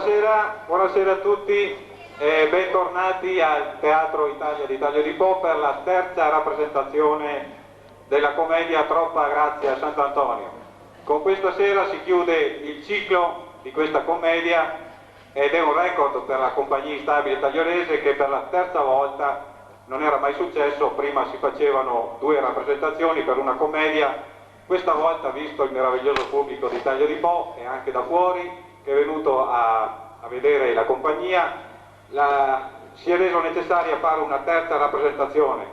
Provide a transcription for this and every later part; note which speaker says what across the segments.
Speaker 1: Buonasera a tutti e bentornati al Teatro Italia di Taglio di Po per la terza rappresentazione della commedia Troppa Grazia a Sant'Antonio. Con questa sera si chiude il ciclo di questa commedia ed è un record per la compagnia stabile tagliolese che per la terza volta non era mai successo. Prima si facevano 2 rappresentazioni per una commedia, questa volta, visto il meraviglioso pubblico di Taglio di Po e anche da fuori che è venuto a vedere la compagnia, si è reso necessario fare una terza rappresentazione.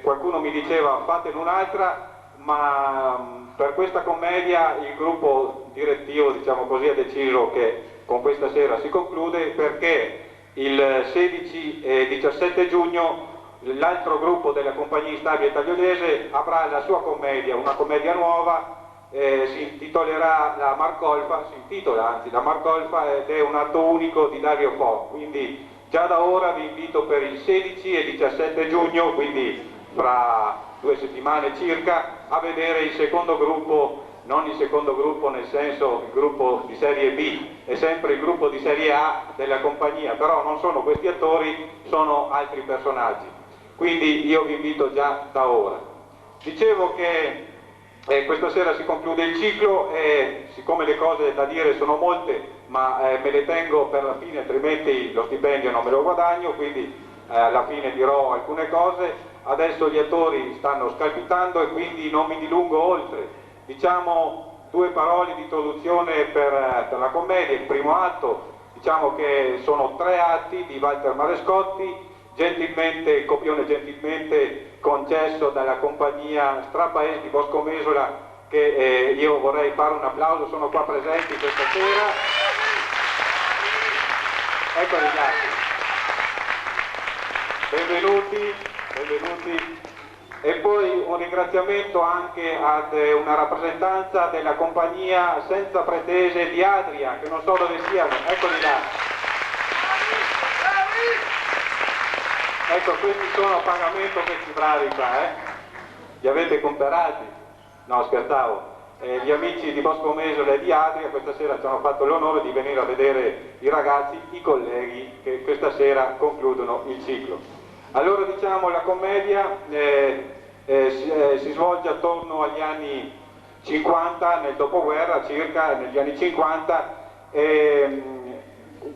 Speaker 1: Qualcuno mi diceva fatene un'altra, ma per questa commedia il gruppo direttivo, diciamo così, ha deciso che con questa sera si conclude, perché il 16 e 17 giugno l'altro gruppo della compagnia stabile tagliolese avrà la sua commedia, una commedia nuova. Si intitolerà La Marcolfa, La Marcolfa, ed è un atto unico di Dario Fo. Quindi già da ora vi invito per il 16 e 17 giugno, quindi fra 2 settimane circa, a vedere il secondo gruppo, non il secondo gruppo nel senso il gruppo di serie B, è sempre il gruppo di serie A della compagnia, però non sono questi attori, sono altri personaggi. Quindi io vi invito già da ora. Dicevo che questa sera si conclude il ciclo e siccome le cose da dire sono molte, ma me le tengo per la fine, altrimenti lo stipendio non me lo guadagno, quindi alla fine dirò alcune cose. Adesso gli attori stanno scalpitando e quindi non mi dilungo oltre. Diciamo 2 parole di introduzione per la commedia. Il primo atto, diciamo che sono 3 atti di Walter Marescotti, gentilmente, copione gentilmente concesso dalla compagnia Strapaes di Boscomesola, che io vorrei fare un applauso, sono qua presenti questa sera. Eccoli là. Benvenuti. E poi un ringraziamento anche ad una rappresentanza della compagnia Senza Pretese di Adria, che non so dove siano, eccoli là. Ecco, questi sono a pagamento, questi bravi qua, li avete comprati? No, scherzavo. Gli amici di Boscomesola e di Adria questa sera ci hanno fatto l'onore di venire a vedere i ragazzi, i colleghi, che questa sera concludono il ciclo. Allora, diciamo, la commedia si svolge attorno agli anni 50, nel dopoguerra circa, negli anni 50,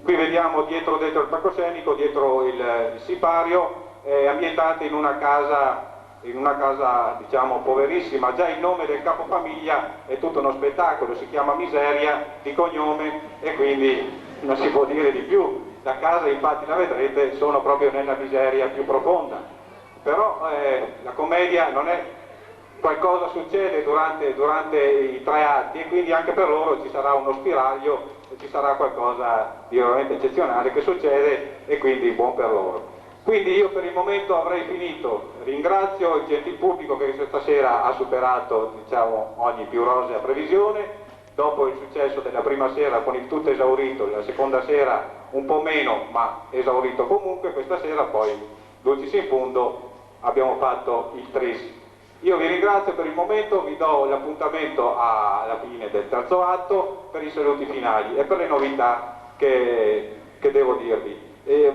Speaker 1: qui vediamo dietro il palcoscenico, dietro il sipario, ambientate in una casa diciamo poverissima. Già il nome del capofamiglia è tutto uno spettacolo, si chiama Miseria di cognome e quindi non si può dire di più. La casa, infatti, la vedrete, sono proprio nella miseria più profonda. Però la commedia non è qualcosa, succede durante i 3 atti e quindi anche per loro ci sarà uno spiraglio, ci sarà qualcosa di veramente eccezionale che succede e quindi buon per loro. Quindi io per il momento avrei finito. Ringrazio il gentil pubblico che questa sera ha superato, diciamo, ogni più rosea previsione. Dopo il successo della prima sera con il tutto esaurito, la seconda sera un po' meno ma esaurito comunque, questa sera poi lucis in fondo abbiamo fatto il tris. Io vi ringrazio per il momento, vi do l'appuntamento alla fine del terzo atto per i saluti finali e per le novità che devo dirvi.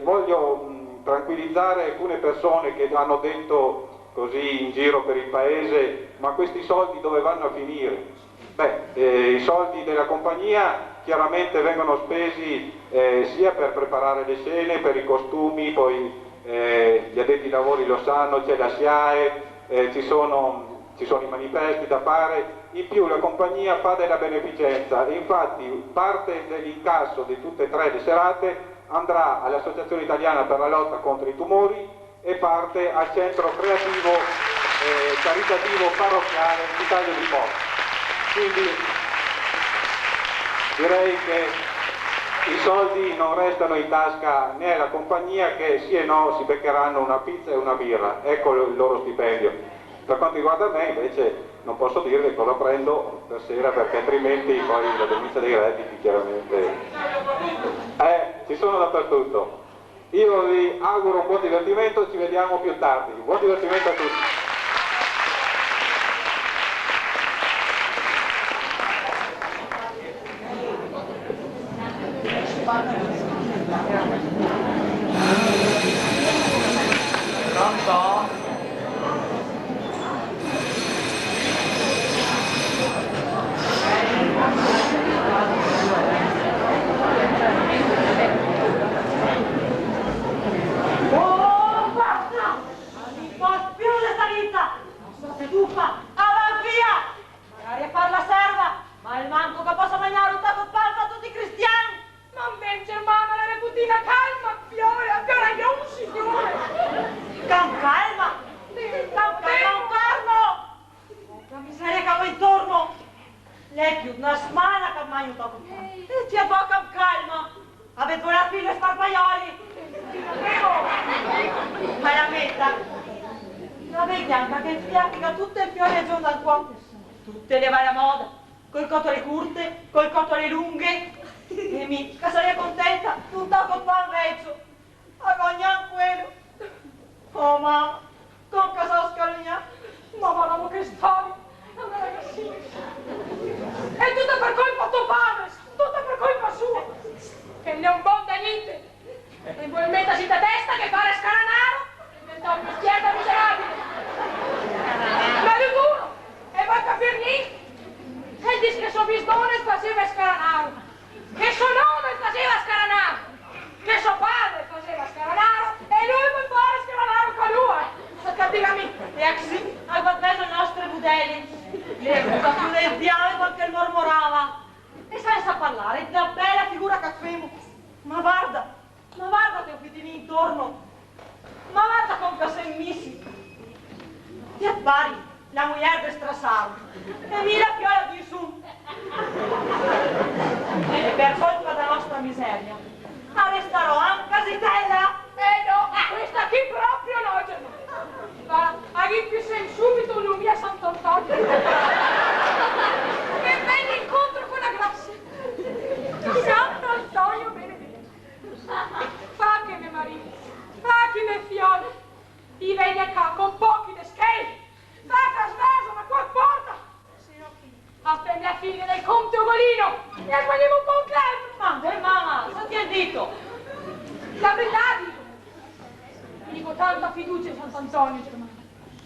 Speaker 1: Voglio tranquillizzare alcune persone che hanno detto così in giro per il paese: ma questi soldi dove vanno a finire? I soldi della compagnia chiaramente vengono spesi sia per preparare le scene, per i costumi, poi gli addetti ai lavori lo sanno, c'è la SIAE, ci sono i manifesti da fare. In più la compagnia fa della beneficenza, infatti parte dell'incasso di tutte e 3 le serate andrà all'Associazione Italiana per la lotta contro i tumori e parte al centro creativo caritativo parrocchiale di Taglio di Po. Quindi direi che i soldi non restano in tasca né alla compagnia, che sì e no si beccheranno una pizza e una birra, ecco il loro stipendio. Per quanto riguarda me invece non posso dirvi cosa prendo per sera, perché altrimenti poi la denuncia dei redditi chiaramente ci sono dappertutto. Io vi auguro un buon divertimento, ci vediamo più tardi. Buon divertimento a tutti.
Speaker 2: La vedi bianca che fiacca tutte le fiore giù dal cuore. Tutte le vai a moda, col cotole curte, col cotole lunghe. E mica sarei contenta, tutta con pan vecchio. Agognan quello. Oh mamma, con cosa ho scalognato? Ma guarda che storia, è una ragazzina. È tutta per colpa tuo padre, tutta per colpa sua. Che ne un buon da niente. E vuoi mettersi da testa che fare scaranaro? Diventa un mestiere miserabile. Ma è duro, e vuoi capire niente? E dici che suo bisnone faceva scaranaro, che suo nome faceva scaranaro, che suo padre faceva scaranaro, e lui vuole fare scaranaro con lui. Praticamente, e così ha preso le nostre budelle, le ha più del diavolo che mormorava. E senza parlare, la bella figura che facciamo. Ma guarda che fitini intorno, ma guarda con che sei missi. Ti appari la moglie del strassaro, e mi la fiola di su. E per colpa della nostra miseria, arresterò anche Zitella. No, questa qui proprio no, Germano. A chi più sei subito un mia Sant'Antonio. Che bello incontro con la grazia. Sant'Antonio benedetto. Fa che mio marito, fa che mie fiole. I vieni qua con pochi deschei. Fa che sveso, ma qua porta. Se no chi? Appena la figlia del conte Ugolino. E andiamo un po' un club. Ma mamma, sta ti il dito. La verità dico. Dico tanta fiducia in Sant'Antonio, Germano.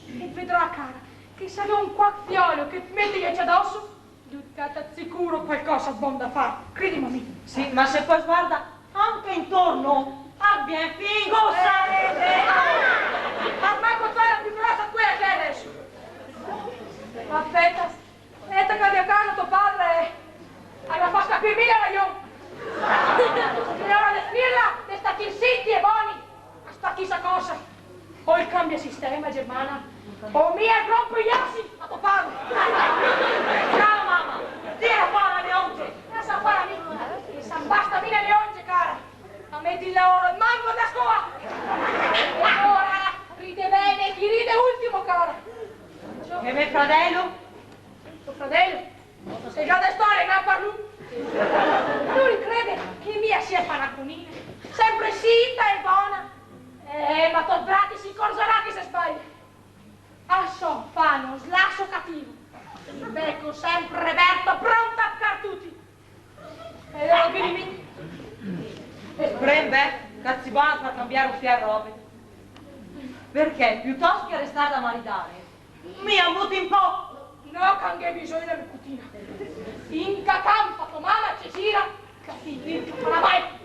Speaker 2: E vedrà, cara, che se non un quacchiolo che ti mette gli addosso, ti sicuro qualcosa buono da fare. Credimi a me. Sì, ma se poi guarda anche intorno, abbia fingo, ma manco fare la più grossa quella che è adesso. Aspetta che di a casa tuo padre alla fa capire mille ragioni. E ora le spirla, le stati zitti e buoni. Sta chissà cosa, o il cambia sistema, Germana, o mia rompigliarsi a tuo padre. Ciao mamma, tira qua la leonge, non sa fare amico, che san basta mille leonge, cara, ma metti l'oro e manco da scuola. E ora ride bene, chi ride ultimo, cara. E mio fratello? Tuo fratello? Sei già da storia, non parlo. Lui crede che mia sia panaconina, sempre sita e buona. Ma tuo brati si corserà che se sbaglia. Asso fano, slasso cattivo. Il becco sempre reverto, pronto a far tutti. E loro che di me? E sprembe, cazzi buono per cambiare un fiar robe. Perché piuttosto che restare da maritare, mi ammuti un po'. No, che anche bisogno della cucina. Inca campa, tua mamma ci gira, cattivi, non la mai.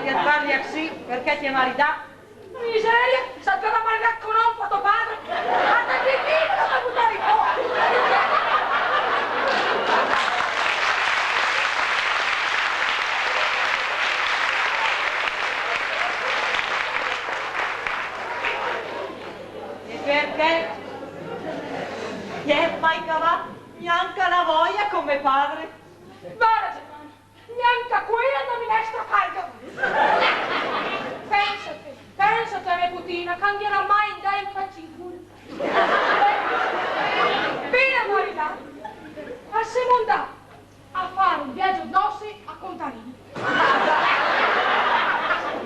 Speaker 2: Ti parli così perché ti è marita? Miseria, sapeva la marita con un tuo padre. Guarda che figlio da buttare in fuori. E perché? Ti è mai cavato neanche la voglia come padre? Guarda, Germano, neanche quella non mi resta caldo. Pensate, mia putina, cambierà mai in dai in faccia in culo. Bene, verità, a Semondà a fare un viaggio d'ossi a Contarini.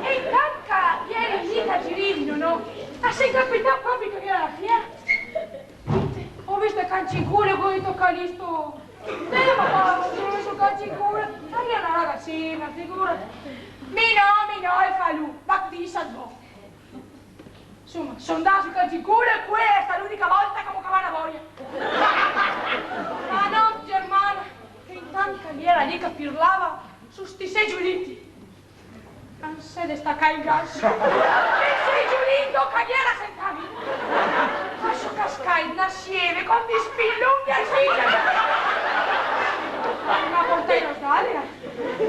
Speaker 2: E intanto ieri lì a Girino, no? A sei capitato proprio che era la fiera. Ho visto Cancincule con il toccalisto. Ma ho visto Cancincule. Ma io è una ragazzina, figurati. Mi no, e fa lui, ma ti salvò. Insomma, sono andato su Cancincule e questa è l'unica volta che mi cava la voglia. Ma no, Germana, che intanto che era lì che pirlava su sti sei giulitti. Non se sta caigando. E sei giulito che era sentavi. Lascio cascare l'assieme con di spillunghi al figlio. Ma con te non sale.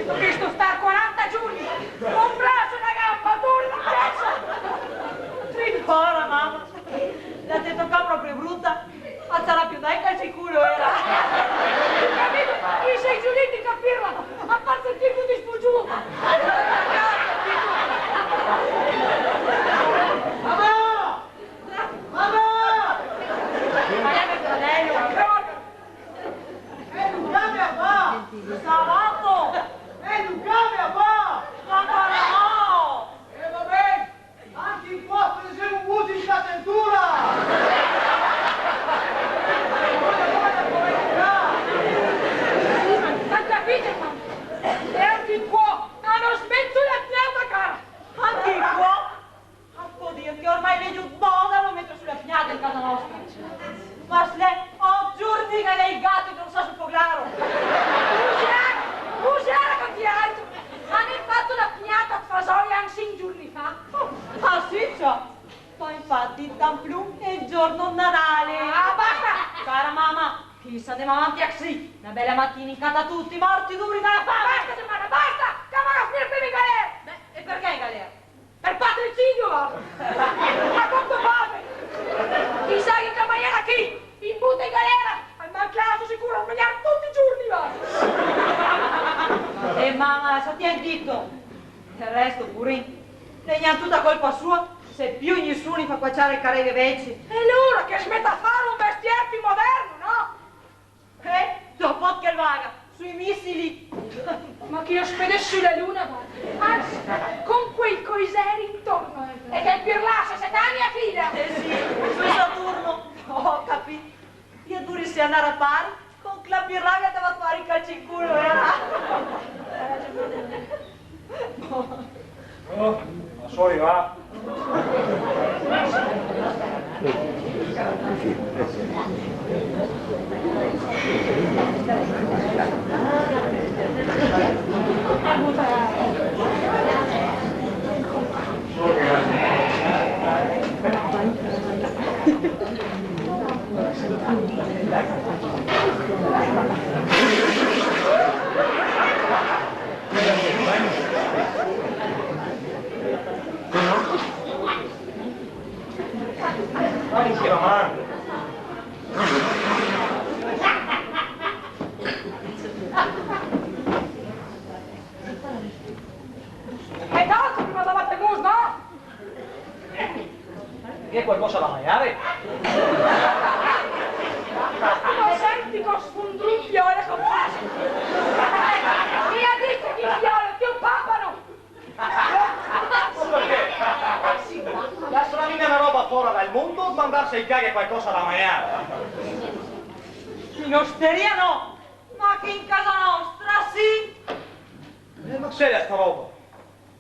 Speaker 2: Ho visto star 40 giorni. Un braccio, una gamba, due, una testa. Tripora, mamma. La te tocca proprio brutta. Ma sarà più dai che sicuro era. Capito? I sei giuliti capirla. A parte il tipo di sfuggito.
Speaker 3: Titan Plum e il giorno Natale.
Speaker 2: Ah, basta!
Speaker 3: Cara mamma, chissà andiamo avanti a così. Una bella mattinicata tutti morti duri dalla fame.
Speaker 2: Basta, Germana, basta! Chiamala a finire in galera!
Speaker 3: Beh, e perché in galera?
Speaker 2: Per patricidio, va! Ma quanto fame! Chissà in che maniera chi? In butta in galera! Al mancato sicuro a mangiare tutti i giorni, va!
Speaker 3: E mamma, lasciati il dito. Del resto, Purin, non tutta colpa sua se più nessuno fa quacciare il carrere vecchi.
Speaker 2: E allora che smetta a fare un mestiere più moderno, no?
Speaker 3: Dopo che vaga, sui missili.
Speaker 2: Ma che io spede sulla luna, va! Anzi, con quei coiseri intorno! E che il pirlasse 7 anni a fila!
Speaker 3: Sì, su Saturno. Oh, capito. Io duri se andare a pari, con la pirraga te va a fare il calcio in culo, era?
Speaker 4: Oh, ma soli va. Vai che la mano.
Speaker 2: E tanto prima davate mus, no?
Speaker 4: Che qualcosa da mangiare?
Speaker 2: Ma senti con sfondrunchiole con pace! Mi ha detto che fiole ti pappano!
Speaker 4: La stramina una roba fuori dal mondo o mandarsi in caghe qualcosa da mangiare?
Speaker 3: In osteria no, ma che in casa nostra sì.
Speaker 4: Ma c'è sta roba?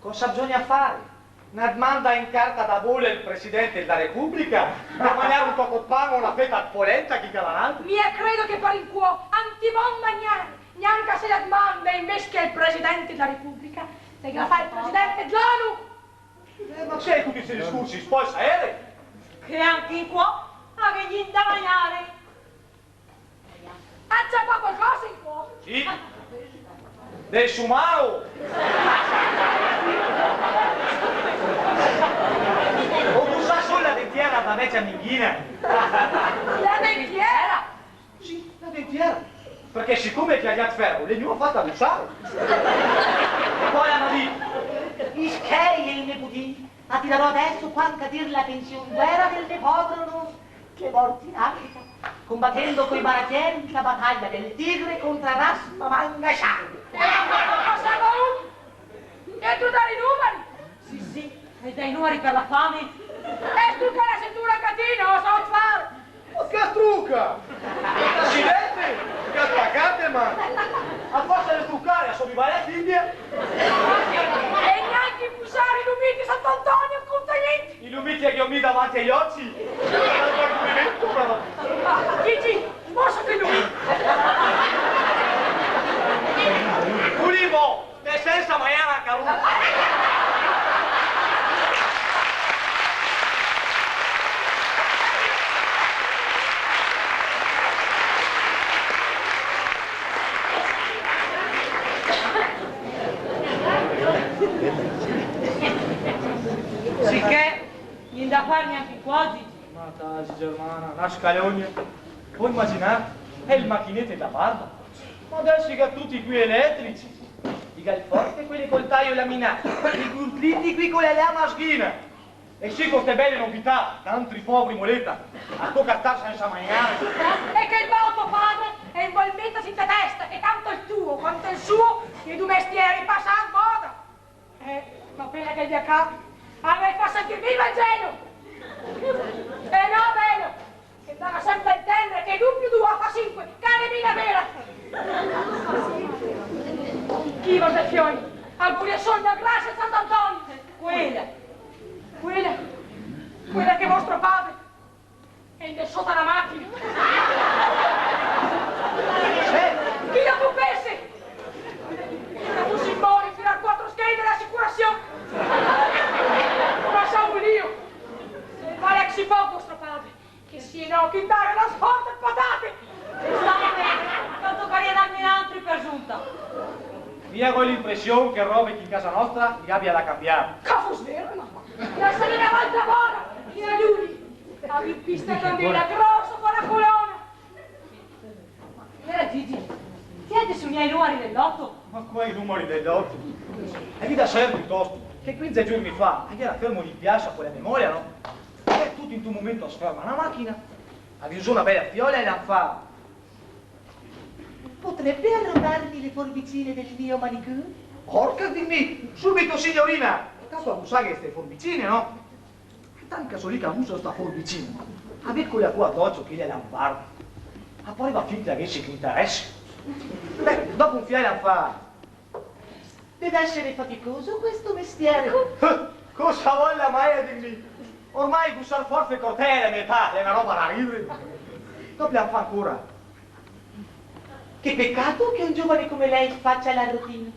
Speaker 4: Cosa bisogna fare? Una domanda in carta da bolle il Presidente della Repubblica? Per mangiare un tocco di pane o una fetta di polenta chi calanante?
Speaker 2: Mia credo che per il cuore antimon magnare, neanche se la domanda invece che il Presidente della Repubblica, se la fa il Presidente Gionu!
Speaker 4: Ma c'è tutti questi discorsi, sposa aerei?
Speaker 3: Che anche in qua ha che gli da mangiare.
Speaker 2: Ah, c'è qua qualcosa in cuore?
Speaker 4: Sì. Del sumaro. O tu sai solo la dentiera da vecchia minghina?
Speaker 2: La dentiera!
Speaker 4: Sì, la dentiera. Perché siccome ti ha già ferro, le non ha fatto abusare. E poi hanno detto,
Speaker 5: Ischei il neputino, ma ti darò adesso quanto a dir la pensione guerra del Nepodrono che è morto in Africa, combattendo coi baracchieri la battaglia del tigre contro Ras Mamanga Shan.
Speaker 2: Ma siamo un? E tu dai i numeri?
Speaker 3: Sì, sì, e dai numeri per la fame.
Speaker 2: E tu che la cintura catino, so fare!
Speaker 4: ma che strucca! Accidenti! Che attaccate, ma! A forza di struccare, a sopravvivere a figlia!
Speaker 2: E neanche impulsare i lumiti Sant'Antonio contro niente!
Speaker 4: I lumiti che ho messo davanti agli occhi!
Speaker 2: Gigi, posso che lui?
Speaker 4: Ulivo! Te senza maiana a caruta!
Speaker 3: Sicché, non da fare neanche qua oggi.
Speaker 4: Ma dai, Germana, una scalogna! Puoi immaginare? È il macchinette da barba! Ma adesso che tutti qui elettrici! I galforti quelli col taglio laminato, i curtliti qui con le lame a schiena! E sì, con queste belle novità, tanto i poveri moletta, a tocca stare senza mangiare!
Speaker 2: E che il tuo padre è in volmetta senza testa, che tanto il tuo quanto il suo, i due mestieri passano moda! Ma appena che gli accade, a me fa sentire viva il Vangelo! E no, bello! Che dava sempre a intendere che 2 più 2 fa 5, cane mina vera! Chi va del fiori? Auguri a sogno, grazie a Sant'Antonio! Quella che è vostro padre è in sotto la macchina! Chi la pupesse? Una tu simboli fino a 4 schede dell'assicurazione! Ma sa un io! Se vale si può, vostro padre, che si inochi dare la sforza e patate.
Speaker 3: E stavo bene, tanto carriera darmi altri per giunta.
Speaker 4: Mia con l'impressione che robe che in casa nostra gli abbia da cambiare.
Speaker 2: Cafus vero, mamma. La salina volta buona, in aiuti. Avevi pista bambina grossa con la colonna.
Speaker 3: Era Gigi, siete sui miei numeri dell'otto?
Speaker 4: Ma qua i numeri degli occhi. E mi da sempre piuttosto, che 15 giorni fa, era fermo in piazza con la memoria, no? E tutto in un momento sferma la macchina, ha visto una bella fiola e la fa.
Speaker 5: Potrebbe arruolarmi le forbicine del mio manicure?
Speaker 4: Porca dimmi, subito signorina! Tanto abusare queste forbicine, no? Tanto caso lì che abusa sta forbicina. Avete quella qua addosso che gli è lamparda. Ma poi va finta che ci interessa. Beh, dopo un fiale la fa.
Speaker 5: Deve essere faticoso questo mestiere.
Speaker 4: Cosa voglia mai dirmi? Ormai bussare forte cortele a metà, è una roba da ridere. Dopo la fa ancora.
Speaker 5: Che peccato che un giovane come lei faccia la routine.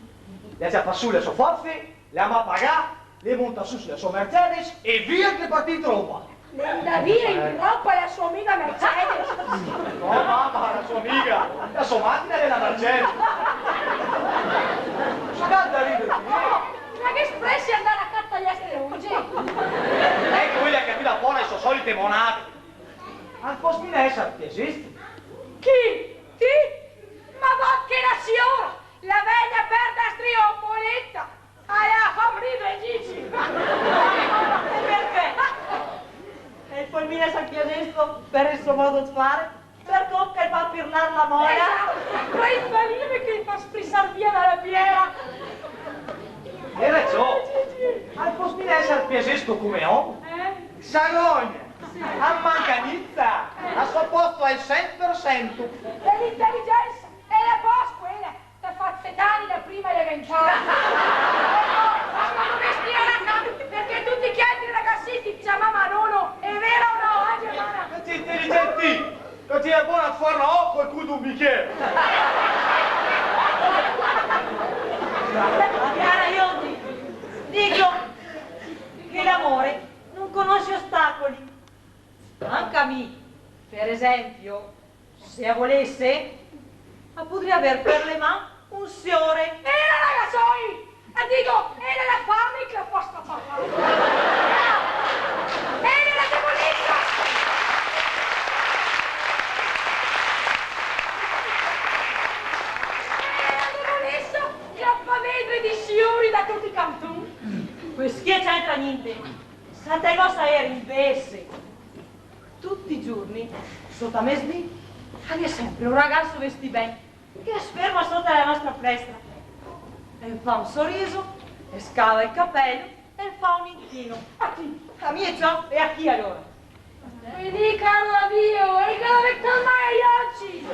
Speaker 4: Le fa su le sue forze, le ama pagare, le monta su sulle sue Mercedes e via che partito roba.
Speaker 2: Le da via in troppa la sua amica Mercedes.
Speaker 4: No mamma, la sua amica, la sua macchina è la Mercedes. Scalda ridere.
Speaker 2: Ma che espressi andare a catta agli esseri oggi?
Speaker 4: Ecco quella che tira fuori le sue solite monate. Al posto di essere che esiste.
Speaker 2: Chi? Ti? Ma va che la signora, la veglia perda striopolita. Allora, fammi ridere, Gigi.
Speaker 3: E perché? E il polmine San Piasesto, per il suo modo di fare, per che fa pirlare la moia.
Speaker 2: Esatto, quei infalibili che fa sprissar via dalla piera.
Speaker 4: Era ciò. Al posto di essere piasesco come ho, Sagogna, a mancanizza, a suo posto al 100%.
Speaker 2: E l'intelligenza, e la boss quella, che fa fetani da prima elementare. Ma quando mi stia perché tutti i chiari ragazzisti chiamavano Nono, è vero o no, Germana?
Speaker 4: Che sei intelligenti, che ti è buono a fare una occo e cui un bicchiere.
Speaker 3: Chiara, io dico che l'amore non conosce ostacoli. Anche a me, per esempio, se volesse, potrebbe aver per le mani un signore.
Speaker 2: E la ragazzoi! E dico, è nella fame che la fa scappare. E nella debolezza! Che fa vedere di signori da tutti i cantoni.
Speaker 3: Questo che c'entra niente. Santa cosa era invece. Tutti i giorni, sotto a mesni, c'è sempre un ragazzo vestito bene che si ferma sotto la nostra finestra e fa un sorriso, e scava il cappello e fa un inchino. A chi? A me e ciò e a chi allora?
Speaker 2: Vedi caro Dio, e che dove tornai oggi?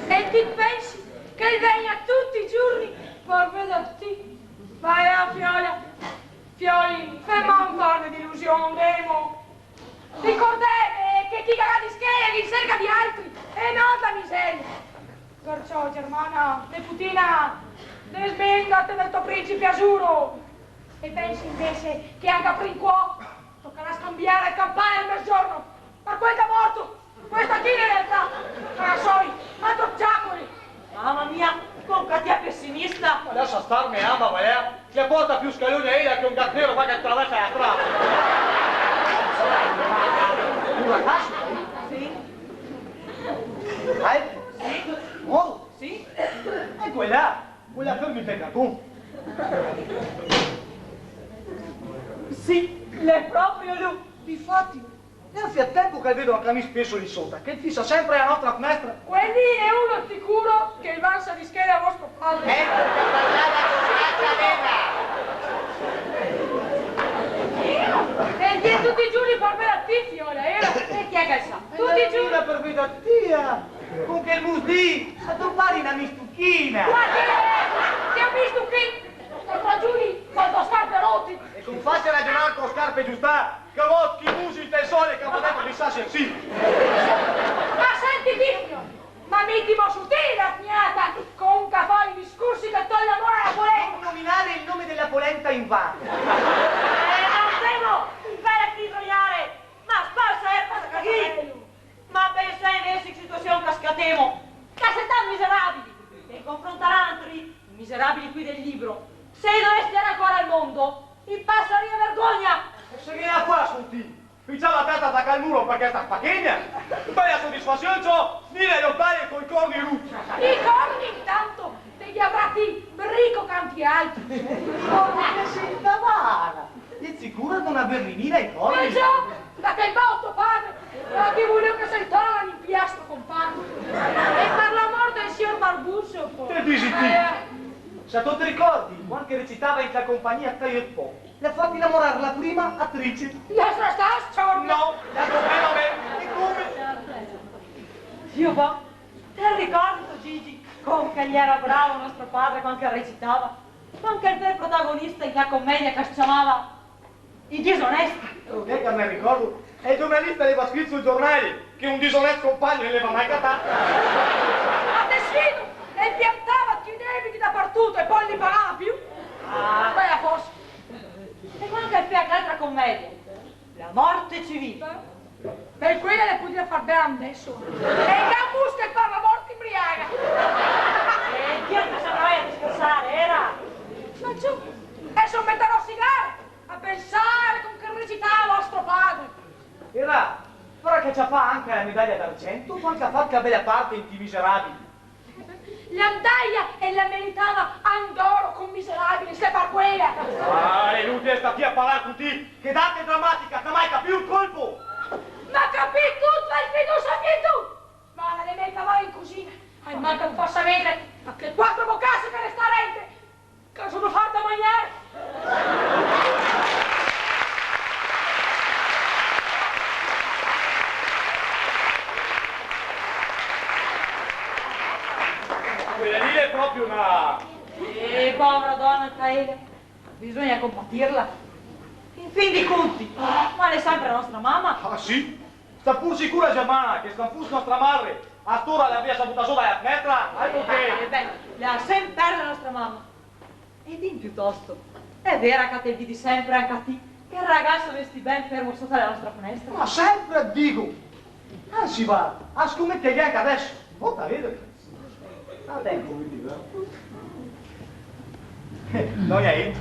Speaker 2: E ti pensi che venga tutti i giorni per vederti? Vai a Fiola, Fioli, ferma un po' di illusione, Demo. Ricordate che chi caga di scheda chi cerca di altri e non la miseria. Perciò, Germana, Neputina, desvendate del tuo principe Asuro. E pensi invece che anche a Prinquò toccherà scambiare il campane del mezzogiorno. Ma quel da morto, questa chi in realtà? Ragazzoni, altro giacoli.
Speaker 3: Mamma mia, con cattiva pessimista.
Speaker 4: Ma lascia starmi, ama, Valea, che porta più scaloni a ella che un gattero qua che attraversa la strada. Un ragazzo?
Speaker 3: Sì,
Speaker 4: Alto?
Speaker 3: sì,
Speaker 4: Nuovo?
Speaker 3: sì.
Speaker 4: E quella fermi per tu.
Speaker 3: Sì, è proprio lui.
Speaker 4: Difatti, è a tempo che vedo anche a me spesso lì sopra, che fissa sempre la nostra finestra.
Speaker 2: Quelli è uno sicuro che il vansa di scheda a vostro padre.
Speaker 5: Ecco che parlava con
Speaker 2: E ti tutti i giorni per me a te, Fiola, era?
Speaker 3: E chi è che sa?
Speaker 2: Tutti i giorni.
Speaker 4: Una per vedatia, con che il musdì, a trovare una mistucchina.
Speaker 2: Guardi, ti ho visto qui, e tra giuri, quando scarpe rotti.
Speaker 4: E con faccia ragionare con scarpe giusta, che occhi, musi, il tesoro e caponetto di sassi sì.
Speaker 2: Ma senti, Dio, ma mittimo su te la gnata, con cavalli discorsi che toglie l'amore alla polenta.
Speaker 4: Non nominare il nome della polenta in vano.
Speaker 2: Non devo,
Speaker 3: scatemo, che siete miserabili, e confronteranno i miserabili qui del libro. Se doveste ancora al mondo, mi passaria vergogna.
Speaker 4: E se viene a qua, scuti? Piccia la testa attacca al muro perché sta spachegna. Bella soddisfazione c'ho, dire lottare con i corni rutti.
Speaker 2: I corni intanto degli avrati brico canti alti.
Speaker 5: Che sei tavana!
Speaker 4: È sicuro di non averli lì dai corni?
Speaker 2: E già, da che botto padre, ma chi volevo che sentava l'impiastro compagno. E per l'amor del signor Barbusso poi.
Speaker 4: Te dici ti? Se tu ti ricordi, quando recitava in la compagnia Te e Po, le fatti innamorare la prima attrice?
Speaker 2: La sua sta storna.
Speaker 4: No, la problema me, e come?
Speaker 3: Io va, te ricordo Gigi, come che gli era bravo nostro padre quando recitava, quando era il protagonista in quella commedia che si chiamava I disonesti.
Speaker 4: Non è che me ricordo, e il giornalista aveva scritto sui giornali che un disonesto compagno non l'aveva mai cattato.
Speaker 2: A te sfido, e piantava i debiti dappertutto e poi li pagava più.
Speaker 3: Ah,
Speaker 2: Vai a posto.
Speaker 3: e quando è l'altra commedia, La morte civile.
Speaker 2: Per quella le poteva far bene adesso. E il Gambus che fa la morte imbriaca.
Speaker 3: E Dio che sapeva di scherzare, era.
Speaker 2: Ma giù, adesso metterò a sigare, a pensare con che recitava vostro padre.
Speaker 4: Era, però che ci fa anche la medaglia d'argento, quando ha fatto la bella parte in Ti Miserabili.
Speaker 2: L'andaia e la meritava Andoro con miserabili, se per quella.
Speaker 4: Ah, è inutile sta qui a parlare con te, che d'arte drammatica, che mai capivo il colpo.
Speaker 2: Ma capì tutto e fiducia che tu! Ma la le metteva in cucina, e manca un passavedere, ma che 4 bocassi per restare che sono fatta a mangiare.
Speaker 4: Quella lì è proprio una...
Speaker 3: Povera donna Caela, bisogna compatirla. In fin di conti, ma è sempre la nostra mamma.
Speaker 4: Ah sì? Sta pur sicura Germana che scampus nostra madre, a stora le abbia saputa sola e a metra, ecco che...
Speaker 3: Beh, la sempre la nostra mamma. E din piuttosto, è vera che te vedi sempre anche a te, che il ragazzo vesti ben fermo sotto la nostra finestra?
Speaker 4: Ma sempre dico! Anzi va, a scommettere anche adesso, volta a vedere. Ah, tempo, mi dico. Non è?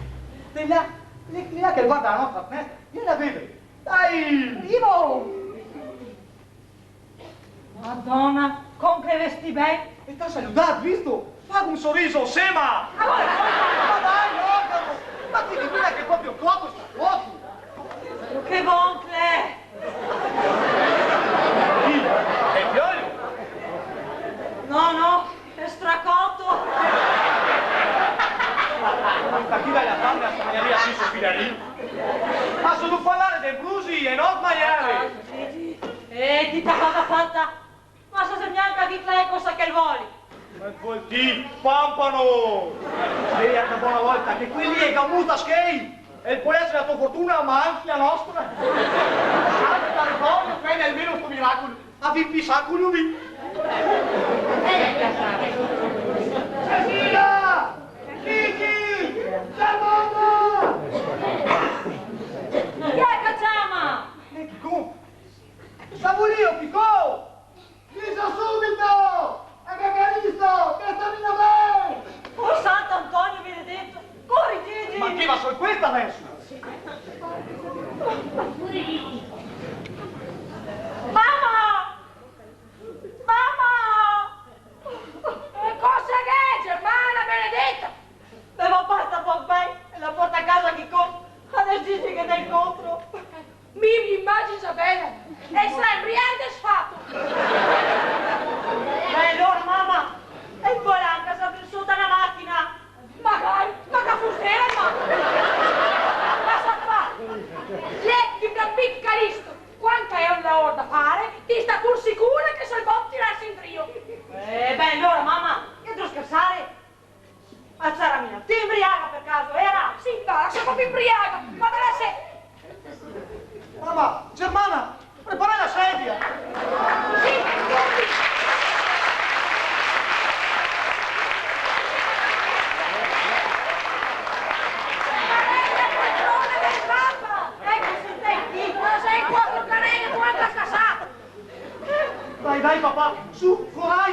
Speaker 4: Di là che guarda la nostra finestra, vieni a vedere. Dai, arrivo!
Speaker 3: Madonna, con che vesti ben!
Speaker 4: E t'ha salutato, visto? Fa un sorriso, sema!
Speaker 3: Ah, guarda,
Speaker 4: Ma dai, guardalo! Ma ti dico che è proprio cotto, sta cotto!
Speaker 3: che boncle!
Speaker 4: È figlio?
Speaker 3: No, è stracotto!
Speaker 4: Questa chi dalla fame a spagnaria si sospira lì? Ma sono parlare dei brusi e non sbagliare!
Speaker 3: E ti cosa fatta? Ma se neanche di lei cosa che vuoi?
Speaker 4: Ma vuol dire, pampano! Vedi anche buona volta che quelli è gammuta schei! E può essere la tua fortuna, ma anche la nostra! Anche dal buono, fai almeno sto miracolo! A vi sacco lì! Cecina! Kiki! La mamma!
Speaker 3: Chi è che chiama?
Speaker 4: Kiko! Stavo lì, Kiko! Dice subito! È che visto! Che sta vino bene!
Speaker 3: Oh santo Antonio benedetto! Corri Gigi!
Speaker 4: Ma chi va su questa adesso?
Speaker 3: Mamma! Mamma!
Speaker 2: E cosa che è, Germana benedetta?
Speaker 3: Devo pasta poco bene e la porta a casa chi con. Adesso Gigi che ti incontro.
Speaker 2: Mi immagino bene. E sta embriaco e sfatto.
Speaker 3: E allora mamma, e poi anche sta vissuta una macchina.
Speaker 2: Magari, ma che fustera, ma. Ma sa fa. Lei di una picca listo. Quanto è un lavoro da fare, ti sta pur sicura che se può tirarsi in trio.
Speaker 3: Beh allora mamma, che devo scherzare? Ma c'era mia, ti imbriaca per caso, era?
Speaker 2: Si impara, sono proprio imbriaca. Ma deve essere.
Speaker 4: Mamma, Germana, prepara la sedia!
Speaker 2: Sì,
Speaker 3: Ecco, senti,
Speaker 2: ma sei in 4 canelle, tu anche a casata.
Speaker 4: Dai, papà, su, coraggio!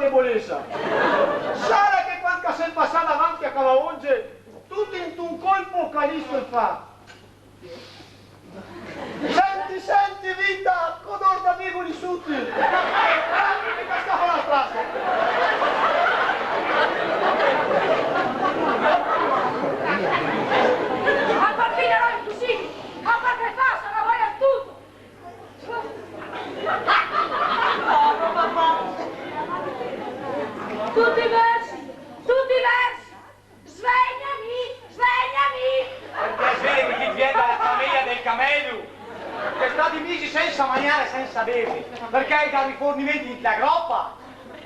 Speaker 4: debolezza. Sarà che quando sei passato avanti a Cavaonge, tutto in un colpo Calisto fa. Senti vita, odor da migoli sutti. Mi cascava la strada.
Speaker 2: A bambina non è così, a perché fa, se la vai a tutto.
Speaker 3: Povero papà.
Speaker 2: Tutti versi, svegliami.
Speaker 4: Per piacere che ti viene dalla famiglia del camello, che sta di mesi senza mangiare e senza bere, perché hai dai rifornimenti della groppa.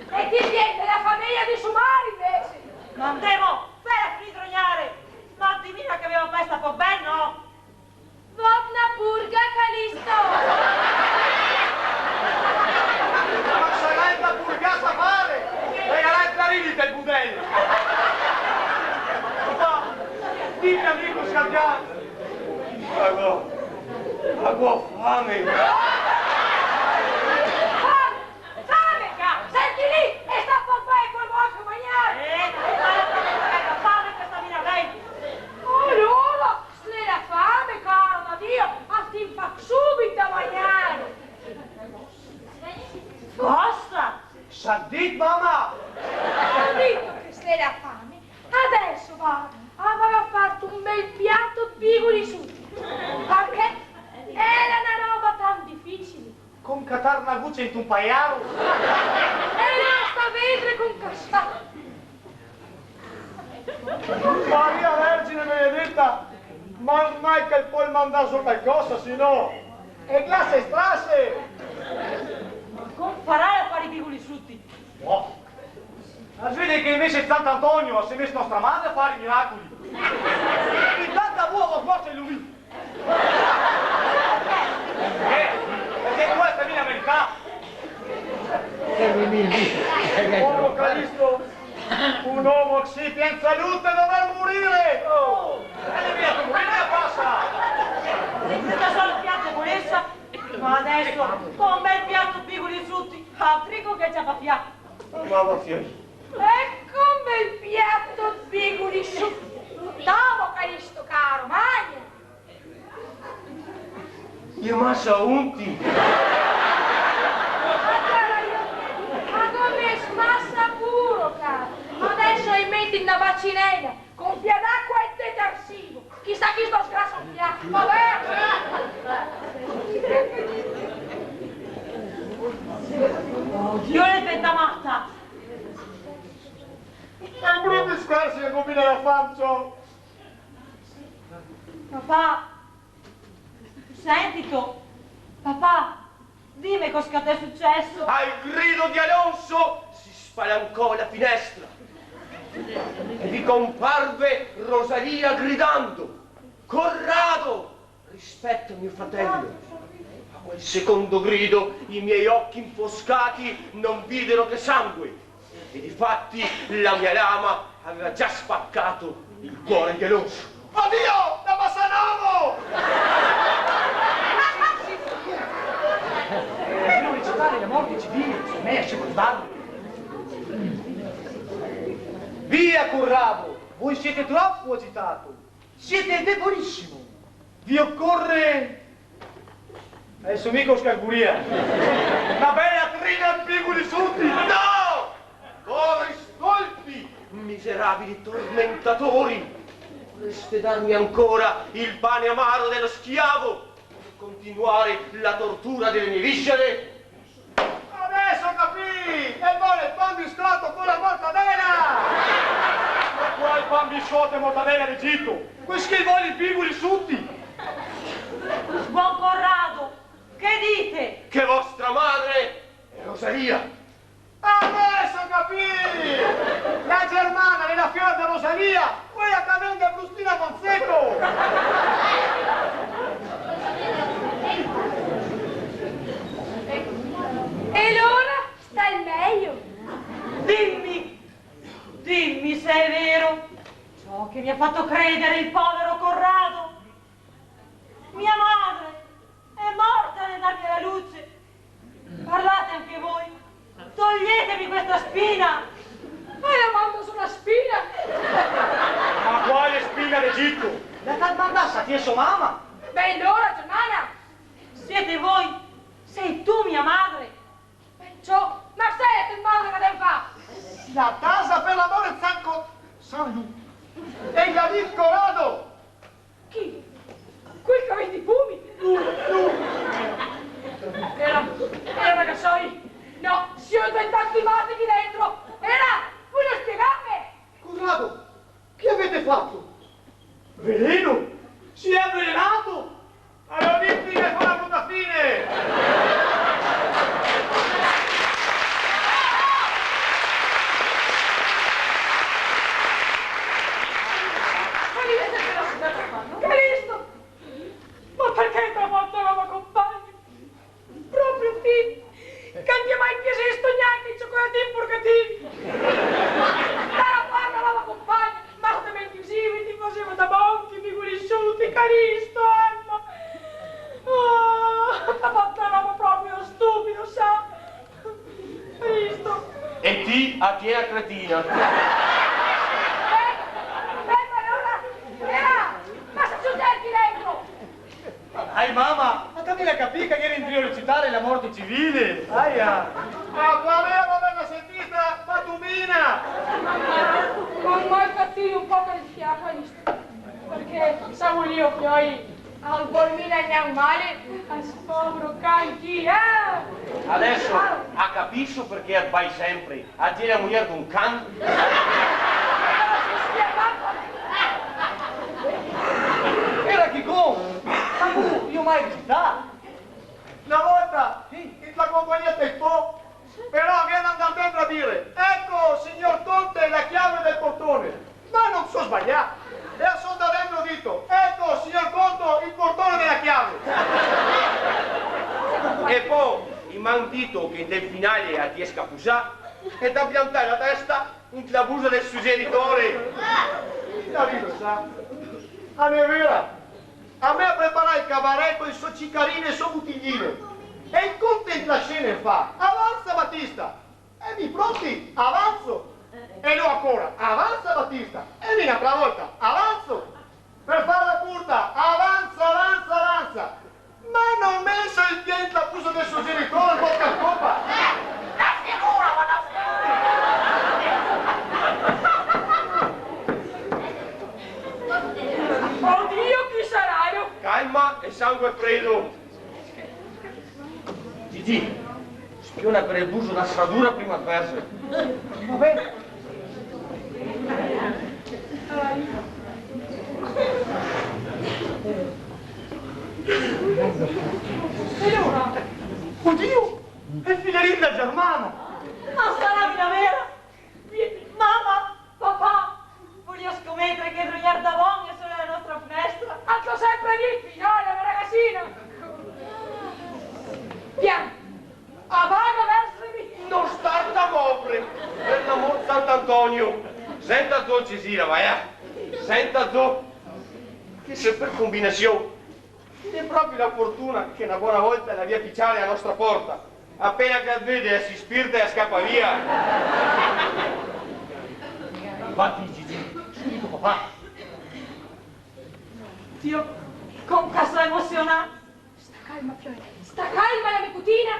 Speaker 2: E ti viene della famiglia di Sumari invece.
Speaker 3: Non devo fare fritrognare. Ma dimmi che avevo festa po' ben, no?
Speaker 2: Vodna purga, Calisto.
Speaker 4: Ma sarai da purgata a fare, regalai il clarini del budello. Papà, dimmi amico scambiato. Avevo fame.
Speaker 2: Fame, senti lì, e sta papà e poi vuoi mangiare.
Speaker 3: Fame questa mina dentro.
Speaker 2: Allora, se la fame, caro da Dio, a ti fa subito a mangiare.
Speaker 3: Cosa?
Speaker 4: S'ha detto mamma.
Speaker 2: Ho detto che se la fame, adesso vado a farti un bel piatto di figuri su. Perché era una roba tan difficile.
Speaker 4: Con catar una voce in un paiaro.
Speaker 2: Era sta vedere con cassato.
Speaker 4: Maria Vergine benedetta, ma mai che poi mandato qualcosa, se no. E classe strasse.
Speaker 3: Comparare a fare i piccoli frutti.
Speaker 4: Oh. Ma vedi che invece Sant'Antonio si è messo nostra madre a fare i miracoli. In tanta uova forse è lui. Perché questa è la verità. Povero Calisto, un uomo così in salute dover morire. Oh, e via tu, morire passa.
Speaker 3: Questa solo piatto e bolessa. Ma adesso, con un bel piatto di piccoli frutti, a frigo che c'è da fiato.
Speaker 4: Mamma fieri.
Speaker 2: Ecco un bel piatto di figuri su. Dopo, Calisto, caro, mangia.
Speaker 4: Io massa unti.
Speaker 2: Ma come smassa puro, caro. Adesso metti una bacinella con via d'acqua e detersivo. Chissà chi sto sgrassa un piatto. Vabbè.
Speaker 3: Dio le fetta matta.
Speaker 4: È brutto scherzi che combina la faccia.
Speaker 3: Papà, senti tu. Papà, dimmi cosa ti è successo.
Speaker 6: Al grido di Alonso si spalancò la finestra e vi comparve Rosalia gridando: Corrado, rispetta mio fratello. A quel secondo grido i miei occhi infoscati non videro che sangue e difatti la mia lama aveva già spaccato il cuore di Alonso.
Speaker 4: Oddio, da Massanamo! Devo recitare le morti civili, se me a secondarlo. Via, Corrado, voi siete troppo agitato. Siete debolissimo. Vi occorre... Adesso mica scarguria. Una bella trina in piccoli sutti.
Speaker 6: No! Poveri stolpi, miserabili tormentatori! Vorreste darmi ancora il pane amaro dello schiavo per continuare la tortura delle mie viscere?
Speaker 4: Adesso capì! E vuole il pan biscotto con la mortadella! E qua il pan biscotto e mortadella d'Egitto! Questi che vuole i piccoli sutti!
Speaker 3: Buon Corrado, che dite?
Speaker 6: Che vostra madre è Rosalia!
Speaker 4: Adesso capì! La germana nella fiora di Rosalia, quella che vende Brustina Fonseco!
Speaker 2: E allora stai meglio.
Speaker 3: Dimmi se è vero ciò che mi ha fatto credere il povero Corrado. Mia madre è morta nel darmi la luce. Parlate anche voi, toglietemi toglietevi questa spina!
Speaker 2: Ma la mando sulla spina!
Speaker 4: Ma quale spina d'Egitto?
Speaker 5: La calmandassa ti è sua mamma?
Speaker 2: Bell'ora, Germana!
Speaker 3: Siete voi? Sei tu mia madre?
Speaker 2: Perciò, ma sei tu madre che devi fare?
Speaker 7: La tasa per l'amore zanco San Lu. E la lì Corrado.
Speaker 2: Chi? Quel che avete i fumi? Era ragazzoni! No, si ho tentati matti qui dentro! Era! Vuoi non spiegarmi?
Speaker 7: Corrado, che avete fatto?
Speaker 4: Veleno? Si è avvelenato? Allora dimmi che fa la brutta fine!
Speaker 2: Calisto! Ma perché ti ha fatto la mia compagna? Proprio qui! Che non ti ha mai chiesto neanche i cioccolatini purgativi! Dalla parte la mia compagna! Ma te metti insieme, ti faceva da monchi, figurisciuti, Calisto, Emma! Oh, ti ha fatto l'uomo proprio stupido, sa? Calisto!
Speaker 6: E ti attiene a cretina.
Speaker 2: Ma se succedi dentro!
Speaker 4: Dai mamma, ma Camilla capì che ieri in trio recitare la morte civile. Aia.
Speaker 7: Ma quale non l'hanno sentita? Fatumina!
Speaker 2: Con mai cattivi un po' per schiaffo, perché siamo io poi al polmina andiamo male, al povero canchi,
Speaker 6: Adesso ha capisco perché vai sempre. Attiene la moglie di un can.
Speaker 7: Era chi con? Ma tu, io mai recitato? Una volta, in la compagnia del Po, però viene andato dentro a dire, ecco, signor Conte, la chiave del portone. Ma non so sbagliato. E sono da dentro dito, ecco, signor Conte, il portone della chiave.
Speaker 6: E poi il mandito che nel finale a ti scapusà e da piantare la testa in la busa del suggeritore.
Speaker 7: La ride, sa? A me è vera. A me prepara il cabaret con i suoi ciccarini e il suo bottiglino. E il Conte in la scena fa, avanza Battista. E mi pronti, avanzo. E lui ancora, avanza Battista. E viene un'altra volta, avanzo. Per fare la curta, avanza, avanza, avanza. Ma non messo il piede in la busa del suggeritore, bocca a coppa.
Speaker 2: La figura, ma la figura! Oddio, chi sarà io?
Speaker 6: Calma e sangue freddo. Gigi, spiona per il buso una stradura prima di versare.
Speaker 7: Va bene.
Speaker 2: Signora!
Speaker 7: Oddio, è Filarilla Germana.
Speaker 3: Ma sarà mia vera? Mamma,
Speaker 2: Papà!
Speaker 3: voglio scommettere che il Rogliar Davon è sulla nostra finestra.
Speaker 2: Altro sempre lì, figliolo, la ragazzina! Piano! Avanti verso
Speaker 6: Non star da mopre, per l'amor di Sant'Antonio. Senta tu, Cesira, vai a. Senta tu. Che se per combinazione. È proprio la fortuna che una buona volta la via picciare alla nostra porta. Appena che la vede si spirta e scappa via.
Speaker 4: Infatti, Gigi, subito papà.
Speaker 3: Dio, con caso emozionato.
Speaker 2: Sta calma, Fiore, sta calma la mia cutina,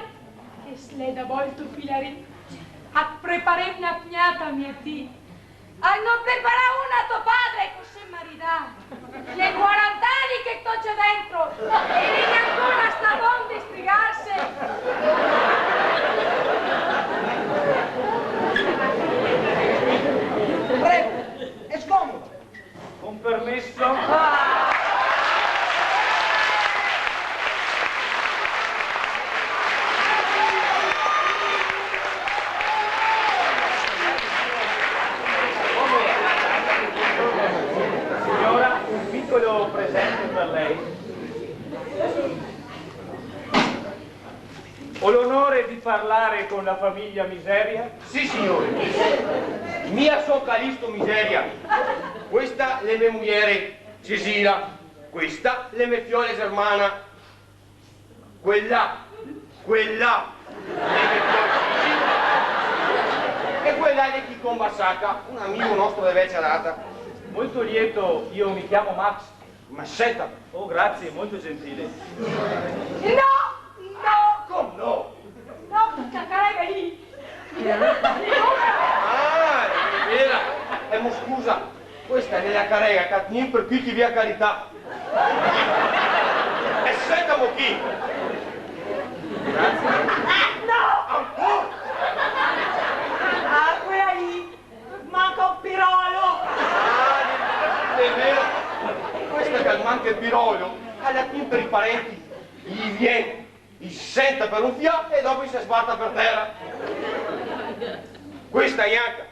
Speaker 2: che sleda molto filarì. A preparare una pignata a mia tia. A non preparare una a tuo padre, che sei maritato. Le 40 anni che t'ho già dentro, e viene ancora sta donna di strigarsi.
Speaker 7: Prego, è scomodo.
Speaker 4: Con permesso? Signora, un piccolo presente per lei. Ho l'onore di parlare con la famiglia Miseria.
Speaker 6: Sì, signore. Mia so Calisto Miseria. Questa le mie mugliere Cesira. Questa le mie fiole Germana. Quella le mie fiole Cesira. lei chi con Massacca, un amico nostro di vecchia data.
Speaker 4: Molto lieto, io mi chiamo Max.
Speaker 6: Ma senta,
Speaker 4: Oh, grazie, molto gentile.
Speaker 2: No! No!
Speaker 6: come no?
Speaker 2: No, questa carega lì!
Speaker 6: Ah, è vera. Ma scusa, questa è nella carrega, Catnin per qui chi via carità. E senta mo chi?
Speaker 2: No!
Speaker 6: Ancora?
Speaker 3: Ah, quella lì! Manca un pirolo!
Speaker 6: Ah, è vero. Questa che manca il pirolo, alla fine per i parenti, gli viene, gli senta per un fiato e dopo si sbatta per terra. Questa è Ianca,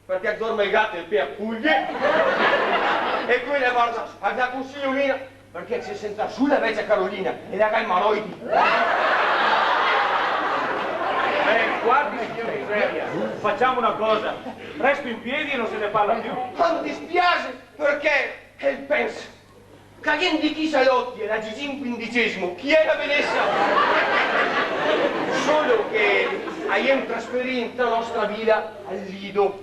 Speaker 6: perché dorme il gatto e il pie a puglie. E quella guarda, ha dato un signorina, perché si senta sulla vecchia Carolina e la calmaroidi.
Speaker 4: Guardi, signor Miseria, facciamo una cosa. Resto in piedi e non se ne parla più.
Speaker 6: Ma mi dispiace, perché il pensa. Che di chi salotti era Gigin XV, chi è la Venezia? Solo che abbiamo trasferito la nostra villa al Lido.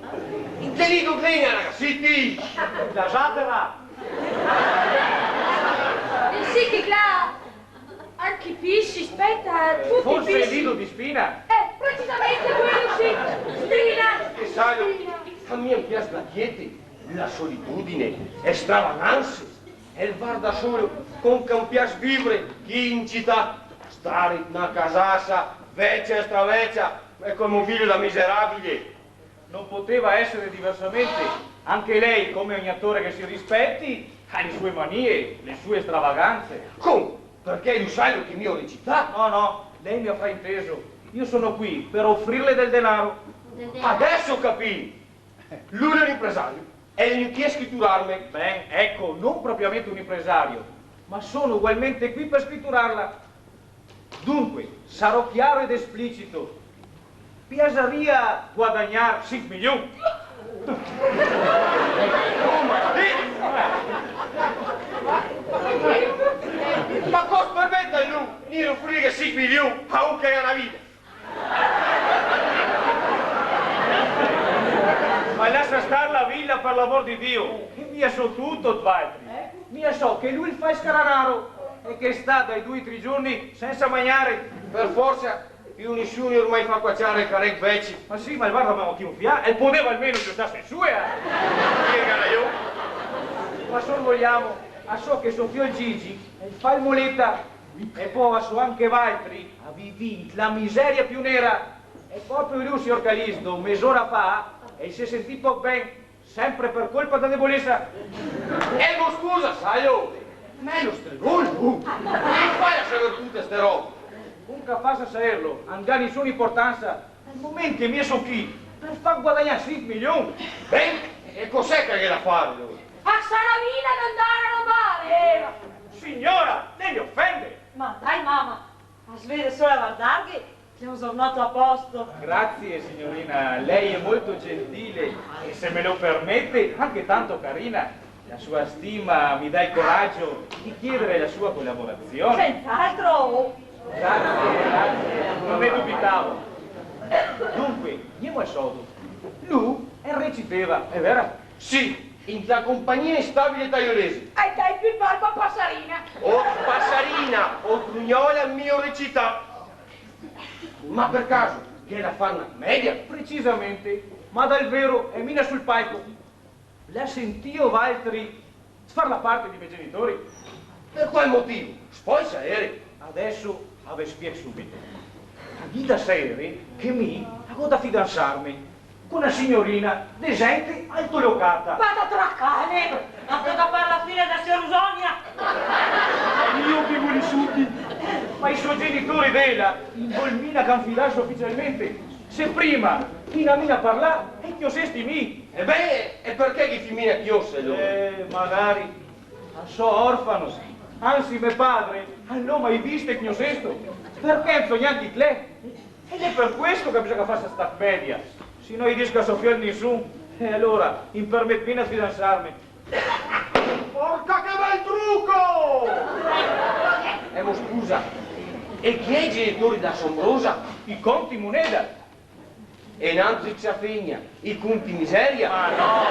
Speaker 6: In che Lido Grena, ragazzi?
Speaker 4: Lasciatela!
Speaker 2: Sì che là... Anche i pisci, aspetta, tutti i
Speaker 4: Forse il
Speaker 2: pisci.
Speaker 4: nido di spina?
Speaker 2: Precisamente quello sì! Spina!
Speaker 6: E sai,
Speaker 2: Spina.
Speaker 6: a me piace la quiete, la solitudine, stravaganze. E il var da solo, con che mi piace vivere in città. Stare in una casassa, vecchia e stravecchia, e come un figlio da miserabile.
Speaker 4: Non poteva essere diversamente. Anche lei, come ogni attore che si rispetti, ha le sue manie, le sue stravaganze.
Speaker 6: Come? Perché tu sai che mio recità?
Speaker 4: No, no, lei mi ha frainteso. Io sono qui per offrirle del denaro.
Speaker 6: Adesso capì. Lui è un impresario e gli chiede scritturarmi.
Speaker 4: Ben, ecco, non propriamente un impresario, ma sono ugualmente qui per scritturarla. Dunque, sarò chiaro ed esplicito. Piaceria guadagnar 5 milioni.
Speaker 6: Ma cosa permette a lui di offrire 5 milioni a un che ha una vita?
Speaker 4: Ma lascia stare la villa per l'amor di Dio. Mia so tutto, Tvaltri. Mia so che lui fa scaranaro e che sta dai 2 o 3 giorni senza mangiare.
Speaker 6: Per forza, più nessuno ormai fa quacciare il carec vecchi.
Speaker 4: Ma sì, ma il guarda ma chi un fiato e poteva almeno giustasse sue.
Speaker 6: Spiegala io.
Speaker 4: Ma solo vogliamo a so che suo figlio Gigi fa il muletta e poi a so anche Valtri ha vinto la miseria più nera e proprio lui, signor Calisto, mezz'ora fa e si è sentito ben sempre per colpa della debolezza.
Speaker 6: E non scusa, sai io, ma è lo stregone, non fai a sapere tutte ste robe.
Speaker 4: Un capace a saperlo, andare in sua importanza, nel momento che mi sono qui per far guadagnare 5 milioni.
Speaker 6: Ben, e cos'è che hai da fare lui?
Speaker 2: A Saravina ad andare a rubare, Eva!
Speaker 4: Signora, lei mi offende!
Speaker 3: Ma dai mamma, a svede solo a guardarvi, ti ho tornato a posto.
Speaker 4: Grazie signorina, lei è molto gentile e se me lo permette anche tanto carina. La sua stima mi dà il coraggio di chiedere la sua collaborazione.
Speaker 3: Senz'altro.
Speaker 4: Grazie, non ne dubitavo. Dunque, andiamo al sodo. Lui è reciteva, è vero?
Speaker 6: Sì, in la compagnia instabile taiolese.
Speaker 2: E dai più il barba a Passarina!
Speaker 6: O Passarina, o Crugnola, mio recità. Ma per caso, che la fa una media?
Speaker 4: Precisamente, ma dal vero è mina sul palco. La sentio Valtri far la parte di miei genitori.
Speaker 6: Per qual motivo? Spoglia aerei.
Speaker 4: Adesso vi spiego subito. Di da sere che mi ha da fidanzarmi con una signorina decente altolocata.
Speaker 3: Vada tra cane, anche da fare la fine da Serusonia.
Speaker 4: Io vivo lì sutti, ma i suoi genitori della in volmina che fidarsi ufficialmente. Se prima mina parlà e chiosesti mi.
Speaker 6: E beh, e perché chi femmina chiosse lui?
Speaker 4: Magari a so orfano, anzi mio padre non mai visto e chiosesto, perché non neanche tle. Ed è per questo che bisogna fare sta media. Se non gli disco a Sofia nessuno, e allora impermettimi a fidanzarmi.
Speaker 7: Porca che bel trucco!
Speaker 6: Ma scusa, e chi è i genitori da Sombrosa?
Speaker 4: I conti moneta.
Speaker 6: E in altri figlia, i conti miseria.
Speaker 4: Ma no!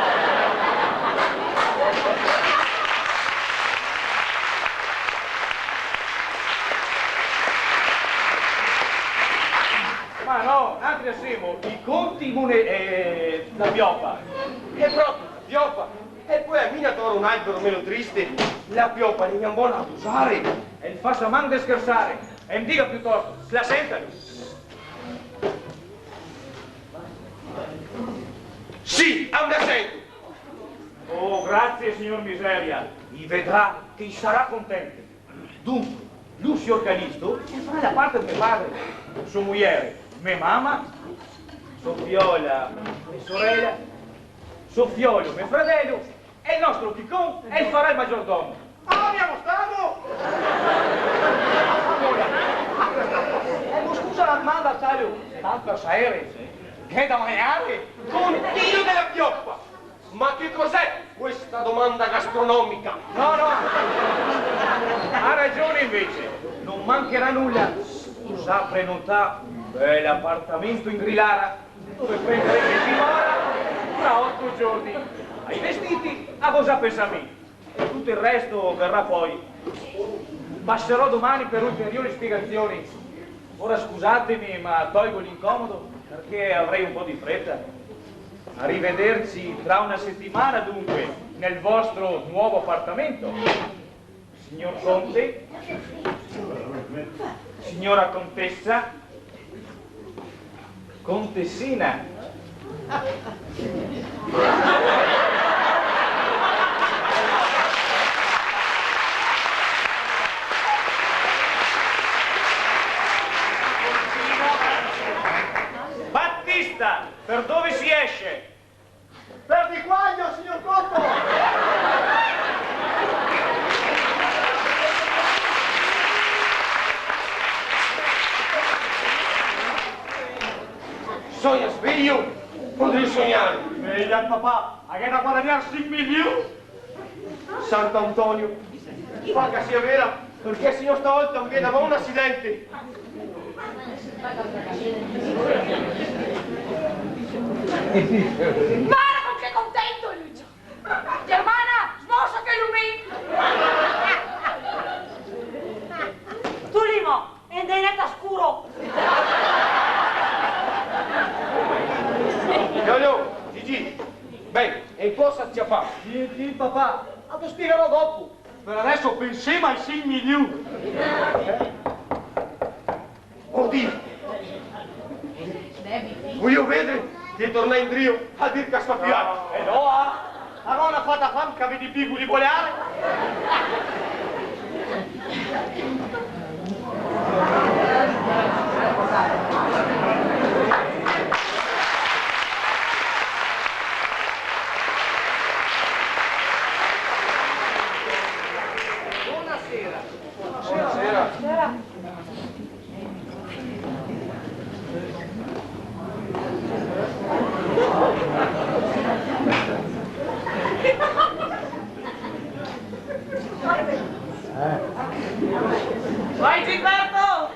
Speaker 4: Ma no, altri assiemo, i conti la pioppa.
Speaker 6: E proprio, pioppa. E poi a Minator un albero meno triste, la pioppa ne è buona ad usare.
Speaker 4: E il fa man de scherzare. E mi dica piuttosto, se la sentano?
Speaker 6: Sì, a me sento.
Speaker 4: Oh, grazie, signor Miseria. I vedrà che sarà contento. Dunque, Lucio Calisto farà da parte di mio padre, sua moglie, mia mamma, sua fiola, mia sorella, suo figlio, mio fratello, e il nostro Chicon, e il farà il maggiordomo.
Speaker 7: Ah, abbiamo stato!
Speaker 4: Scusa la domanda, Taglio, tanto a sapere, che è da mangiare?
Speaker 6: Contino della pioppa. Ma che cos'è questa domanda gastronomica?
Speaker 4: No, ha ragione invece, non mancherà nulla. Sa prenotare un bel appartamento in Grilara, dove prenderete dimora tra 8 giorni. Ai vestiti, a cosa pensa me? E tutto il resto verrà poi. Passerò domani per ulteriori spiegazioni. Ora scusatemi, ma tolgo l'incomodo perché avrei un po' di fretta. Arrivederci tra una settimana dunque nel vostro nuovo appartamento. Signor Conte, signora Contessa, Contessina. Battista, per dove si esce?
Speaker 7: Per di quaglio, signor Cotto!
Speaker 6: Sogna sveglio, potrei sognare.
Speaker 7: Sveglia il papà, a che da guadagnare 5 milioni?
Speaker 6: Sant'Antonio, fa che sia vera, perché se io stavolta mi viene un accidente.
Speaker 2: Guarda con che contento, Lucio! Germana, smossa che illumini!
Speaker 3: Tu limo, è netta scuro.
Speaker 6: Yo, Gigi, bene, e cosa ci ha fatto?
Speaker 7: Sì, papà, ma ti spiegherò dopo. Per adesso pensiamo ai 6 milioni.
Speaker 6: Oddio! Voglio vedere che torna in Rio a dir che sta piano.
Speaker 7: E no, allora una fatta fam che vedi piccoli volare.
Speaker 3: Vai Gilberto!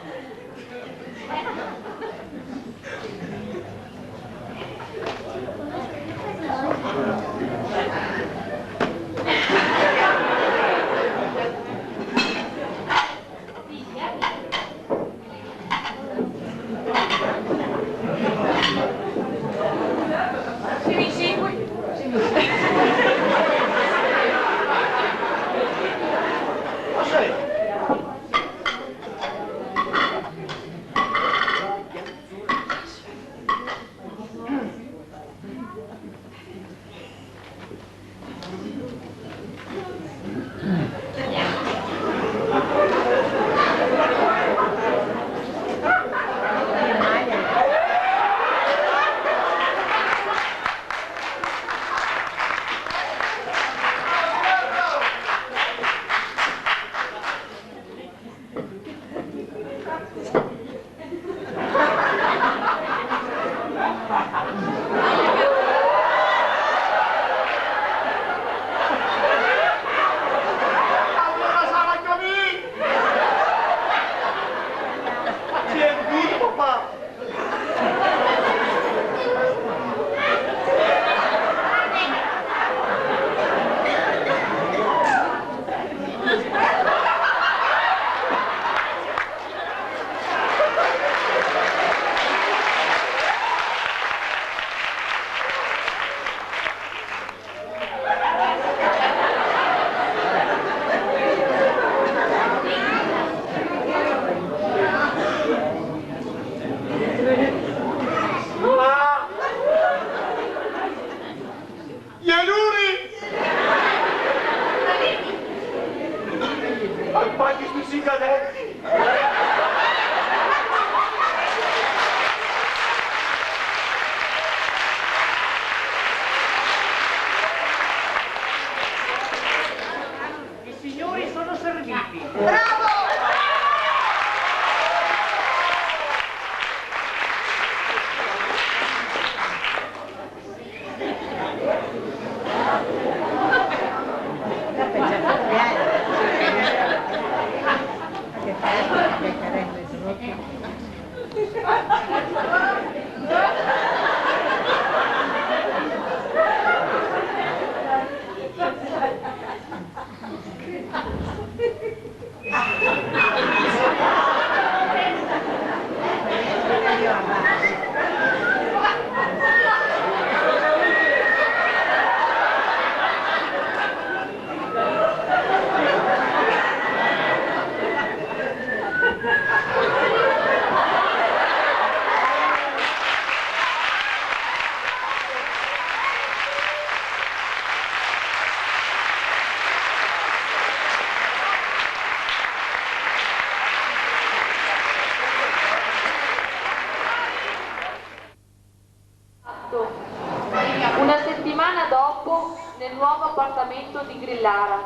Speaker 8: Una settimana dopo, nel nuovo appartamento di Grillara.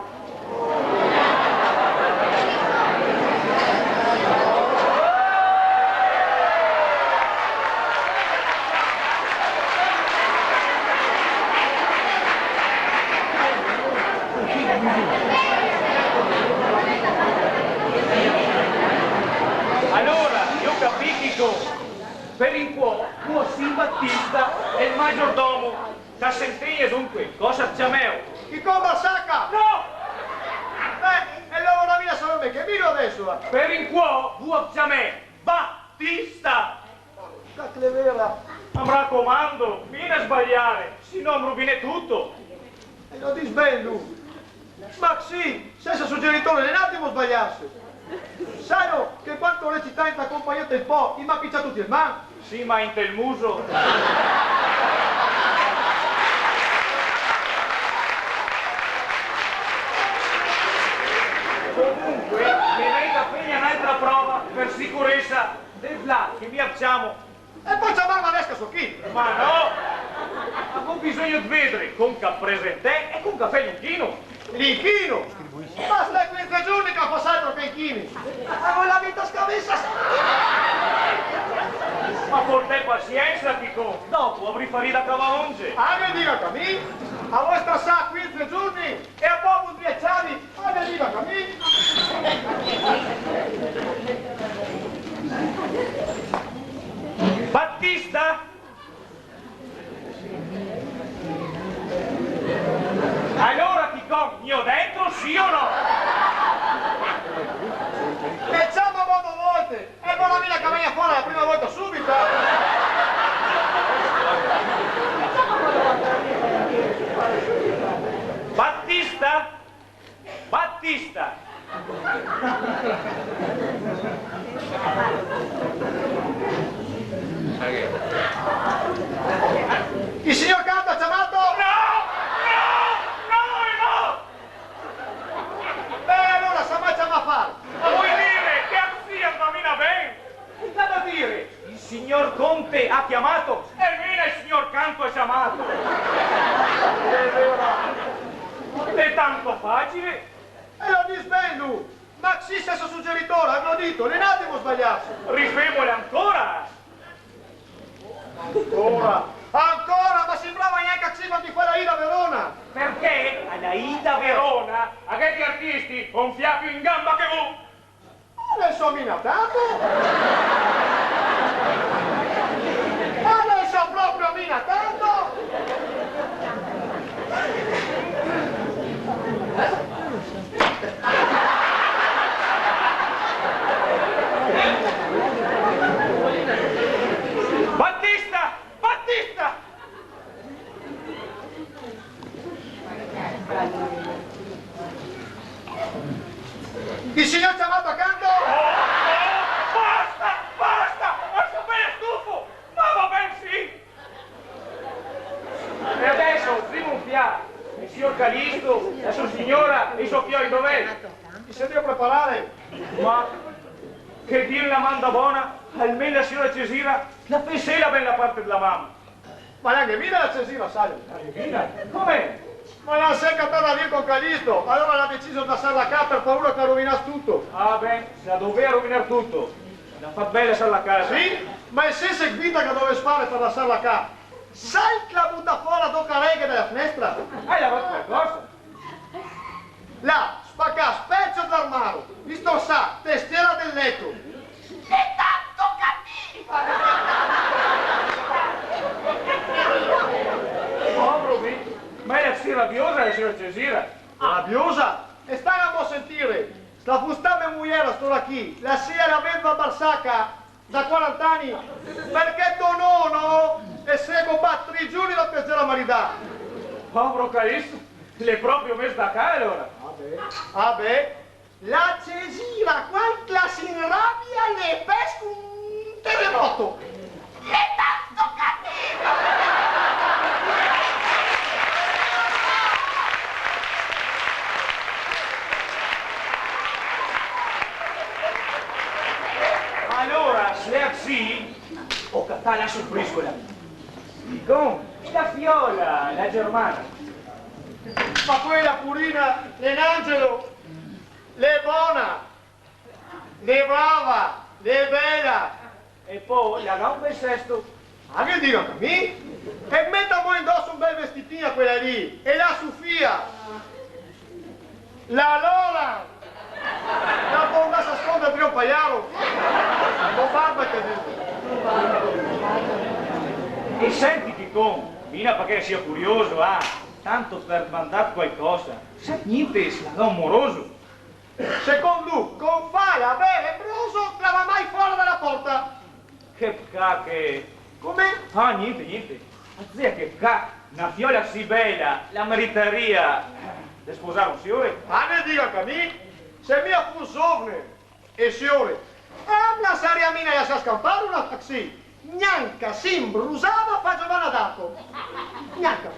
Speaker 4: Allora, io capisco. Per in cuore, così Battista e il maggiordomo. Da sentiglie dunque, cosa c'ameo?
Speaker 7: Chi compra sacca?
Speaker 4: No!
Speaker 7: E lavora via solo me, che miro adesso?
Speaker 4: Per in cuore, vuoi c'amè? Battista!
Speaker 7: Cacchio è vera.
Speaker 4: Ma mi raccomando, vieni a sbagliare, se no mi rovini tutto.
Speaker 7: E lo disbello. Ma sì, senza suggeritore, un attimo sbagliarsi. Sai che quando le città in accompagnate un po', mi ha picciato tutti il man?
Speaker 4: Sì, ma in il muso. Comunque, mi venga appena un'altra prova per sicurezza del là che vi facciamo.
Speaker 7: E poi c'è mamma l'esca su chi?
Speaker 4: Ma no! Avevo bisogno di vedere con che presente e con caffè l'inchino.
Speaker 7: L'inchino? Ma stai qui in 3 giorni che ha passato per inchini. Ma la vita scavessa.
Speaker 4: Ma por te pazienza, Chico. Dopo avrei farina da cavaonge.
Speaker 7: A me dica cammin, a voi sta sa qui in 3 giorni e a poco 10 anni, a me dica cammin.
Speaker 4: Battista? Allora, Chico, io dentro sì o no?
Speaker 7: Facciamo a modo volte, e buona mia che venga fuori la prima volta subito.
Speaker 4: Battista? Battista!
Speaker 7: Il signor Canto ha chiamato?
Speaker 4: No!
Speaker 7: Beh, allora sa mai chiama a fare.
Speaker 4: Ma vuoi dire che Axia cammina bene? Da dire, il signor Conte ha chiamato e viene il signor Canto ha chiamato. È tanto facile.
Speaker 7: E lo disbello. Ma sì, stesso suggeritore, avevo detto, un attimo sbagliarsi.
Speaker 4: Rifemole ancora.
Speaker 7: Ancora, ma sembrava neanche a quando di quella Ida Verona.
Speaker 4: Perché alla Ida Verona, a che gli artisti un fiato in gamba che vu.
Speaker 7: Adesso mi minatato. Adesso proprio minatato.
Speaker 4: Battista! Battista!
Speaker 7: Il signor chiamato accanto?
Speaker 4: Basta! Basta! Lascia bene stufo! Ma va ben sì! E adesso, srimonfiare, il signor Calisto, la sua signora e i suoi fiori dov'è?
Speaker 7: Mi si deve preparare.
Speaker 4: Ma che dire la manda buona, almeno la signora Cesira la pensera bella parte della mamma.
Speaker 7: Ma neanche mira la Cesira, sai?
Speaker 4: Com'è?
Speaker 7: Ma la secca per la via con Calisto, allora l'ha deciso di lasciarla qua per paura che rovinasse tutto.
Speaker 4: Ah beh, se la doveva rovinare tutto. La fa bella stare a casa.
Speaker 7: Sì? Ma è senza guida che dove fare per lasciarla qua. Sai che la butta fuori do careghe dalla finestra?
Speaker 4: Hai lavato qualcosa?
Speaker 7: Là, spacca spezzo dall'armadio, visto sa, testiera del letto. E tanto
Speaker 4: Povero me. Ma è la zia rabbiosa la signora Cesira?
Speaker 7: Rabbiosa? E stai a mo' sentire, sta fustame mugliera sto qui, la sia la vedva a Barsacca da 40 anni, perché tuo nonno e seguo 3 giorni da piacere a marità.
Speaker 4: Povero Calisto, l'è proprio messo da casa allora.
Speaker 7: Vabbè, la Cesira quando si inrabbia le pesca un terremoto. È tanto cattiva!
Speaker 4: Allora, se è così, ho cattata la sorpresa. Dico, la fiola, la germana.
Speaker 7: Ma quella purina, l'Angelo, le buona, le brava, le bella.
Speaker 4: E poi la gamba e sesto.
Speaker 7: Ma che dico a me? E mettiamo indosso un bel vestitino a quella lì. E la Sofia. La Lola. La bomba si asconde prima un paiaro. Non barba che dico.
Speaker 4: E senti che con, fino perché sia curioso, tanto per mandare qualcosa. Sai niente, sarà amoroso.
Speaker 7: Secondo, con fala, bere, broso, trava mai fuori dalla porta.
Speaker 4: Che cacche.
Speaker 7: Come?
Speaker 4: Ah, niente. Zia, che cacche. Una fiola si bella, la meriteria di sposare un signore.
Speaker 7: Ma ne dico a me, se mia fu giovane e signore, la seria mia ya sa scampare una taxi. Neanche si imbrusava fa Giovanna d'Arco. Neanche.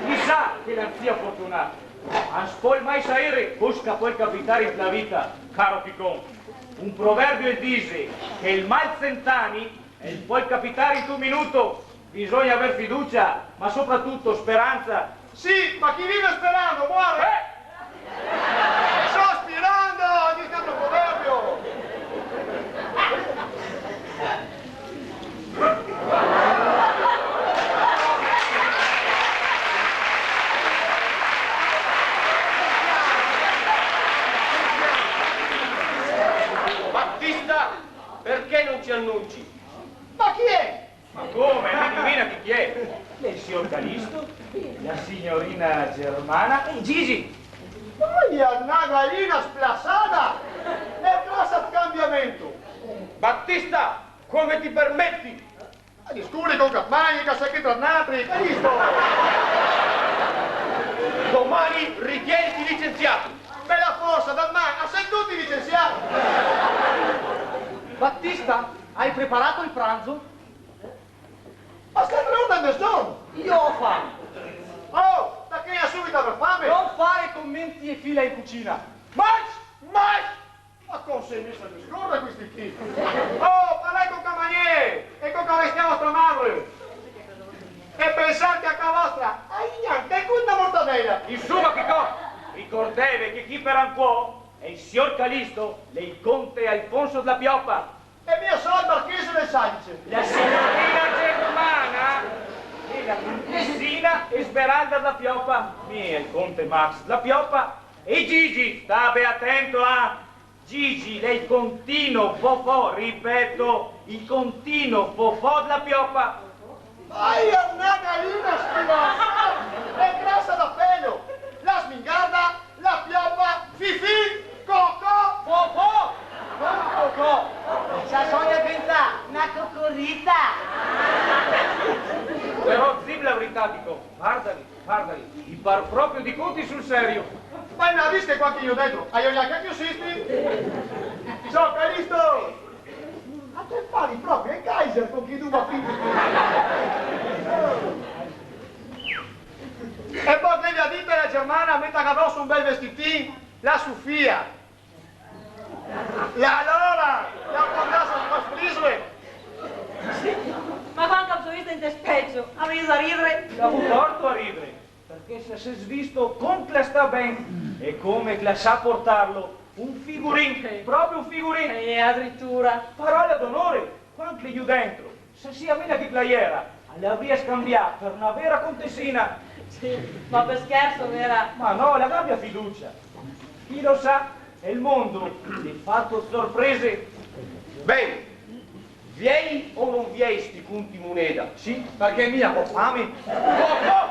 Speaker 4: Chissà che la zia fortunata. Non puoi mai sapere cosa può capitare nella vita, caro Picon. Un proverbio dice che il mal cent'anni e può capitare in un minuto. Bisogna aver fiducia, ma soprattutto speranza.
Speaker 7: Sì, ma chi vive sperando muore. Sto aspirando, dice il proverbio.
Speaker 6: Battista, perché non ci annunci?
Speaker 7: Ma chi è?
Speaker 4: Ma come? Ma indovina chi è? Il signor Calisto, la signorina Germana e Gigi.
Speaker 7: Poi è una gallina splassata e classe cambiamento.
Speaker 6: Battista, come ti permetti?
Speaker 7: Ma discuri con Capmagni, che sei che tornati, che hai visto?
Speaker 6: Domani ritieniti licenziato.
Speaker 7: Bella forza, dal mai, a sei tutti licenziati.
Speaker 5: Battista, hai preparato il pranzo?
Speaker 7: Ma stai pronto a mezz'ora?
Speaker 5: Io ho fame.
Speaker 7: Oh, da che hai subito per fame?
Speaker 5: Non fare commenti e fila in cucina.
Speaker 7: Mais! Ma come sei messo a discorrere questi qui? Oh, parlai con Camanier e con Calestiamo vostra madre. E pensate a casa vostra, neanche questa mortadella.
Speaker 4: Insomma, che cosa? Ricordevi che chi per un po' è il signor Calisto, il conte Alfonso della Pioppa.
Speaker 7: E mio sono il marchese del Salice.
Speaker 4: La signorina Germana e la contessina Esmeralda della Pioppa, il conte Max della Pioppa e Gigi, stai attento a Gigi, lei continuo fofò, ripeto, il continuo fofò della Pioppa.
Speaker 7: Ai, è una gallina spinosa, è grassa da pelo, la smingarda, la pioppa, fifì, cocò,
Speaker 5: Popò!
Speaker 7: cocò.
Speaker 5: Sa sogna pensare, una coccorrita!
Speaker 4: Però zim la verità dico, guardali, gli par proprio di conti sul serio.
Speaker 7: Ma non ha visto qua che io dentro, hai neanche più sisti? Ciao Calisto! A te parli proprio, è Kaiser con chi tu va più. E poi devi a dite la Germana metta addosso un bel vestitino, la Sofia, la Lola, la Pondassa di Pasfrisle.
Speaker 3: Ma quando ho visto in te specchio, ha riso a ridere?
Speaker 4: Avevo torto a ridere, perché se si è visto come la sta ben e come la sa portarlo, un figurin, proprio un figurin.
Speaker 3: E addirittura.
Speaker 4: Parola d'onore, quanto io dentro, se sia meno che la iera, l'avrei scambiata per una vera contessina.
Speaker 3: Sì, ma per scherzo, vera?
Speaker 4: Ma no, la abbia fiducia. Chi lo sa, è il mondo, è fatto sorprese.
Speaker 6: Bene, vieni o non vieni sti punti moneta?
Speaker 4: Sì, perché mia ho fame.
Speaker 6: Poco!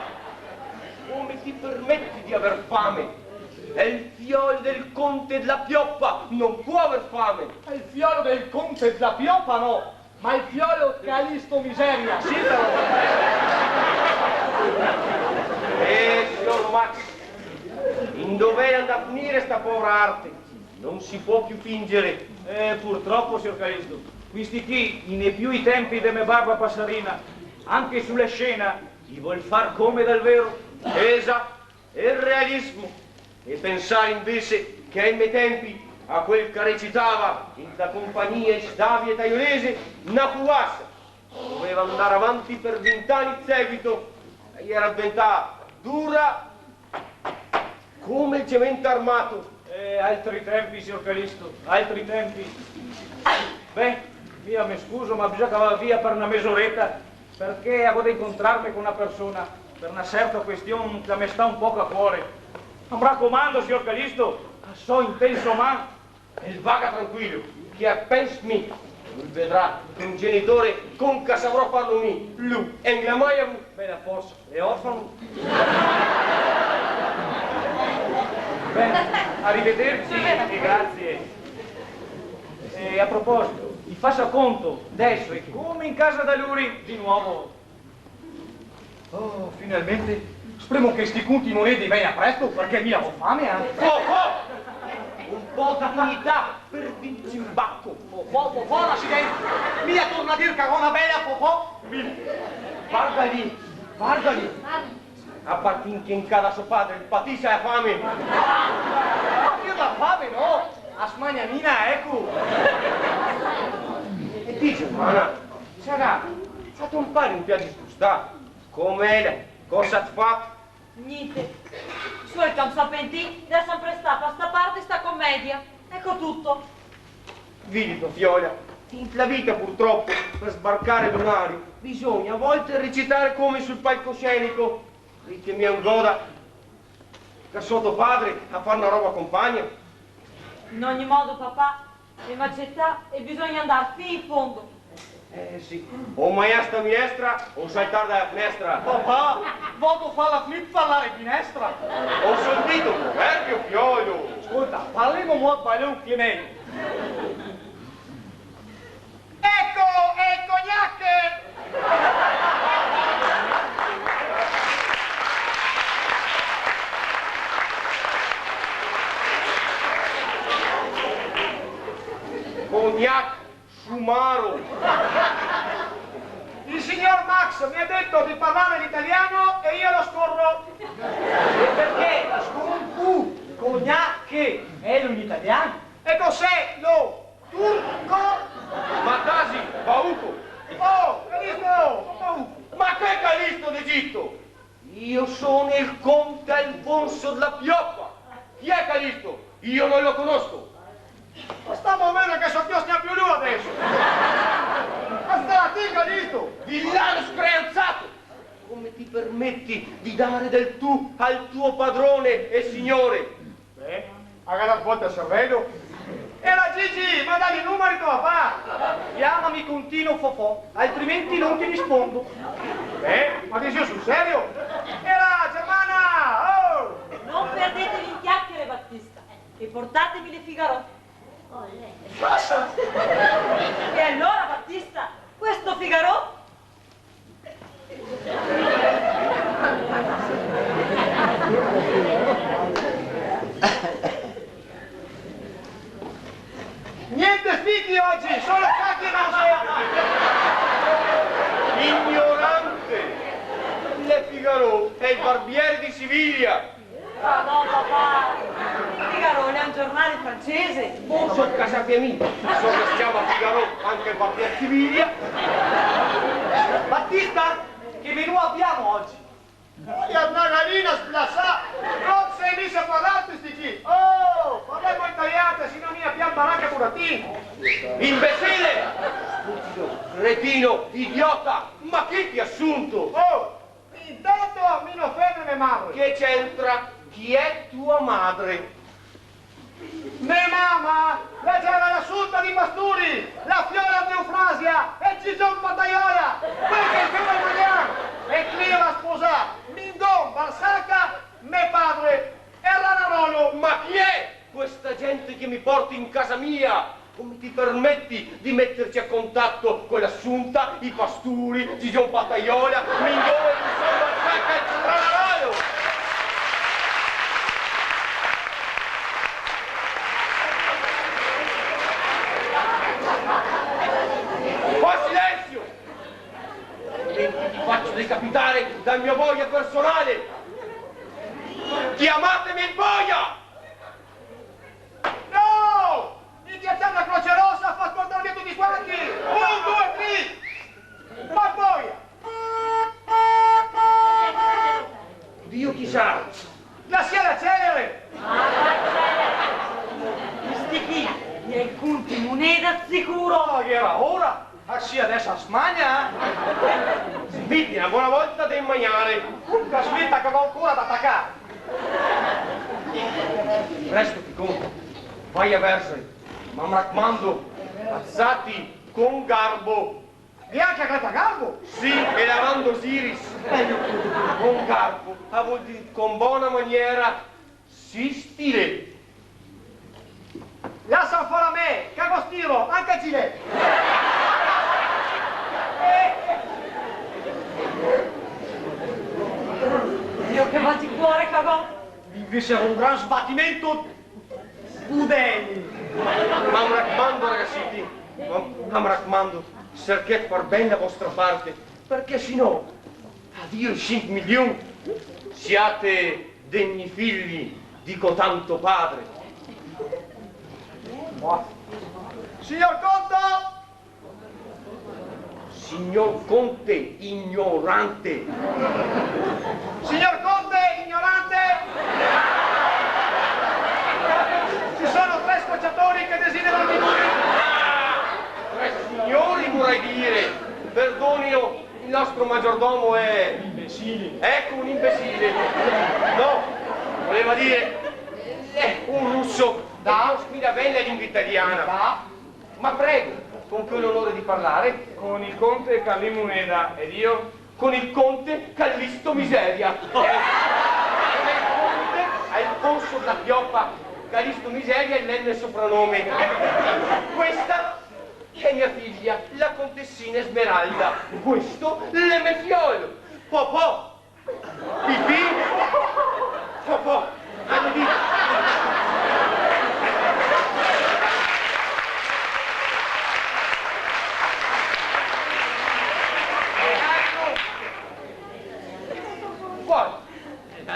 Speaker 6: Come ti permetti di aver fame? È il figlio del conte della Pioppa, non può aver fame.
Speaker 7: È il fiolo del conte della Pioppa, no, ma il fiolo Calisto Miseria.
Speaker 6: Sì, però. Signor Max, in dove andrà a finire sta povera arte? Non si può più fingere.
Speaker 4: Purtroppo, signor Calisto, questi qui, in più i tempi di me barba passarina, anche sulla scena, gli vuol far come dal vero.
Speaker 6: Esatto, è il realismo. E pensare invece che ai miei tempi, a quel che recitava in la compagnia Stavia Taionese, una fuassa. Doveva andare avanti per 20 anni in seguito e era diventata dura come il cemento armato.
Speaker 4: Altri tempi, signor Calisto, altri tempi. Beh, via, mi scuso, ma bisogna che vada via per una mezz'oretta, perché avevo da incontrarmi con una persona per una certa questione che mi sta un po' a cuore. Mi raccomando, signor Calisto, so intenso man.
Speaker 6: E vaga tranquillo, che appena mi vedrà che un genitore con che saprò farlo mi, lui, e la mai avuto.
Speaker 4: Bene, forse, è orfano. Bene, arrivederci e grazie. E a proposito, vi faccia conto adesso è come in casa da lui di nuovo. Oh, finalmente. Speriamo che sti conti moneti venga presto perché mi avevo fame anche.
Speaker 6: Un po' di dignità per vinci un bacco.
Speaker 7: Popò, l'accidente. Mi torna a dire che una bella popò.
Speaker 6: Guarda lì. A partire che in casa suo padre il patisse la fame.
Speaker 4: Ma io la fame no, a smagnanina ecco.
Speaker 6: E dice, mana, sarà stato un pari in piedi spostato. Com'è? Cosa ti fa?
Speaker 3: Niente. Suoi sapenti, è sempre stata a sta parte sta commedia. Ecco tutto.
Speaker 6: Vedi, tua fiola, in la vita purtroppo per sbarcare lunario bisogna a volte recitare come sul palcoscenico. Che mi angoda che sotto padre a fare una roba compagna.
Speaker 3: In ogni modo, papà, è macetà e bisogna andare fino in fondo.
Speaker 6: Sì, o maiasta minestra o saltare dalla finestra.
Speaker 7: Papà, voglio fare la flip parlare finestra.
Speaker 6: Ho sentito un proverbio, figlio.
Speaker 4: Ascolta, parliamo molto ballon che è meglio.
Speaker 7: Ecco, gnacche!
Speaker 6: Cognac Sumaro.
Speaker 7: Il signor Max mi ha detto di parlare l'italiano e io lo scorro.
Speaker 4: E perché? Sconfu, cognac, è un italiano.
Speaker 7: E cos'è lo turco?
Speaker 6: Ma quasi, Bauco.
Speaker 7: Oh, Calisto!
Speaker 6: Ma che Calisto d'Egitto? Io sono il conte Alfonso della Pioppa. Chi è Calisto? Io non lo conosco.
Speaker 7: Ma stiamo bene che so che io stia più lui adesso. Ma sta lì, Calisto!
Speaker 6: Villano screanzato! Come ti permetti di dare del tu al tuo padrone e signore?
Speaker 7: Beh, agarra forte il cervello. E la Gigi, ma dai i numeri tuo papà!
Speaker 4: Chiamami continuo Fofò, altrimenti non ti rispondo.
Speaker 7: Ma che sia sul serio? E la Germana! Oh!
Speaker 3: Non perdetevi in chiacchiere, Battista, e portatemi le Figaro. E allora, Battista, questo Figaro?
Speaker 7: Niente spicchi oggi, solo cacchi e nausea!
Speaker 6: Ignorante! Le Figaro è il barbiere di Siviglia!
Speaker 3: Ah no, papà, Figaro è un giornale francese.
Speaker 6: Non so che sappia mia, so che si chiama Figaro anche il barbiere di Siviglia.
Speaker 4: Battista, che menù abbiamo oggi?
Speaker 7: Voglio una gallina splassata! Non sei messo a parlare sti chi! Oh! Parliamo italiano, se non mi abbiamo anche burattino!
Speaker 6: Imbecille! Stupido, cretino, idiota! Ma chi ti ha assunto?
Speaker 7: Oh! Intanto mi non offende mia madre!
Speaker 6: Che c'entra? Chi è tua madre?
Speaker 7: Mia mamma! La c'era l'assunta di Pasturi! La Fiola di Eufrasia! E Gison Battaiola! Quel che è il figlio italiano! E Clio la sposa! Mindon Balsacca! Mio padre! E Ranarolo!
Speaker 6: Ma chi è questa gente che mi porti in casa mia? Come ti permetti di metterci a contatto con l'Assunta, i Pasturi, Gison Battaiola, Mindone, Gison Balsacca e Ranarolo? Fa silenzio! Ti faccio decapitare dal mio boia personale! Chiamatemi il boia!
Speaker 7: No! Mi piacciamo la Croce Rossa, fa ascoltare via tutti quanti! 1, 2, 3!
Speaker 6: Vitti una buona volta del mangiare.
Speaker 7: Aspetta che ho ancora da attaccare.
Speaker 6: Presto ti conto, vai a versare, ma mi raccomando, alzati con garbo.
Speaker 7: Neanche a Gratagarbo?
Speaker 6: Sì, e lavando Siris. Con garbo, vuol dire con buona maniera, sì stile.
Speaker 7: Lascia fuori a me, che con stiro, anche a Gilet.
Speaker 3: Dio che va di cuore, cagò!
Speaker 7: Vi sarà un gran sbattimento budeni.
Speaker 6: Ma mi raccomando ragazziti, ma mi raccomando, cercate far bene la vostra parte, perché sennò, a Dio 5 milioni, siate degni figli di cotanto padre.
Speaker 7: Signor Conte!
Speaker 6: Signor Conte ignorante.
Speaker 7: Signor Conte, ignorante! Ci sono 3 scocciatori che desiderano di voi.
Speaker 6: Signori vorrei dire, perdonino, il nostro maggiordomo è...
Speaker 7: Imbecille.
Speaker 6: Ecco un imbecille. No, voleva dire, è un russo. Non sfida bene la lingua italiana. Ma prego, con chi ho l'onore di parlare?
Speaker 4: Con il conte Calli Moneda ed io?
Speaker 6: Con il conte Callisto Miseria. Il conte Alfonso da Pioppa. Callisto Miseria è l'N sopranome. Questa è mia figlia, la contessina Esmeralda. Questo l'Emefiolo. Popò. Pipì. Popò. Hanno detto.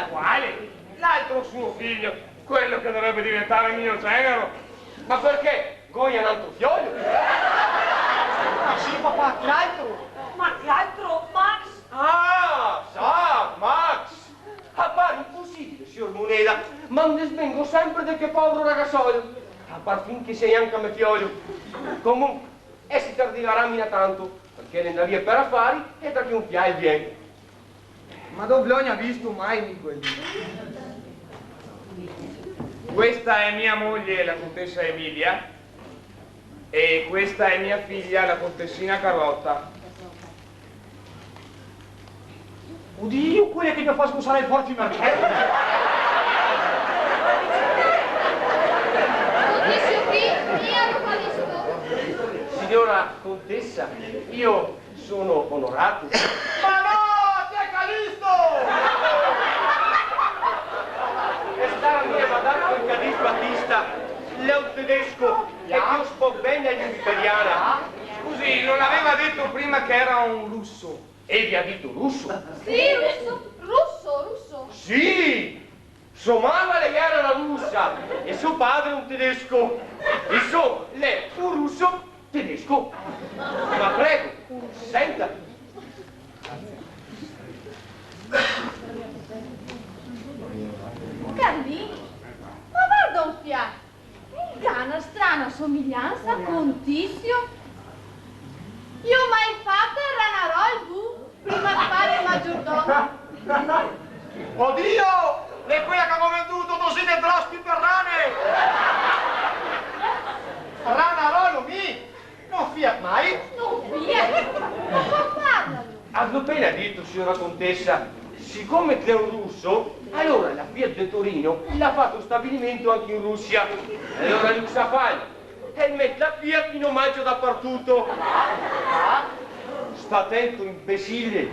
Speaker 4: Quale? L'altro suo figlio, quello che dovrebbe diventare mio genero.
Speaker 6: Ma perché? Goya un altro figlio?
Speaker 7: Ah sì, papà, che altro?
Speaker 3: Ma che altro, Max?
Speaker 6: Ah, sa, Max! Appare impossibile, signor Moneda, ma ne svengo sempre del che povero ragazzolo. A par finché sei anche a me figlio. Comunque, e si tardiverà mina tanto, perché ne da via per affari e da chi un piai viene.
Speaker 4: Ma dove l'ho visto mai quelli? Questa è mia moglie, la contessa Emilia, e questa è mia figlia, la contessina Carlotta.
Speaker 7: Oddio, quelle che mi fa scusare il porti mercato.
Speaker 6: Signora contessa, io sono onorato.
Speaker 7: Ma no, ti è Callisto!
Speaker 6: È stata mia madame il Cadiz Battista, lei è un tedesco e io sto bene all'italiana.
Speaker 4: Scusi, non aveva detto prima che era un russo?
Speaker 6: E vi ha detto russo?
Speaker 8: Sì, russo.
Speaker 6: Sì! Sua mamma lei era una russa e suo padre un tedesco. Insomma, lei un russo tedesco. Ma prego, senta.
Speaker 9: Carlì, ma guarda un fiato, una strana somiglianza con Tizio. Io mai fatto il ranarò il bu prima di fare il maggiordomo.
Speaker 7: Oddio! È quella che avevo venduto dosine drospi per rane! Ranarolo mi! Non fiat mai!
Speaker 9: Non via, ma parlano.
Speaker 6: Hanno appena detto, signora contessa, siccome che è un russo, allora la Fiat di Torino l'ha fatto stabilimento anche in Russia. Allora lui sa fare e mette la Fiat in omaggio dappertutto. Sta attento, imbecille.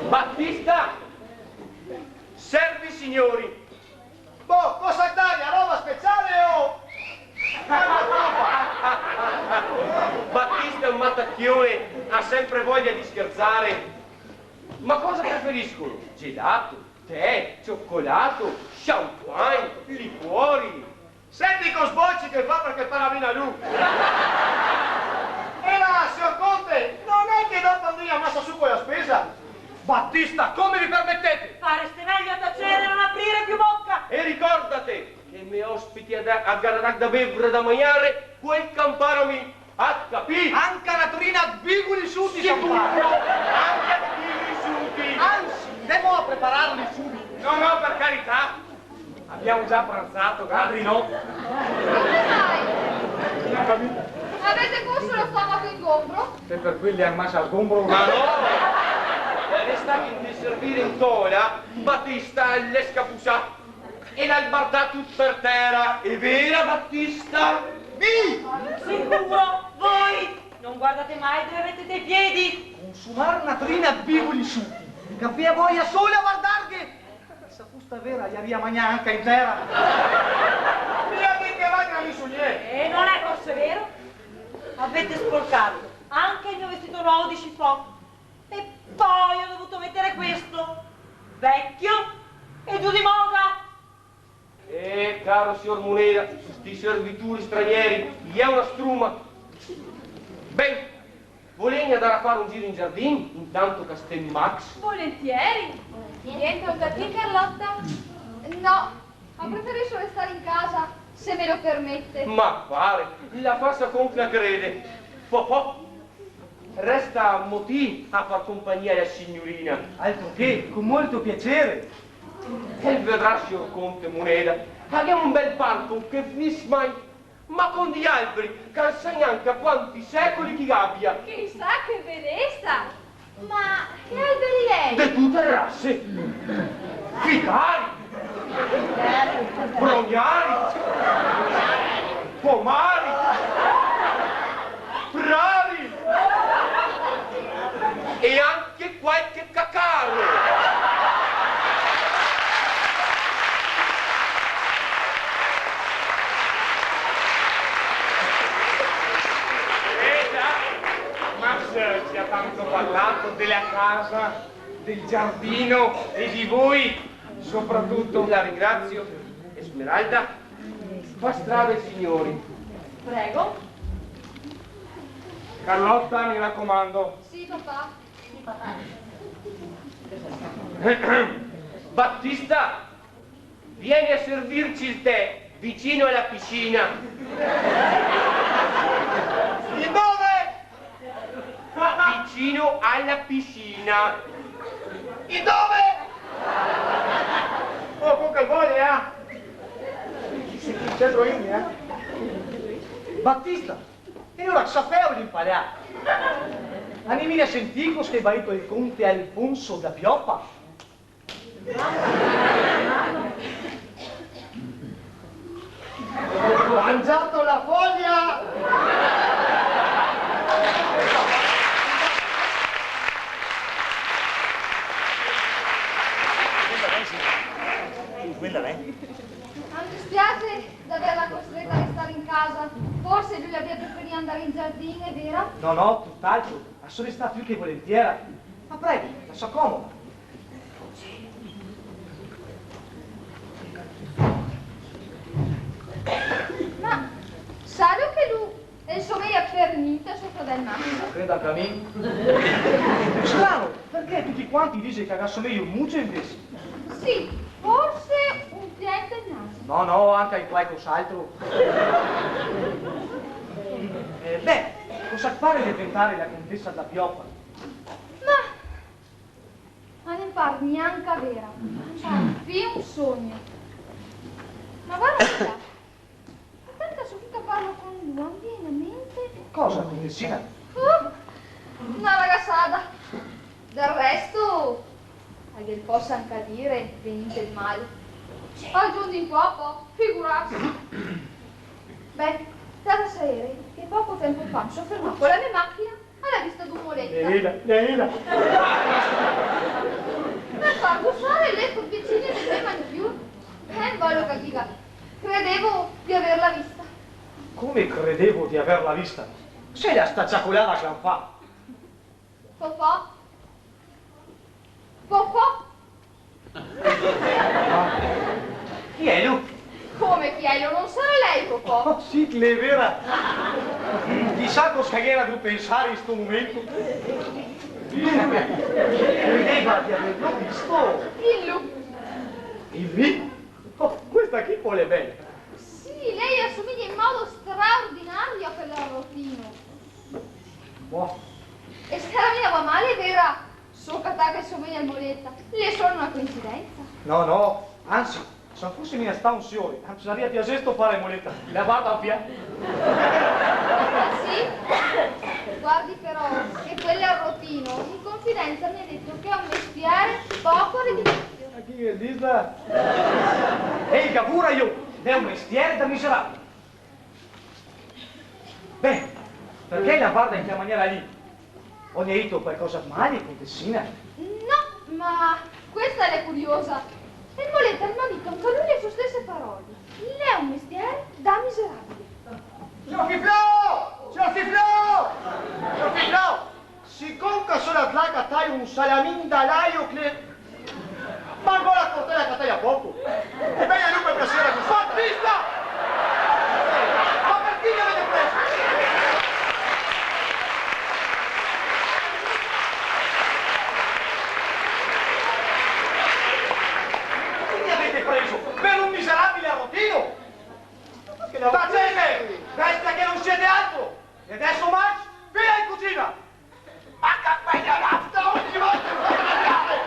Speaker 6: Battista, servi signori.
Speaker 7: Boh, cosa taglia? Roba speciale o...
Speaker 6: Battista è un mattacchione, ha sempre voglia di scherzare. Ma cosa preferiscono? Gelato, tè, cioccolato, champagne, liquori.
Speaker 7: Senti con sbocci che fa perché paravina lui! E là, signor Conte, non è che dopo andare a massa su quella spesa? Battista, come vi permettete?
Speaker 3: Fareste meglio a tacere e non aprire più bocca!
Speaker 6: E ricordate che mi ospiti a garrarà da bevere da mangiare, quel camparo mi ha capito?
Speaker 7: Anche una turina biguli su! risciuti San Paolo.
Speaker 6: Anche i risciuti.
Speaker 7: Anzi, devo prepararli subito.
Speaker 4: No, no, per carità. Abbiamo già pranzato, Gabri no.
Speaker 9: Come mai? Avete forse lo stomaco ingombro?
Speaker 4: Se per quelli ammazza al gombro.
Speaker 6: Ma no! Le stati di servire in tola, Battista le scapusà e l'albardà tut per terra. È vera, Battista?
Speaker 3: Sicuro, voi non guardate mai dove mettete i piedi.
Speaker 7: Consumare una trina vivo gli suti. Caffè a voglia solo a guardarghe. Questa fusta vera gli aveva mangiata anche intera.
Speaker 4: Mia che avanti la misugliere.
Speaker 3: E non è forse vero? Avete sporcato anche il mio vestito nuovo di chiffon. E poi ho dovuto mettere questo, vecchio e giù di moda.
Speaker 6: Caro signor Moneda, sti servituri stranieri, gli è una struma. Ben, volete andare a fare un giro in giardino, intanto che stai Max?
Speaker 9: Volentieri. Niente un caffè, Carlotta? No, ma preferisco restare in casa, se me lo permette.
Speaker 6: Ma pare, la fassa confia crede. Popò, resta a Motì a far compagnia alla signorina.
Speaker 7: Altro che, con molto piacere.
Speaker 6: E vedrà, signor Conte Moneda, abbiamo un bel parco che finisce mai, ma con gli alberi che sa neanche a quanti secoli chi abbia.
Speaker 9: Chissà che bellezza! Ma che alberi lei?
Speaker 6: De tutte le razze, ficari, brognari, pomari, frari e anche qualche cacarro.
Speaker 4: Ci ha tanto parlato della casa, del giardino e di voi, soprattutto.
Speaker 6: La ringrazio. Esmeralda, fa strada signori.
Speaker 3: Prego.
Speaker 4: Carlotta, mi raccomando.
Speaker 9: Sì, papà.
Speaker 6: Battista, vieni a servirci il tè vicino alla piscina.
Speaker 7: Di dove?
Speaker 6: Vicino alla piscina.
Speaker 7: Di dove?
Speaker 4: Oh, poca voglia,
Speaker 7: C'entro io, Battista, io la sapevo di imparare. Animi a sentire che va il conte Alfonso da Pioppa. Ho mangiato la foglia!
Speaker 9: Mi dispiace di averla costretta a restare in casa. Forse lui avrebbe preferito andare in giardino, è vero?
Speaker 7: No, no, tutt'altro. Ma sono stato più che volentieri. Ma prego, la so comoda.
Speaker 9: Ma sa che lui è il suo meglio per niente sopra del naso?
Speaker 7: Credo anche a me. Strano, perché tutti quanti dicono che adesso meglio un muccio invece?
Speaker 9: Sì, forse un piede del naso.
Speaker 7: No, no, anche in qualcos'altro. Beh, cosa fare di diventare la contessa da Pioppa?
Speaker 9: Ma non par neanche vera. È un sogno. Ma guarda là. Perché subito parlo con lui, non viene a mente.
Speaker 7: Cosa, contessina?
Speaker 9: Una ragazzata. Del resto, a che possa anche dire, venite il male. Aggiungi un po', figurarsi. Beh, da sapere che poco tempo fa mi sono fermato con la mia macchina alla vista di un muletto.
Speaker 7: Leila.
Speaker 9: Per far bussare le corpicine del mio manicure. Voglio cattiva. Credevo di averla vista.
Speaker 7: Come credevo di averla vista? Sei la stacciacolata che fa.
Speaker 9: Popò? Popò?
Speaker 7: Chi è lui?
Speaker 9: Come chi è? Io non sarà lei, Popò.
Speaker 7: Oh, sì, è vera. Chissà cosa era devo pensare in questo momento. Credeva di averlo visto.
Speaker 9: Il Lu.
Speaker 7: Il lì? Oh, questa qui vuole bene.
Speaker 9: Sì, lei assomiglia in modo straordinario a quell'arrotino.
Speaker 7: Boh.
Speaker 9: E se sa che somiglia al Moletta. Le è solo una coincidenza.
Speaker 4: No, no, anzi, se non fosse mia sta un signore, non sarebbe piaciuto fare moletta. La guarda via.
Speaker 9: Ah sì? Guardi però che quello è un rotino. In confidenza mi ha detto che è un mestiere poco redditizio.
Speaker 4: Ma chi è Lisa? Ehi, capura io, è un mestiere da miserabile. Beh, perché la guarda in quella maniera lì? Ho detto qualcosa male, contessina?
Speaker 9: No, ma questa è curiosa. E il Moletta mi ha detto anche lui le sue stesse parole. Lei è un mestiere da miserabile.
Speaker 7: Signor Fiflò! Signor Fiflò! Signor Fiflò! Siccome che sono andato a tagliare un salamin dall'aio che... Manco la cortella che taglia poco. E bene lui per piacere mi fa... Battista! Ma per chi mi avete preso?
Speaker 4: Per un miserabile arrotino! Tacete! Resta che non siete altro! E adesso Max, via in cucina!
Speaker 7: Ma cappella nafta ogni volta mi fate mangiare!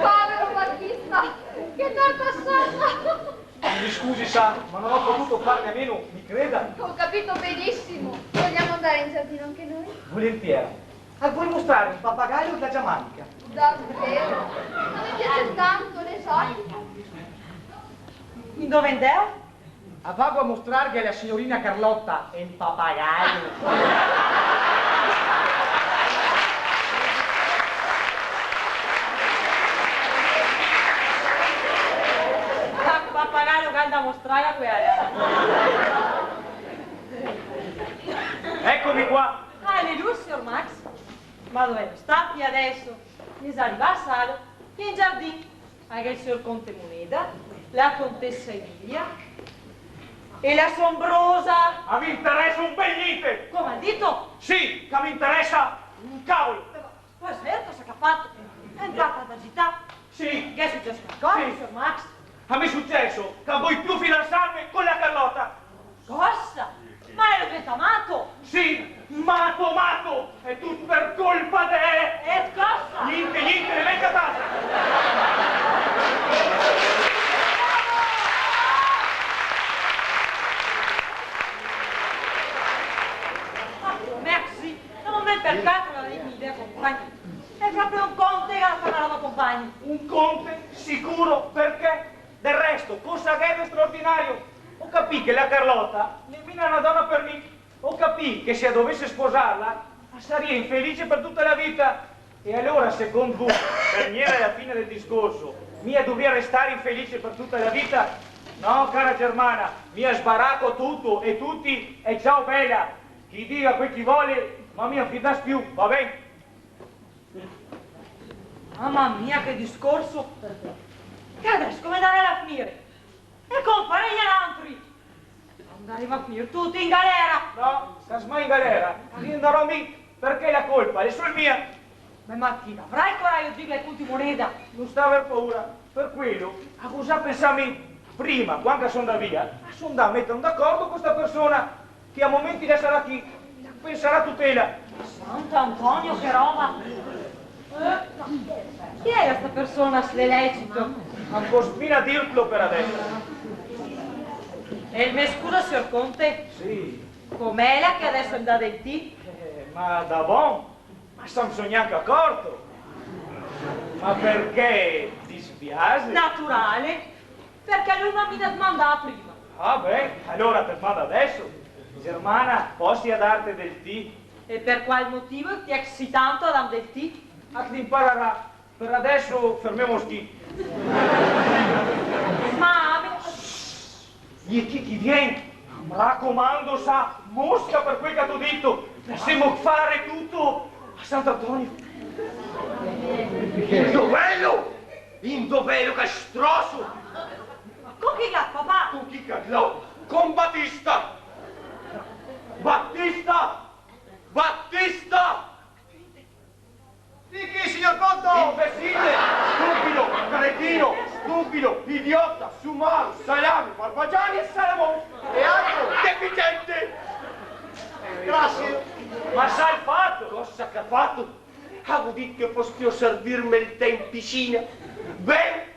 Speaker 9: Povero Battista, che tanto assata!
Speaker 4: Mi scusi, sa, ma non ho potuto farne a meno, mi creda.
Speaker 9: Ho capito benissimo. Vogliamo andare in giardino anche noi?
Speaker 4: Volentieri. Vuoi mostrare un pappagallo della Giamaica?
Speaker 9: Davvero? Non mi piace tanto l'esotica.
Speaker 3: In dove andeo?
Speaker 4: Vado a mostrarvi alla signorina Carlotta il pappagallo.
Speaker 3: Il pappagallo che anda a mostrare a quella.
Speaker 4: Eccomi qua.
Speaker 3: Alleluia, signor Max. Ma dove sta qui adesso? Mi arriva a sala, qui in giardino. Anche il signor Conte Moneda, la contessa Emilia e la sombrosa...
Speaker 4: Ma vi interessa un bel niente!
Speaker 3: Come ha detto?
Speaker 4: Sì, che mi interessa un cavolo!
Speaker 3: Poi sverto, sa che ha fatto? È entrata ad agitare.
Speaker 4: Sì,
Speaker 3: Che è successo qualcosa,
Speaker 4: Sì.
Speaker 3: signor Max?
Speaker 4: a me è successo che vuoi più fidanzarmi con la Carlotta!
Speaker 3: Cosa? Ma l'avete amato?
Speaker 4: Sì, mato! È tutto per colpa di...
Speaker 3: E cosa?
Speaker 4: Niente, ne venga a casa!
Speaker 3: Merci, non è per caso la mia compagna. È proprio un conte che la fa la nuova compagna.
Speaker 4: Un conte sicuro, perché? Del resto, cosa che è di straordinario? Ho capito che la Carlotta nemmeno è una donna per me. Ho capito che se dovesse sposarla sarebbe infelice per tutta la vita. E allora, secondo voi, per venire alla fine del discorso, mia dovrà restare infelice per tutta la vita? No, cara Germana, mi ha sbarato tutto e tutti e ciao bella. Chi dica quel chi vuole, ma mi affidas più, va bene?
Speaker 3: Mamma mia, che discorso! Che adesso come andare a finire? E compare gli altri! Andremo a finire tutti in galera!
Speaker 4: No, casmai in galera, andrò mi perché la colpa è solo mia.
Speaker 3: Ma Martina, avrai il coraggio di dire Conte Moneda?
Speaker 4: Non sta aver paura, per quello, a cosa pensavi prima, quando sono da via, sono da mettere d'accordo con questa persona che a momenti ne sarà chi, penserà tutela.
Speaker 3: Sant'Antonio, che roba! Chi è questa persona lecito?
Speaker 4: Non cospina dirtelo per adesso.
Speaker 3: E me scusa, signor Conte?
Speaker 4: Sì,
Speaker 3: Com'è la che adesso è da del T?
Speaker 4: ma da buon, ma sono neanche accorto. Ma perché ti spiace?
Speaker 3: Naturale, perché lui mi ha domandato prima.
Speaker 4: Ah beh, allora te vado adesso. Germana, posso darti del tè?
Speaker 3: E per qual motivo ti exciti tanto a dare del T?
Speaker 4: A ti imparerà. Per adesso fermiamo sti.
Speaker 3: Ma
Speaker 4: Gli chi viene? Mi raccomando, sa, mosca per quel che ti ho detto. Possiamo fare tutto a Sant'Antonio.
Speaker 6: Indovelo castroso!
Speaker 3: con chi là, papà?
Speaker 6: Con chi caclò? Con Battista! Battista! Battista!
Speaker 7: Di chi, signor Conte?
Speaker 6: Imbecille! Stupido! Cretino! Stupido! Idiota! Sumaro! Salame! Barbagiani e Salamone!
Speaker 7: E altro?
Speaker 6: Deficiente!
Speaker 4: Ma sai fatto?
Speaker 6: Cosa che ha fatto? Avevo detto che posso servirmi il tè in piscina. Beh,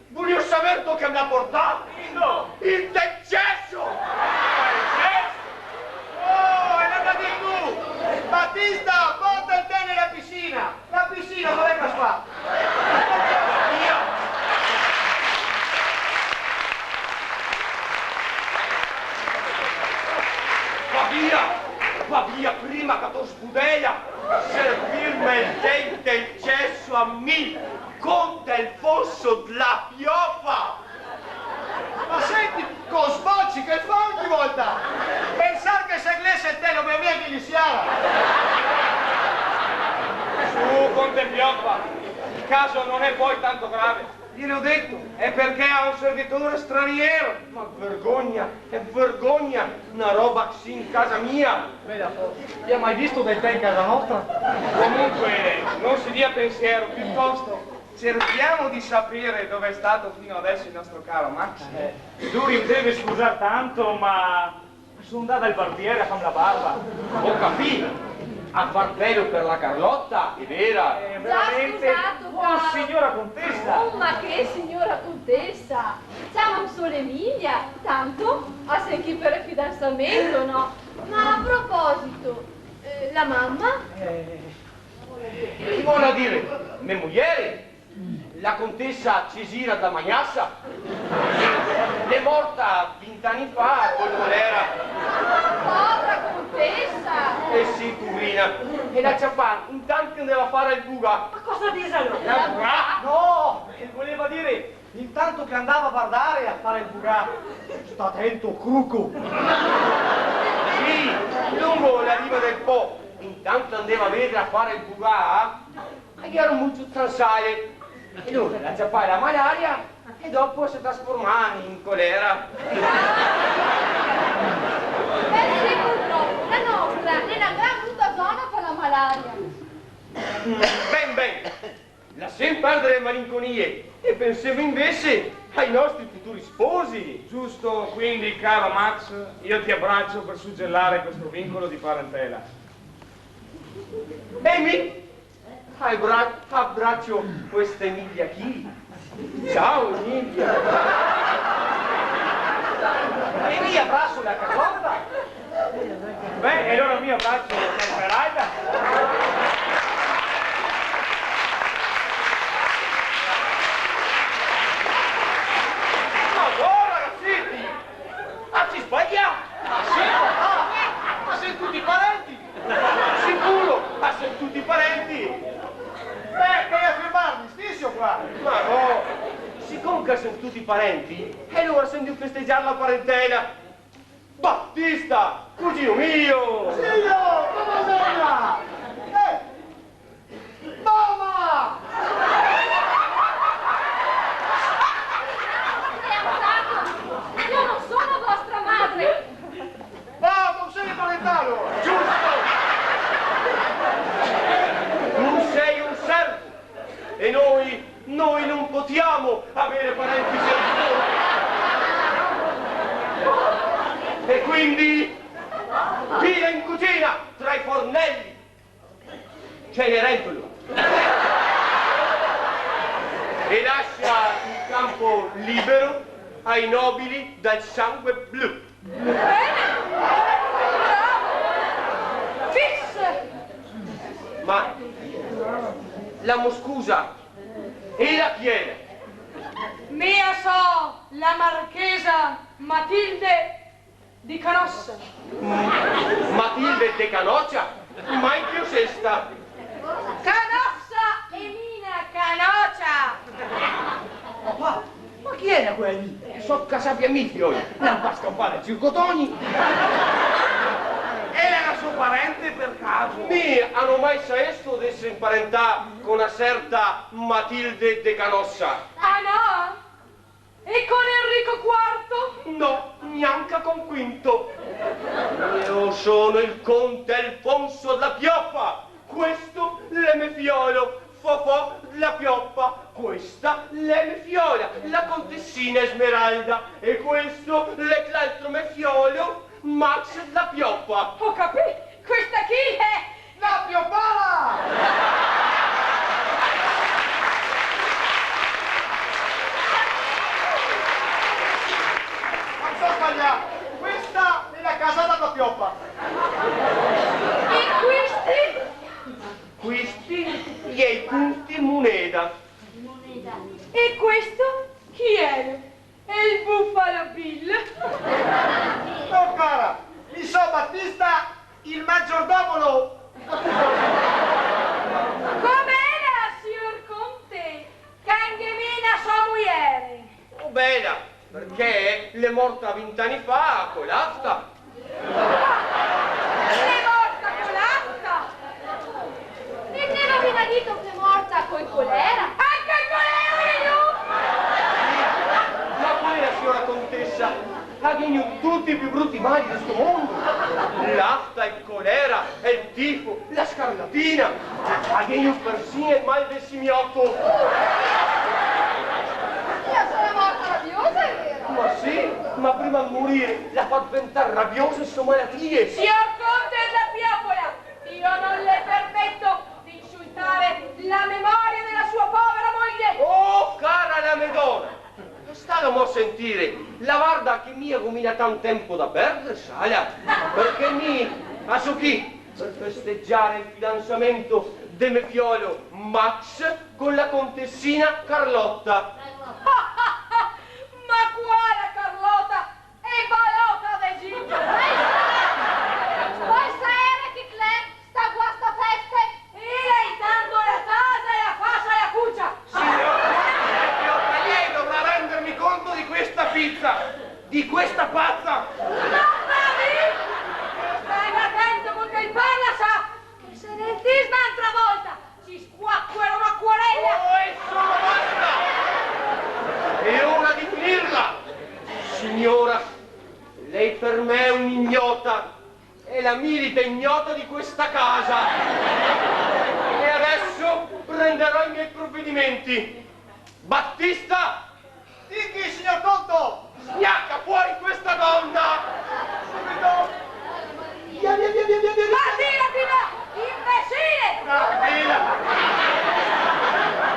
Speaker 6: voglio sapere che mi ha portato.
Speaker 4: No.
Speaker 6: Il tè cesso!
Speaker 7: Oh, è andata di tu! Battista, porta il tè nella piscina! La piscina dov'è che fa?
Speaker 6: Va via prima che tu sbudella, servirmi il tè del cesso a me, con del fosso della pioppa.
Speaker 7: Ma senti, con sbocci che fa ogni volta? Pensare che se glesse il tè lo bevi anche iniziare!
Speaker 4: Su, Conte Pioppa, il caso non è poi tanto grave. Gliel'ho detto, è perché ha un servitore straniero.
Speaker 6: Ma vergogna, è vergogna, una roba così in casa mia.
Speaker 4: Veda, ti ha mai visto del tè in casa nostra? Comunque, non si dia pensiero, piuttosto cerchiamo di sapere dove è stato fino adesso il nostro caro Max.
Speaker 10: Lui mi deve scusare tanto, ma sono andato al barbiere a fare la barba.
Speaker 6: Ho capito, a far bello per la Carlotta, è vera.
Speaker 10: Veramente,
Speaker 9: scusato,
Speaker 10: oh
Speaker 9: caro.
Speaker 10: signora contessa.
Speaker 9: Oh, ma che signora contessa! Siamo solo Emilia, tanto a sentire per il fidanzamento, no? Ma a proposito, la mamma?
Speaker 6: Che vuole dire? Mia moglie? La contessa Cesira da Magnassa? È morta 20 anni fa, quello era.
Speaker 9: Povera contessa!
Speaker 6: Eh sì, poverina. E la Ciapan intanto andava a fare il buga.
Speaker 3: Ma cosa dice allora?
Speaker 6: La buga?
Speaker 4: No, voleva dire, intanto che andava a guardare a fare il buga. Sta attento, cruco.
Speaker 6: Sì, lungo la riva del Po. Intanto andava a vedere a fare il buga. E ero molto transaie. E allora la Ciapan la malaria e dopo si trasformava in colera.
Speaker 9: Beh sì, purtroppo, la nostra è una gran brutta zona per la malaria.
Speaker 6: Ben, lasciamo perdere le malinconie e pensiamo invece ai nostri futuri sposi.
Speaker 10: Giusto, quindi, caro Max, io ti abbraccio per suggellare questo vincolo di parentela.
Speaker 6: Amy, abbraccio questa Emilia qui. Ciao Emilia.
Speaker 4: E abbraccio la Carlotta.
Speaker 10: Beh, e allora il mio abbraccio per Aida.
Speaker 6: Ma no ragazzetti, ci sbagliamo.
Speaker 7: Ma sei tutti parenti!
Speaker 6: Sicuro, sono tutti parenti.
Speaker 7: Beh, che a firmarmi, stissio qua!
Speaker 6: Ma no, siccome che sono tutti parenti, e allora sento festeggiare la parentela. Battista, cugino mio!
Speaker 7: Figlio, come sembra? Mamma!
Speaker 9: Fidanzato, io non sono vostra madre!
Speaker 7: Ma non sei parentale!
Speaker 6: Giusto! Tu sei un servo e noi non possiamo avere parenti servitori. E quindi via in cucina tra i fornelli. Cenerentola. E lascia il campo libero ai nobili dal sangue blu.
Speaker 2: Bene! Bravo! Fix!
Speaker 6: Ma la moscusa e la chiena?
Speaker 2: Mia so, la marchesa Matilde di Canossa.
Speaker 6: Matilde de Canoccia? Mai più sesta.
Speaker 2: Canossa e Mina Canoccia!
Speaker 4: Papà, ma chi era quelli?
Speaker 6: So che sappia mi figlio.
Speaker 4: Non fa scappare circotoni. Era suo parente per caso?
Speaker 6: Mi hanno mai saputo di essere imparentata con una certa Matilde de Canossa?
Speaker 2: Ah no? E con Enrico IV?
Speaker 6: No, neanche con Quinto. Io sono il conte Alfonso della Pioppa. Questo l'M Fiolo. Fofò la Pioppa. Questa l'M Fiola, la contessina Esmeralda. E questo l'altro me Fiolo, Max la Pioppa.
Speaker 2: Ho capito! Questa chi è?
Speaker 7: pioppa.
Speaker 2: E questi?
Speaker 6: Questi gli punti moneta.
Speaker 2: E questo chi è? È il Buffalo Bill?
Speaker 7: No, cara, mi so Battista, il maggiordomo.
Speaker 2: Com'era, signor Conte? Canghemina sua moglie?
Speaker 6: Oh, bella, perché le è morta 20 anni fa con l'asta.
Speaker 2: È morta con l'asta?
Speaker 9: E ne aveva detto che è morta col colera?
Speaker 2: Anche il colera,
Speaker 6: Ma quella signora contessa ha ghigno tutti i più brutti mali di questo mondo. L'afta, il colera, il tifo, la scarlatina. Ha ghigno persino il mal del simiotto.
Speaker 9: Io sono morta rabbiosa, è vero?
Speaker 6: Ma sì, ma prima di morire l'ha fatto diventare rabbiosa e sue malattie.
Speaker 2: Signor Conte della Piapola, io non le permetto di insultare la memoria della sua povera moglie.
Speaker 6: Oh, cara la Madonna! Stavamo a sentire la guarda che mi ha combinato un tempo da perdere, sala, perché a so chi? Per festeggiare il fidanzamento de mio fiolo Max con la contessina Carlotta.
Speaker 2: Ma quale Carlotta? È balota d'Egitto!
Speaker 9: Poi sapere che Clem sta a questa festa?
Speaker 2: E lei tanto la casa e la fascia e la cuccia!
Speaker 6: Lei dovrà rendermi conto di questa pizza, di questa pazza.
Speaker 2: Non bravi! Stai attento perché il parla sa che se ne tisma un'altra volta ci squacquera una querela!
Speaker 6: Oh, e solo basta! È ora di finirla! Signora, lei per me è un'ignota, è la milita ignota di questa casa. E adesso prenderò i miei provvedimenti. Battista!
Speaker 7: Dichi, signor Conto!
Speaker 6: Sgnacca fuori questa donna!
Speaker 7: Subito! Via, via, via, via, via, via!
Speaker 2: Ma imbecille!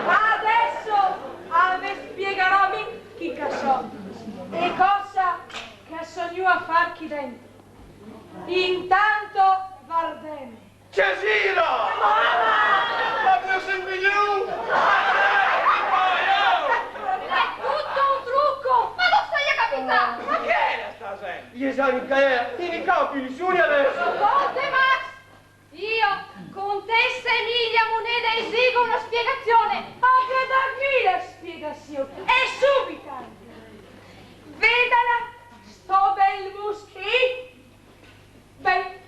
Speaker 2: Adesso vi spiegherò chi che so e cosa che sono a far chi dentro. Intanto Vardeme.
Speaker 6: Cesira! Ma mio Semmigliù!
Speaker 9: È tutto un trucco! Ma non sei capitato!
Speaker 6: Ma che è la stasera? Gli esami che tieni campi di suni adesso!
Speaker 9: Conte Max! Io, contessa Emilia Moneta, esigo una spiegazione!
Speaker 2: Anche da qui la spiegazione è subita. Vedala, sto bel muschi. Beh,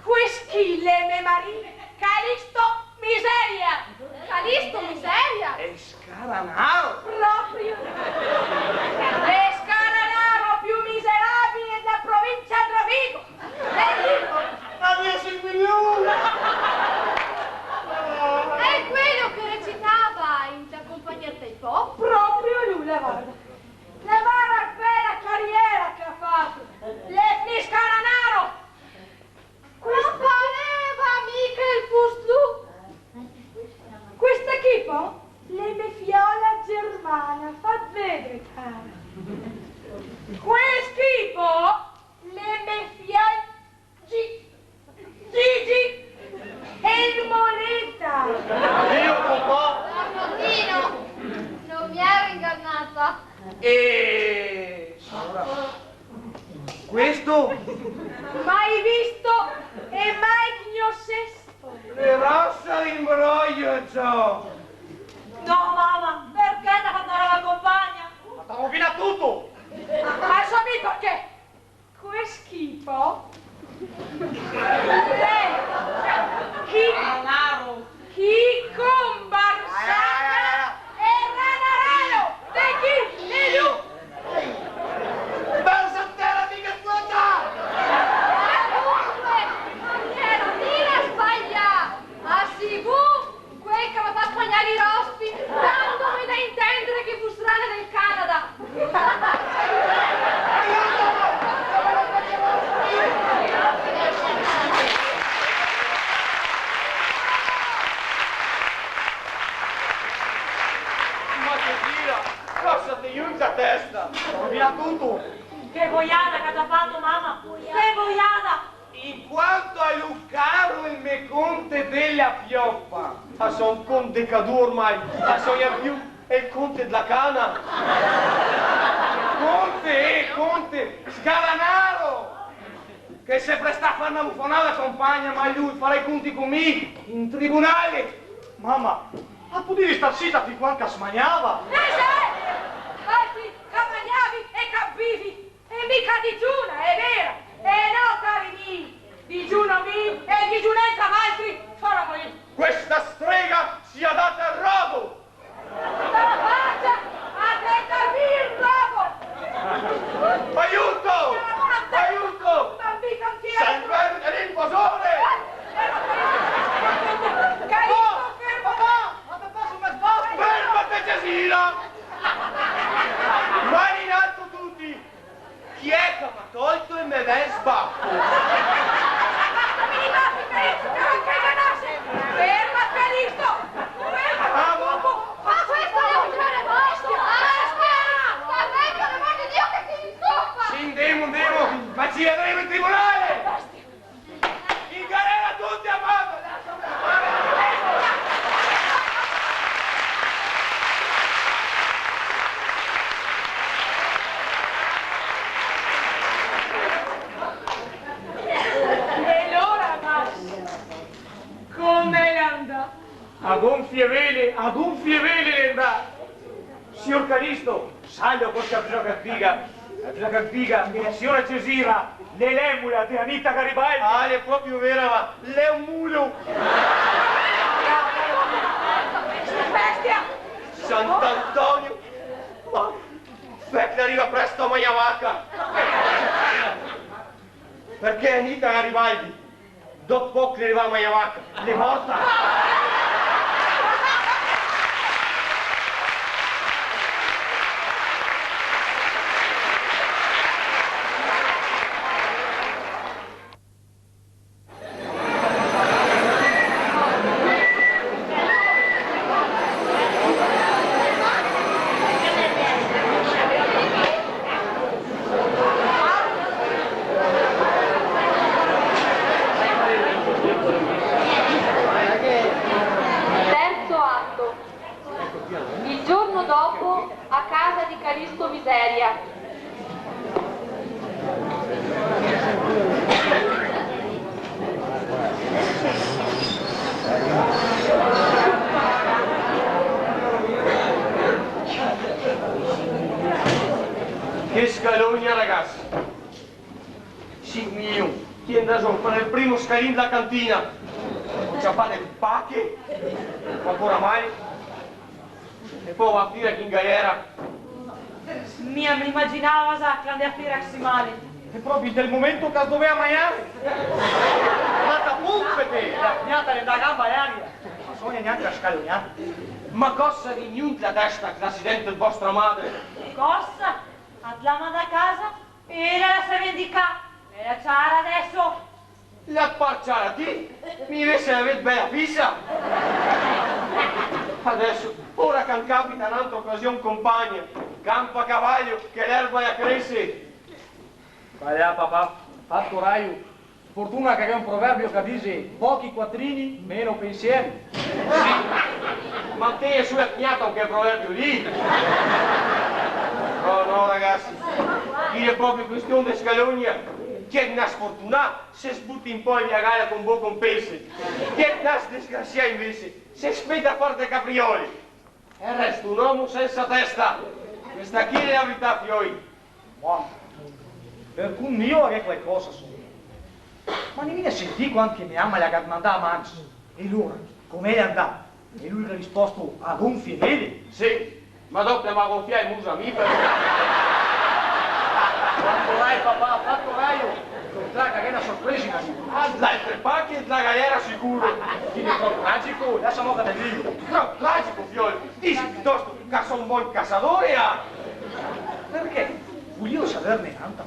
Speaker 2: queschi le me marine, Calisto miseria.
Speaker 9: Calisto miseria!
Speaker 6: E Scaranaro!
Speaker 2: Proprio. Le Scaranaro più miserabili della provincia di Rovigo. Le dico.
Speaker 7: Ma mio Semmigliù!
Speaker 9: È quello che recitava in La compagnia del pop?
Speaker 2: Proprio lui, la guarda. La guarda bella carriera che ha fatto. Le Scaranaro.
Speaker 9: Non pareva mica il Fustlu!
Speaker 2: Questo equipo? Le me fiola germana, fa vedere, cara. Quel schifo? Le me fiola Gigi e il moneta.
Speaker 6: Dio papà!
Speaker 9: Nonnino, non mi ero ingannata.
Speaker 6: E... questo?
Speaker 2: Mai visto e mai gnossesto.
Speaker 6: Le rossa imbroglio ciò!
Speaker 3: No, mamma, perché ti ha fatto la compagna?
Speaker 7: Ma t'ha rovinato tutto!
Speaker 2: Ma sapete perché? Quel schifo? Chi combarsata e ranarano de chi e lui.
Speaker 7: Versa a terra di cazzata!
Speaker 2: Ecco
Speaker 6: pioppa. Sono un conte caduto ormai. Sogna più è il conte della cana. Conte, scalanaro. Che se presta a fare una buffonata compagna, ma lui farà i conti con me in tribunale.
Speaker 7: Mamma, ma potevi star zitta fin quando smagnava?
Speaker 2: Altri camagnavi e cabbivi, e mica digiuna, è vera. E no, cari miei, digiuno mi e digiunenza altri farò io.
Speaker 6: Questa strega sia data al robo.
Speaker 2: La faccia a tentarmi il robo.
Speaker 6: Aiuto! Aiuto!
Speaker 2: Ma mica un tiro.
Speaker 6: Salve dell'invasore!
Speaker 2: Carino, fermo!
Speaker 6: Fermate, Cesina! Mani in alto tutti! Chi è che mi ha tolto il me sbacco?
Speaker 2: Bastami i baffi, Calizzo, che non che conosce! Ferma, Calizzo! Ferma, dopo!
Speaker 9: Ma questo è un giovane bestia! Sta vecchio, l'amor di Dio, che ti insuffa!
Speaker 6: Sì, andiamo, ma ci vedremo in tribunale! In galera tutti a mano!
Speaker 2: E allora, Massimo, come è andata?
Speaker 10: A gonfie vele è andato. Signor Calisto, salve questa figa che la signora Cesira, l'emula di Anita Garibaldi.
Speaker 6: Ah, è proprio vera, ma lei è un mulo!
Speaker 2: Bestia!
Speaker 6: Sant'Antonio! Ma che arriva presto a Magnavacca! Perché Anita Garibaldi, dopo poco che arriva a Magnavacca, è morta!
Speaker 8: Terzo atto. Il giorno dopo, a casa di Calisto Miseria.
Speaker 6: Che scalogna, ragazzi! Sì, mio, chi è andato a fare il primo scalino della cantina? Non c'ha fare il pacche, ancora mai, e poi va a finire in galera.
Speaker 3: Mia, mi immaginavo quando a firarsi male.
Speaker 7: E proprio del momento che doveva mangiare? Ma tapuffete! La pignata da gamba e aria! Non sogna neanche la scalognata.
Speaker 6: Ma cosa vi niente la testa che l'accidente di vostra madre?
Speaker 3: Cosa? Andava da casa e la sa vendicare. E la ciara adesso.
Speaker 6: La parciara ti? Mi invece avete bella fissa? Adesso, ora che capita un'altra occasione compagna, campo a cavallo, che l'erba ya cresce.
Speaker 4: Vai là, papà, fatto raio. Fortuna che è un proverbio che dice pochi quattrini, meno pensieri.
Speaker 6: Sì, ma te è sulla pignata anche il proverbio lì. No, ragazzi, qui è proprio questione di scalogna. Chi è una sfortunata se sbutti in poi via gara con buon compensi. Chi è una disgrazia invece se spetta a fare dei caprioli. E resta un uomo senza testa. Questa qui è la verità, fioi.
Speaker 7: Ma per cui io è qualcosa solo. Ma ne viene sentito anche mia mamma la mandava a Max. E allora, com'è andata? E lui ha risposto a gonfie vele.
Speaker 6: Sì, ma dopo mi ha gonfiato il muso a me perché...
Speaker 7: Fatto rai, papà, fatto rai. Non traga che è una sorpresa.
Speaker 6: L'altre pacche e la galera sicuro.
Speaker 7: Quindi è troppo tragico, lasciamo che ne dico.
Speaker 6: Troppo tragico, fioi. Dici piuttosto che sono un buon cassatore, ah?
Speaker 7: Perché? Voglio saperne tanta.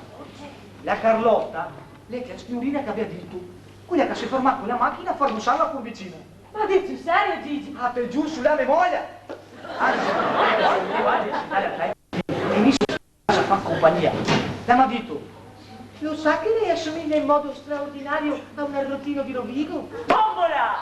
Speaker 7: La Carlotta, lei che è la signorina che aveva detto, quella che si è fermata con la macchina a fare un salvo con vicino.
Speaker 3: Ma dici serio, Gigi?
Speaker 7: Ah, per giù sulla memoria. Anzi, e mi sono a fare compagnia. Lei mi ha detto,
Speaker 5: Lo sa che lei assomiglia in modo straordinario a un arrotino di Rovigo?
Speaker 4: Bombola!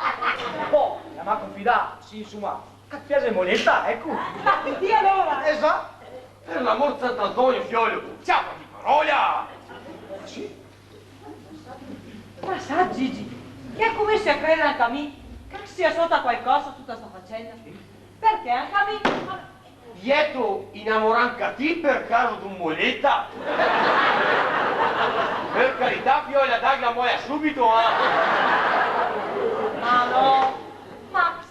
Speaker 4: Oh, la ma confidà, sì, insomma, a piace molesta, ecco.
Speaker 3: Ma di allora?
Speaker 4: Esatto.
Speaker 6: Per l'amor di Sant'Antonio, figlio, ciao di parola!
Speaker 4: Sì.
Speaker 3: Ma sa Gigi, che ha cominciato a credere anche a me che sia sotto a qualcosa tutta sta faccenda? Perché anche a me...
Speaker 6: Dietro innamoranca ti per caso d'un moletta? Per carità, fiola, dai la muoia subito,
Speaker 3: Ma no, Max,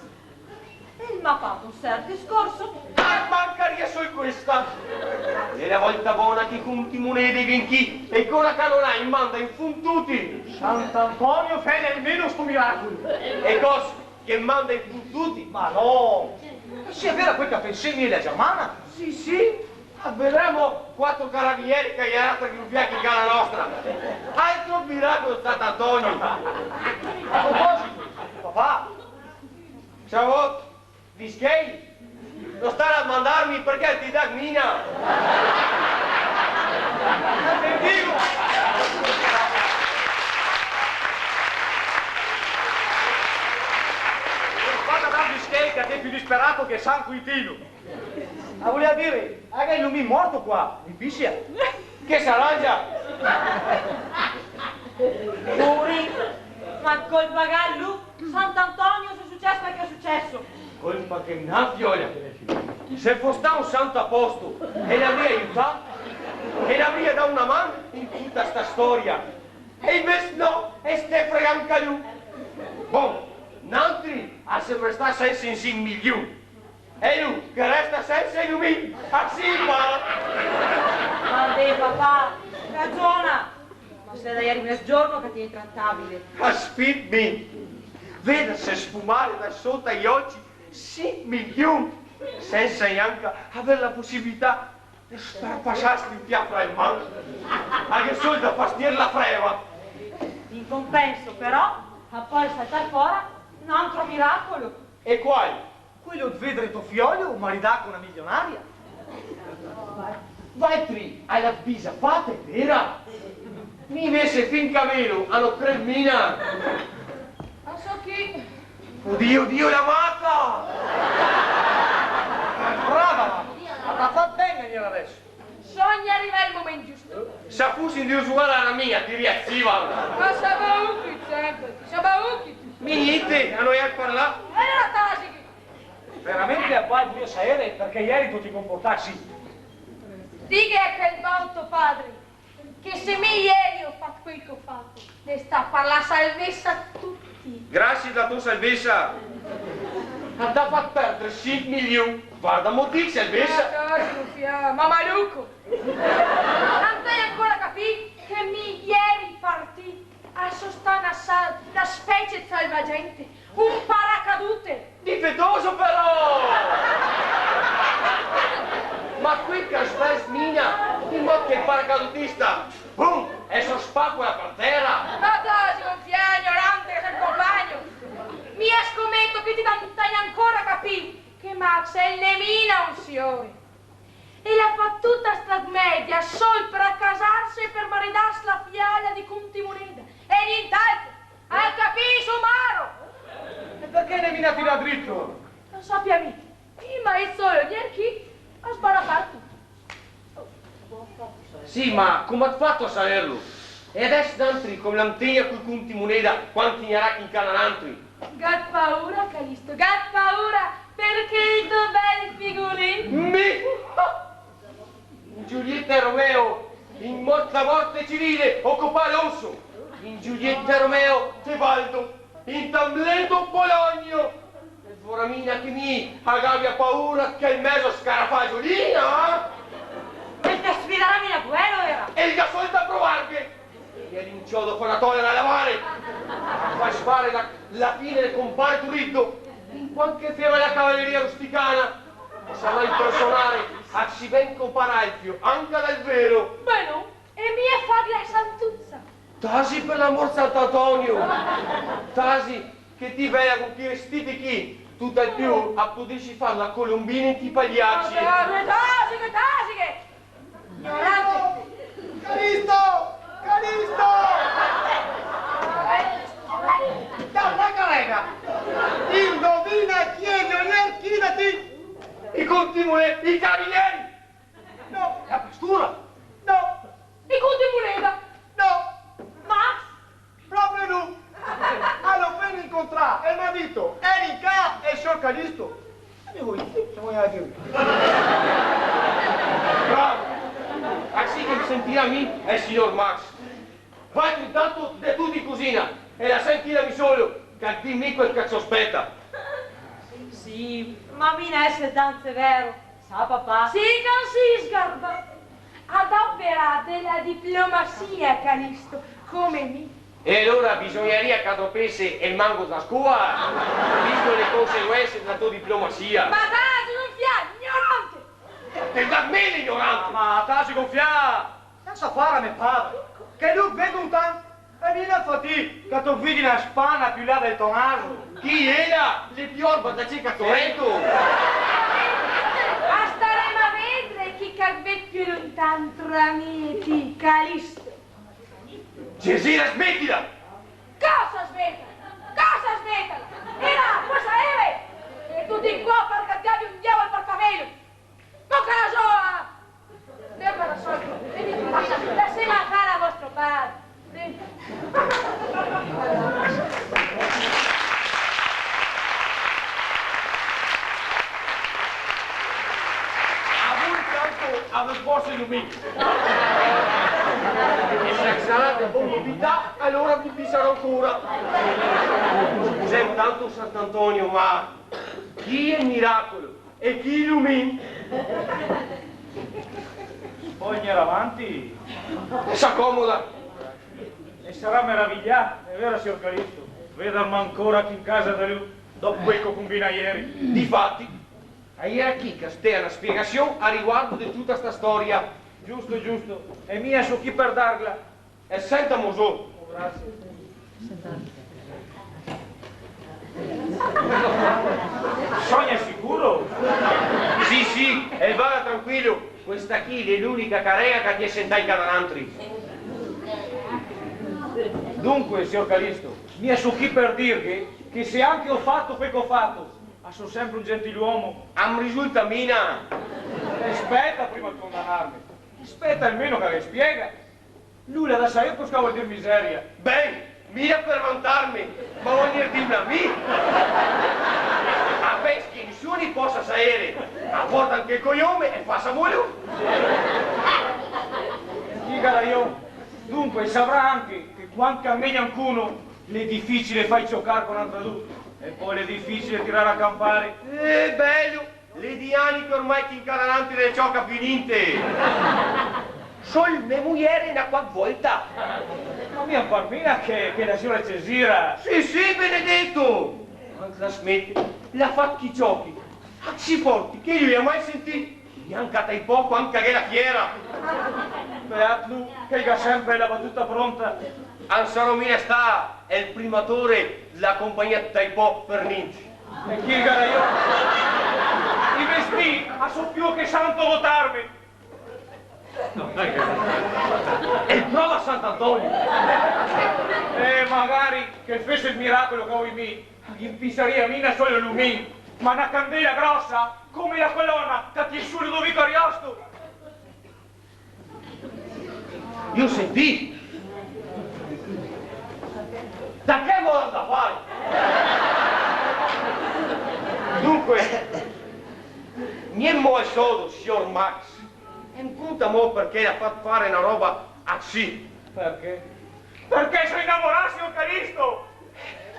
Speaker 3: il m'ha fatto un certo discorso.
Speaker 6: Ah, mancaria solo questa! È la volta buona che conti monete venchi e con la canona in manda infuntuti!
Speaker 4: Sant'Antonio fai almeno sto miracolo.
Speaker 6: E cosa? Che manda infuntuti?
Speaker 4: Ma no! Sia vera quel che pensi la germana?
Speaker 6: Sì, sì, avverremo 4 carabinieri che gli altri gruppiati in casa nostra. Altro miracolo Sant'Antonio.
Speaker 4: A proposito, papà,
Speaker 6: Ciao, Vischei, non stare a mandarmi perché ti dà mina.
Speaker 4: vada da Vischei che è più disperato che San Quintino. Ma voleva dire, anche lui è morto qua, in Piscia.
Speaker 6: Che s'arrangia?
Speaker 3: Puri, ma col bagallo, Sant'Antonio se è successo quel che è successo.
Speaker 6: Colpa che mi fiola. Se fosse stato un santo a posto e l'avrei aiutato e l'avrei dato una mano in tutta sta storia. E invece no, e ste frega anche lui. Bon, Nantri ha sempre stato senza in 5 milioni. E lui, che resta senza in lui, a Simba!
Speaker 3: Ma dei papà, ragiona. Ma se da ieri mezzogiorno che ti è intrattabile.
Speaker 6: Aspitmi, veda se sfumare da sotto agli occhi 6 milioni, senza neanche avere la possibilità di passarsi il piatto al mano. Anche solo da fastidiare la freva.
Speaker 3: In compenso però, a poi saltare fuori un altro miracolo.
Speaker 6: E quale?
Speaker 4: Quello di vedere tuo figlio marità con una milionaria.
Speaker 6: Vai tri, hai la bisa fatta, è vera? Mi invece finca meno, hanno 3.000.
Speaker 2: Non so chi.
Speaker 6: Oddio, Dio, la matta!
Speaker 4: Brava, ma fa bene dire adesso.
Speaker 2: Sogna arriva il momento giusto.
Speaker 6: Se fossi di usuale alla mia, ti riazziva.
Speaker 2: Ma sabauchi sempre, sabauchi.
Speaker 6: Mi niente, a noi a parlare.
Speaker 2: E allora tasi.
Speaker 4: Veramente a poi voglio sapere perché ieri tu ti comportassi.
Speaker 2: Dica a quel volto padre che se me ieri ho fatto quel che ho fatto, ne sta per la salvezza a tutti.
Speaker 6: Grazie da tua salvezza. Ha da fatto perdere 5 milioni. Guarda, motivo salvezza.
Speaker 2: Ma maluco. Non hai ancora capito che mi ieri partì a sostana una specie di salvagente, un paracadute.
Speaker 6: Difettoso però! Ma qui che aspetta mina, in modo che il paracadutista, boom, e so spaccola per terra.
Speaker 2: Ma dai, confia ignorante che sei il compagno. Mi scommetto che ti non ancora capito che Max è il nemina un signore. E l'ha fatto tutta sta media solo per accasarsi e per maridarsi la fiala di Conti Moneda. E nient'altro. Hai capito, Maro?
Speaker 4: E perché ne mina tira dritto?
Speaker 2: Non sappia mica. Ma è solo ieri chi ha sbarattato.
Speaker 6: Sì, ma come ha fatto a saperlo? E adesso d'altri come l'antiglia con Conti Moneda, quanti ne ha in canalantri?
Speaker 2: Gat paura, Calisto, gat paura, perché i tuoi belli figurini.
Speaker 6: Me! In Giulietta e Romeo, in morte civile, occupa Alonso. In Giulietta e Romeo, Tebaldo. In Tamleto, Polonio. E Foramina che mi abbia paura che il mezzo scarafaggio lì, no?
Speaker 3: E te sfidarmi la guerra era.
Speaker 6: E il gasolio da provarvi. E l'inciodo con la tollera a lavare. Fai fare la fine del compare Turiddo. In qualche fiera della cavalleria rusticana. Sarà impersonare a si ben comparalfio, anche dal vero.
Speaker 2: Beh no, e mia faglia è santuzza.
Speaker 6: Tasi per l'amor Sant'Antonio. Tasi che ti veda con chi vestiti chi. Tutt'al più a poterci fare la colombina in ti pagliacci.
Speaker 2: Tasi che. Ignorante.
Speaker 7: Calisto! Calisto! Dalla carega! Indovina chi è Leonel Chinati?
Speaker 6: I contimone, i carabinieri!
Speaker 7: No!
Speaker 6: La questura!
Speaker 7: No!
Speaker 2: I conti moneta.
Speaker 7: No!
Speaker 2: Max.
Speaker 7: Proprio lui! Allora, appena incontrato e mi ha detto, Erika e signor Calisto. E voi, siamo andati.
Speaker 6: Bravo! Así che mi sentirà a me è il signor Max. Vai intanto de tu di cucina e la sentirami solo che dimmi quel che sospetta.
Speaker 3: Sì, ma mi ne è tanto vero. Sa papà?
Speaker 2: Sì, non si sgarba. Adopera della diplomazia, Calisto, come me.
Speaker 6: E allora bisogneria che adopesse il mango da scuola, visto le conseguenze della tua diplomazia.
Speaker 2: Ma dai, non fia, ignorante!
Speaker 6: E da me l'ignorante!
Speaker 4: Ma taci confia!
Speaker 7: Senza fare a me padre, che lui vede un tanto e viene a fatica, che tu vedi una spanna più là del tonaso.
Speaker 6: Chi era? Le piorba da cica Torrento!
Speaker 2: A staremo a vedere chi cade più lontano tra me e ti, Calisto.
Speaker 6: Cesira, smettila!
Speaker 2: Cosa smettila? Cosa smettila? E là, cosa è? E tu di qua per cambiare un diavolo al portavello. Ma che la so? Devo la so. Lasciamo fare a vostro padre.
Speaker 6: A voi tanto avete posto il lumino. E se sarà con novità, allora vi pisserò ancora. Scusate tanto Sant'Antonio, ma chi è il miracolo e chi illumina?
Speaker 4: Poi andiamo avanti
Speaker 6: E s'accomoda.
Speaker 4: e sarà meravigliato, è vero signor Calisto? Vedermi ancora qui in casa da lui, dopo quel che combina ieri.
Speaker 6: Difatti, a ieri che stia una spiegazione a riguardo di tutta sta storia.
Speaker 4: Giusto, giusto. E mia su chi per darla?
Speaker 6: E senta Mosò.
Speaker 4: Oh, grazie. Sogna sicuro?
Speaker 6: Sì, sì, e vada tranquillo. Questa qui è l'unica carega che ti è sentata in canalantri.
Speaker 4: Dunque, signor Calisto, mia su chi per dirvi che se anche ho fatto quel che ho fatto, ma sono sempre un gentiluomo.
Speaker 6: Am risulta mina.
Speaker 4: Aspetta prima di condannarmi. Aspetta almeno che le spiega. Lui la da sai cosa vuol dire miseria.
Speaker 6: Ben, mira per vantarmi, ma vuol dire dirmi a me? A pensi che nessuno possa sapere. A porta anche il cognome e passa muoio.
Speaker 4: Digala io. Dunque, saprà anche che quando cammina qualcuno, è difficile fai giocare con un'altra luce. E poi è difficile tirare a campare.
Speaker 6: Bello, le diani che ormai ti incanalante le gioca più niente. Sol mia moglie una qualche volta.
Speaker 4: Ma mia parmina che la signora Cesira.
Speaker 6: Sì, sì, benedetto. Quando la smette, la fa chi giochi. Si forti, che io li ho mai sentiti. Neanche dai poco, anche che la fiera.
Speaker 4: Beat lui, che ha sempre la battuta pronta.
Speaker 6: Ansaromina sta, è il primatore della compagnia dai po' per niente.
Speaker 4: E chi gara io? I vestiti, a so più che santo votarmi.
Speaker 6: No, dai, e prova Sant'Antonio.
Speaker 4: E magari che fece il miracolo che ho in me, in pizzeria mina solo lumino, ma una candela grossa come la colonna che ti su Ludovico Ariosto.
Speaker 6: Io sentì. Da che modo da fare? Dunque, niente mo è solo, signor Max. E un punto mo perché ha fatto fare una roba così.
Speaker 4: Perché? Perché sono innamorato, signor Calisto!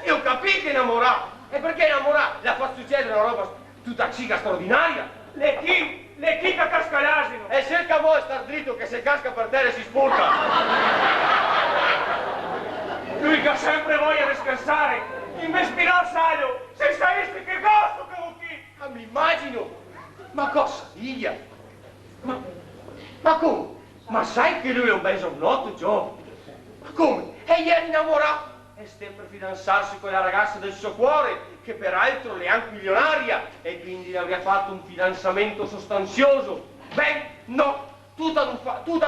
Speaker 6: Io capì che innamorà. E perché innamorà? La fa succedere una roba tutta cica straordinaria.
Speaker 4: Le chi che casca l'asino!
Speaker 6: E cerca voi star dritto che se casca per terra si sporca.
Speaker 4: Lui che ha sempre voglia di scherzare, investirà al saio, se sapessi che costo che ho qui!
Speaker 6: Ma mi immagino! Ma cosa diglia? Ma come? Ma sai che lui è un bel giovanotto, Gio? Ma come? E ieri innamorato! E sta per fidanzarsi con la ragazza del suo cuore, che peraltro è anche milionaria, e quindi le avrà fatto un fidanzamento sostanzioso. Ben, no! tutto ad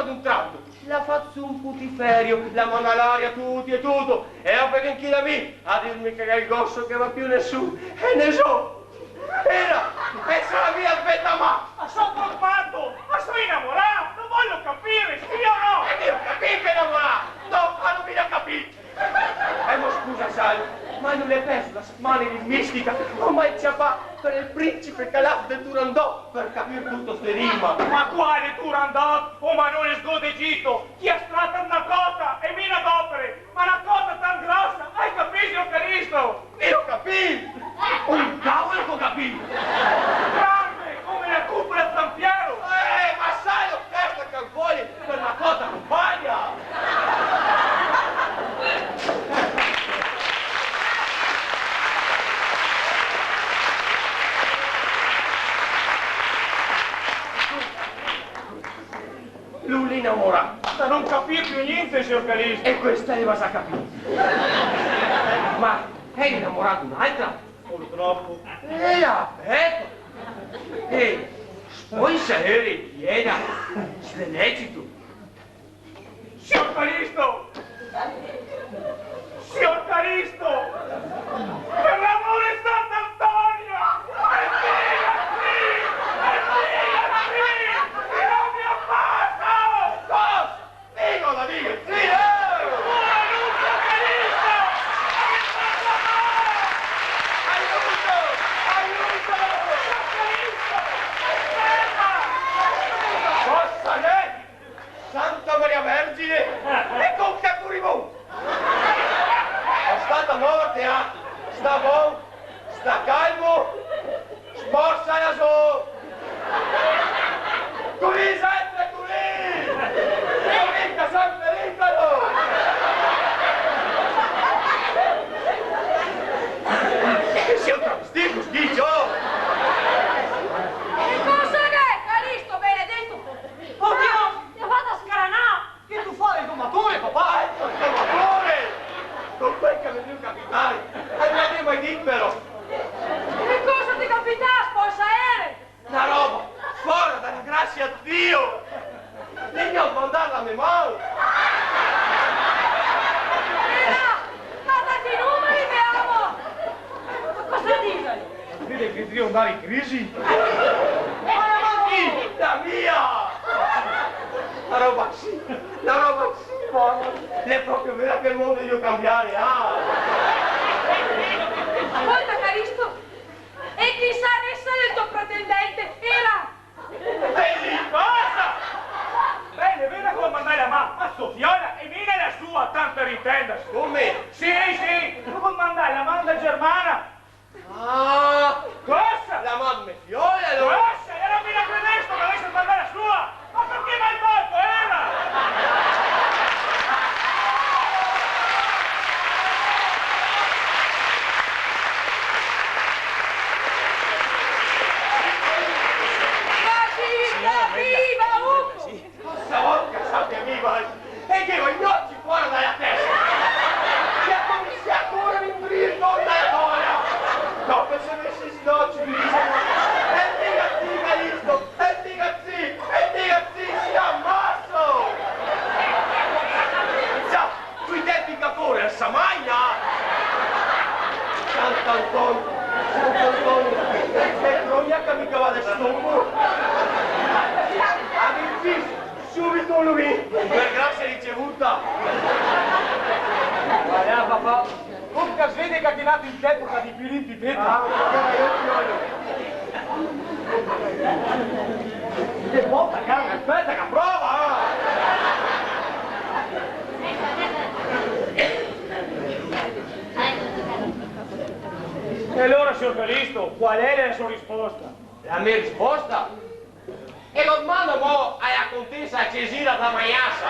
Speaker 6: un tratto, la faccio un putiferio, la mano all'aria, tutti e tutto, e a per inchina me a dirmi che è il gosso che va più nessuno, e ne so. Era, e sono la mia aspetta ma
Speaker 10: sono preoccupato, ma sono innamorato, non voglio capire, sì o no?
Speaker 6: E io capì che innamorato, no, ma non mi ha capito. Ma scusa, sai, ma non l'hai perso la settimana di mistica, non mai ciapà per il principe Calaf del Turandot per capire tutto sto enigma.
Speaker 10: Ma quale Turandot? Oh, ma non è sgodegito, chi ha stratta una cota e mina d'opere, ma una cota tan grossa, hai capito, Caristo?
Speaker 6: Io capì! Un cavolo che ho capito!
Speaker 10: Grande, come la cupola di San Piero!
Speaker 6: Ma sai l'offerta che vuoi per una cota compagna! Lui innamorato.
Speaker 10: Da non capire più niente, signor Calisto.
Speaker 6: E questa è cosa capire. Ma è innamorato un'altra?
Speaker 10: Purtroppo.
Speaker 6: E aspetta. E poi sapere piena, svenecito.
Speaker 10: Signor Calisto! Signor Calisto! Per l'amore di Sant'Antonio! Non mi abbassa!
Speaker 6: Cosa? Dico la dica, sì!
Speaker 10: Buona luce, Calisto!
Speaker 6: Aiuto! Aiuto!
Speaker 10: Calisto! Aspetta!
Speaker 6: Cosa lei? Santa Maria Vergine! E con che furibù! È stata morte, sta buon, sta calmo, sporsa la so! Così sempre così! Io mica sono pericolo! E si è un travestito, schiccio!
Speaker 2: Che cosa è, Calisto, benedetto?
Speaker 3: Oddio, ti ha fatto scaranà!
Speaker 6: Che tu fai il domatore, papà? Il domatore! Con quel che mi devo capitare! E mi avete mai detto però!
Speaker 2: Che cosa ti capita, sposa aereo?
Speaker 6: Una roba fuori dalla grazia a Dio! Devi mandarla a mia mano!
Speaker 2: Ma dati i numeri, vediamo! Ma cosa dici?
Speaker 10: Vede che devo andare in crisi?
Speaker 6: La mia! La roba sì, buona! È proprio vera che il mondo devo cambiare,
Speaker 2: Ascolta, Calisto, e chi sa essere il tuo pretendente? Era...
Speaker 6: Vedi cosa?
Speaker 10: Bene, veda come mandare la mano, ma Sofiola e viene la sua, tanto per intendersi.
Speaker 6: Come?
Speaker 10: Sì, come mandare la mano da Germana. Cosa?
Speaker 6: La mamma fiola,
Speaker 10: Cosa? Era appena pretesto che avesse mandare la sua. Ma perché mai fatto, era?
Speaker 2: Viva, Ugo!
Speaker 6: Questa volta sappia viva! E che voi occhi fuori dalla testa! Si ancora mi intriggo dalla toia! Dopo se avessi sdocci mi dicono e dica Calisto! E dica si ammazzo! Già, sui tempi capore, a Samagna! Sant'Antonio! E crognaca mica va da stompo! Subito lui! Per grazia ricevuta!
Speaker 10: Guarda, papà, comunque svede che ha tirato in tempo di più di te.
Speaker 6: Che porta, cara, aspetta che prova!
Speaker 10: E allora, signor Calisto, qual è la sua risposta?
Speaker 6: La mia risposta? E lo mando mo alla contessa Cesira da Maiassa.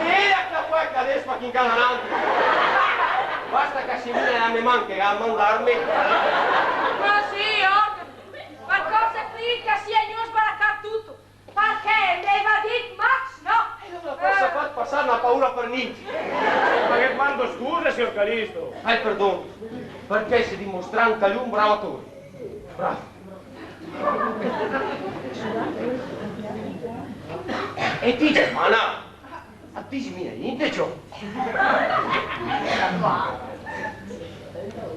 Speaker 6: E era che poi che adesso fa chi incanalante. Basta che si viene la mia manca a mandarmi.
Speaker 2: Ma sì, qualcosa qui che sia io sbaraccar tutto. Perché ne va dit Max, no?
Speaker 6: E non la posso far passare una paura per niente.
Speaker 10: Ma che quando scusa, signor Calisto?
Speaker 6: Perdono, perché si dimostra anche lui un bravo attore. Bravo. E ti Germana, a ti si mi niente ciò.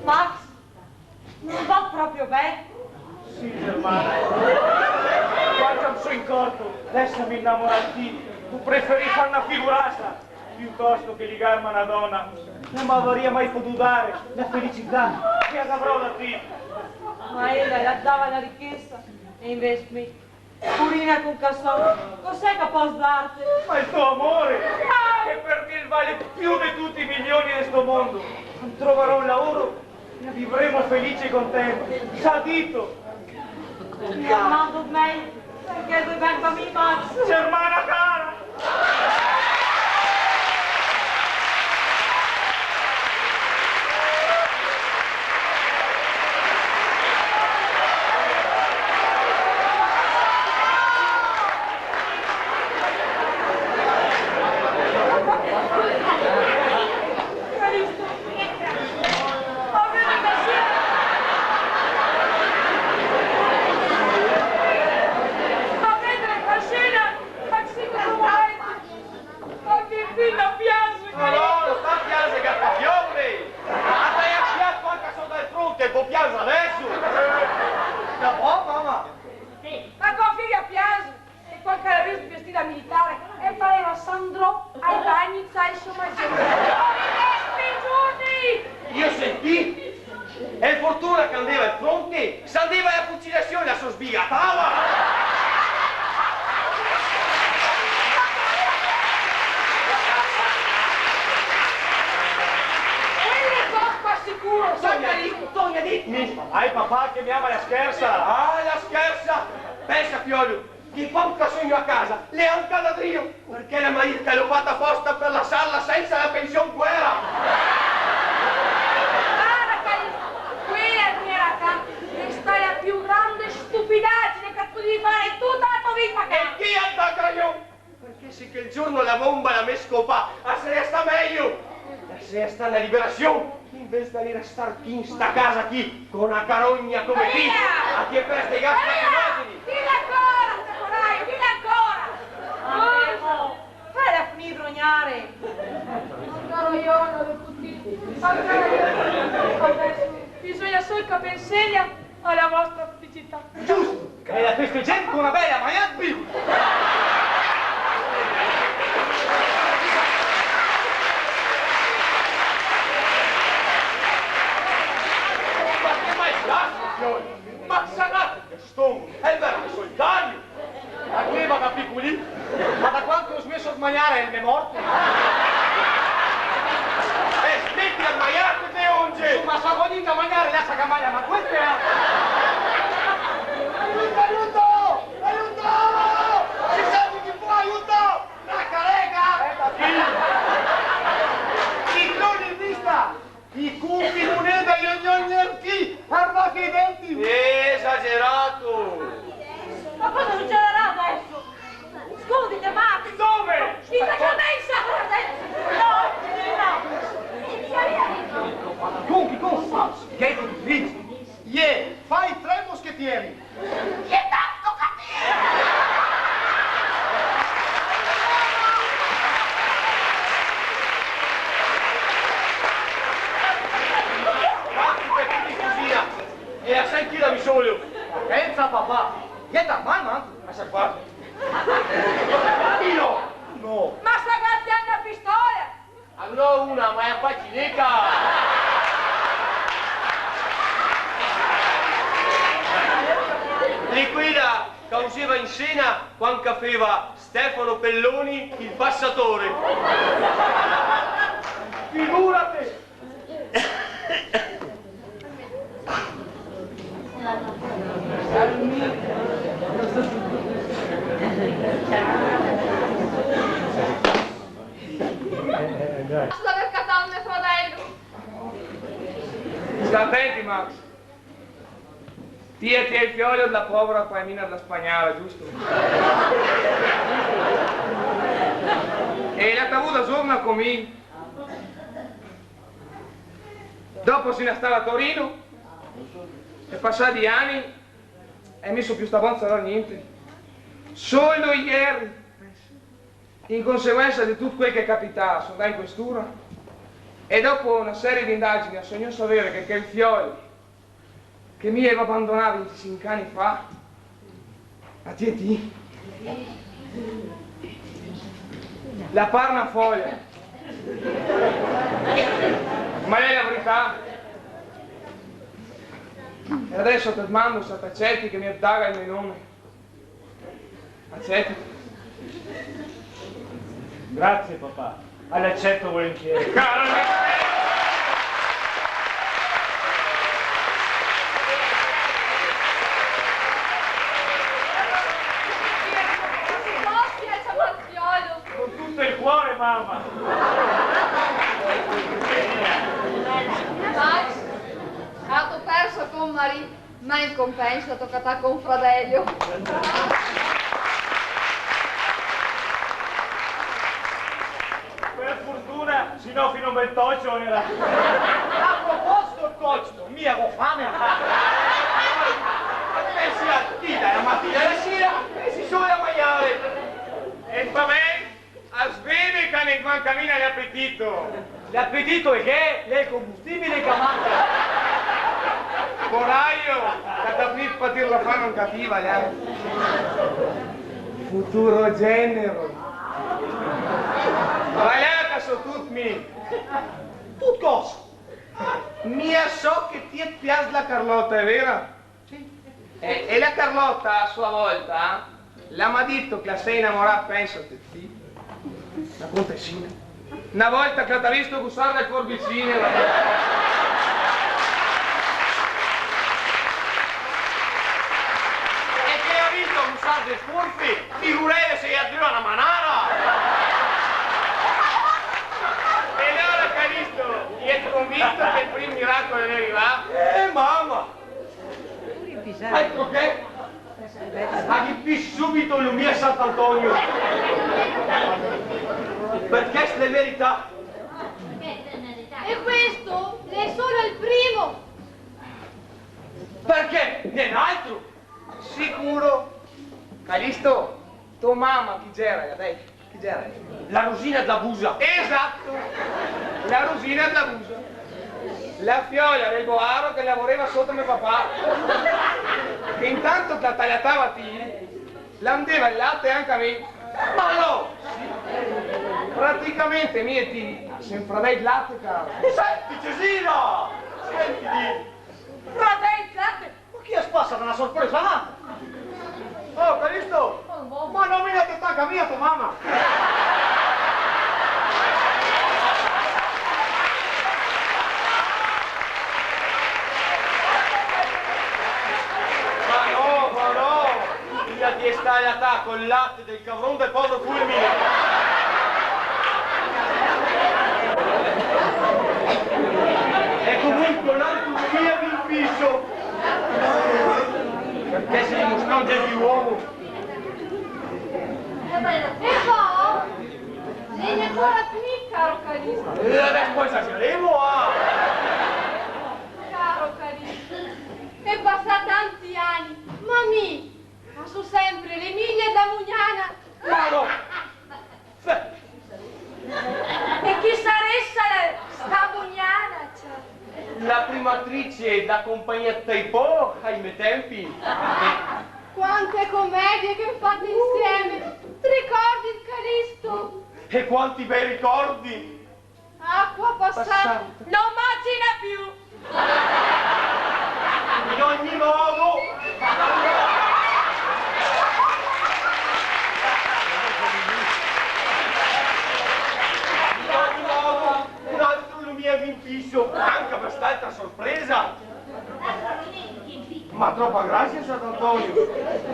Speaker 3: Max, non va proprio bene?
Speaker 4: Sì, Germana. Quando mi sono incorto, adesso mi innamorati, tu preferi fare una figurata piuttosto che ligarmi a una donna. Non mi avrei mai potuto dare la felicità che avrò da te.
Speaker 3: Ma ella la dava la ricchezza e invece me, purina con cassone, cos'è che posso darti?
Speaker 4: Ma il tuo amore, che per me vale più di tutti i milioni di sto mondo. Non troverò un lavoro e vivremo felici e contenti. Sadito!
Speaker 3: Mi amando me, perché dove vengo a me, Max?
Speaker 4: Germana cara!
Speaker 6: Io sentì, e fortuna che andava al fronte, se andava a fucilazione la sosbigatava.
Speaker 2: Sogna
Speaker 4: di. Hai papà che mi ama la scherza?
Speaker 6: Ah, la scherza! Pensa, figlio, che quanto sogno a casa, le anche da Dio, perché la maestra l'ho fatta apposta per la sala senza la pensione guerra.
Speaker 2: Questa è la più grande stupidaggine che tu devi fare tutta la tua vita,
Speaker 6: E chi andrà caglione? Perché se che il giorno la bomba la me scopa, a se sta meglio. A se sta la liberazione, invece di restare qui in sta casa qui, con una carogna come qui, a chi è per ste gas immagini.
Speaker 2: Dillo ancora, Stefanaio, dillo ancora!
Speaker 3: Fai a finire rognare!
Speaker 2: Caro io, non tutti. Adesso bisogna solo che pensegna alla vostra felicità.
Speaker 4: Giusto! E la festeggiamo con una bella maiabbi!
Speaker 6: Ma che mai piace, ma sanate che stomaco, è vero che sono il cagno.
Speaker 4: A qui va da piccoli, ma da quanto ho smesso di mangiare è morto?
Speaker 6: E smetti a maiarti te onge!
Speaker 4: Ma sta bonita a mangiare, lascia che mangia, ma questo è...
Speaker 7: Aiuto, aiuto! Aiuto! Ci senti chi può, aiuto! La carega!
Speaker 4: I cloni in vista! I cupi moneta, gli ognognerchi, armati i denti!
Speaker 6: Esagerato!
Speaker 3: Ma cosa succederà adesso? Scusate, Max!
Speaker 4: Dove?
Speaker 3: Dite che pensa! No!
Speaker 4: Conchi, che tu dici?
Speaker 7: Ie, fai 3 moschettieri!
Speaker 2: Che tanto capire!
Speaker 6: E a sentirmi solo!
Speaker 4: Pensa papà, che da mamma?
Speaker 6: Ma sa qua?
Speaker 4: Io? No!
Speaker 2: Ma sta graziando a pistola!
Speaker 6: Avrò una, ma è a facileca! Liquida che usava in scena quando faceva Stefano Pelloni il passatore.
Speaker 4: Figurate!
Speaker 9: Basta aver catato mio fratello.
Speaker 10: Sta attenti, Max. Ti il figlio della povera paemina della spagnola, giusto? E la tavuta giorna con me. Dopo se ne stava a Torino, e passati anni, e mi sono più stavonza da niente.
Speaker 6: Solo ieri, in conseguenza di tutto quel che è capitato, sono andato in questura e dopo una serie di indagini sono sapere che il figlio che mi aveva abbandonato 25 anni fa, a TT, la par una foglia. Ma è la verità. E adesso ti mando se ti accetti che mi addaga il mio nome. Accetti?
Speaker 10: Grazie papà, l'accetto volentieri. Con tutto il cuore, mamma.
Speaker 9: Max, ha perso con Marie, ma in compenso tocca a te con fratello.
Speaker 10: Per fortuna, sino fino a un bel toccio era.
Speaker 4: A proposito, toccio, mi avevo fame. E si attira la mattina e la sera e si suole a mangiare.
Speaker 10: E fa me, a svene che ne cammina l'appetito.
Speaker 4: L'appetito è che è il combustibile che manca.
Speaker 6: Coraggio, che da qui poterla fare non cattiva, futuro genero. Ragazzi, sono tutti miei.
Speaker 4: Tut cosa?
Speaker 6: Mia so che ti piace la Carlotta, è vero? Sì. E la Carlotta a sua volta l'ha mai detto che la sei innamorata, penso a te, sì. La contessina. Una volta che l'ha visto gustare del forbicino. E che ha visto gustare dei furfi, figurate se gli arriva una manara. E allora Calisto, gli è convinto che il primo miracolo ne arriva? Mamma! Ecco che ha chi subito il mio Sant'Antonio. Perché è la verità.
Speaker 9: E questo è solo il primo.
Speaker 6: Perché? Niente altro. Sicuro. Calisto, tua mamma chi c'era? Dai, chi c'era?
Speaker 4: La Rosina della Busa.
Speaker 6: Esatto. La Rosina della Busa. La fiola del boaro che lavorava sotto mio papà. Che intanto che la tagliatava a te, l'andeva il latte anche a me. Ma no! Praticamente mi e ti sempre dai il latte, caro.
Speaker 4: Senti, Cesina! Senti,
Speaker 2: Fratello, latte!
Speaker 4: ma chi è spassa una sorpresa, no? Oh, Calisto! Ma non mi date tacca mia tua mamma!
Speaker 6: Ma no! Io ti stagliata con il latte del cavrone del povero Fulmine. E comunque un altro via di piso. Perché si dimostra un gentiluomo.
Speaker 9: E va? Lei è ancora qui, caro Calisto.
Speaker 6: E adesso poi esageremo,
Speaker 9: Caro Calisto, è passata tanti anni, ma mi so sempre l'Emilia da Mugnana.
Speaker 6: Ma no!
Speaker 2: E chi saresse sta Mugnana?
Speaker 6: La prima attrice da compagnia Taipo ai miei tempi.
Speaker 9: Quante commedie che fate insieme. Ti ricordi il Calisto?
Speaker 6: E quanti bei ricordi!
Speaker 9: Acqua passata.
Speaker 2: Non macina più!
Speaker 6: In ogni modo! Un altro lo mi aveva impiso, anche per quest'altra sorpresa. Ma troppa grazia, Sant'Antonio.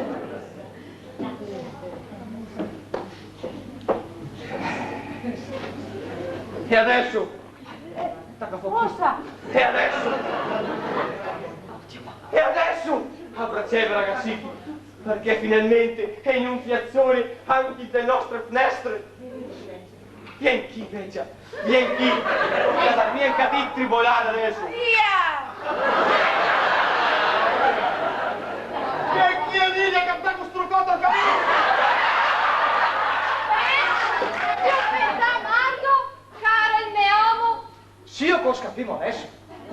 Speaker 6: E adesso?
Speaker 2: Cosa?
Speaker 6: E adesso? E adesso? Abbracciate ragazzi, perché finalmente è in un fiazzone anche delle nostre finestre. Vieni qui, Vecchia, vieni qui. Vieni qui a tribolare adesso.
Speaker 2: Via!
Speaker 6: Vieni qui a dire che abbiamo struccato il cammino.
Speaker 4: Se io cosa capiamo adesso,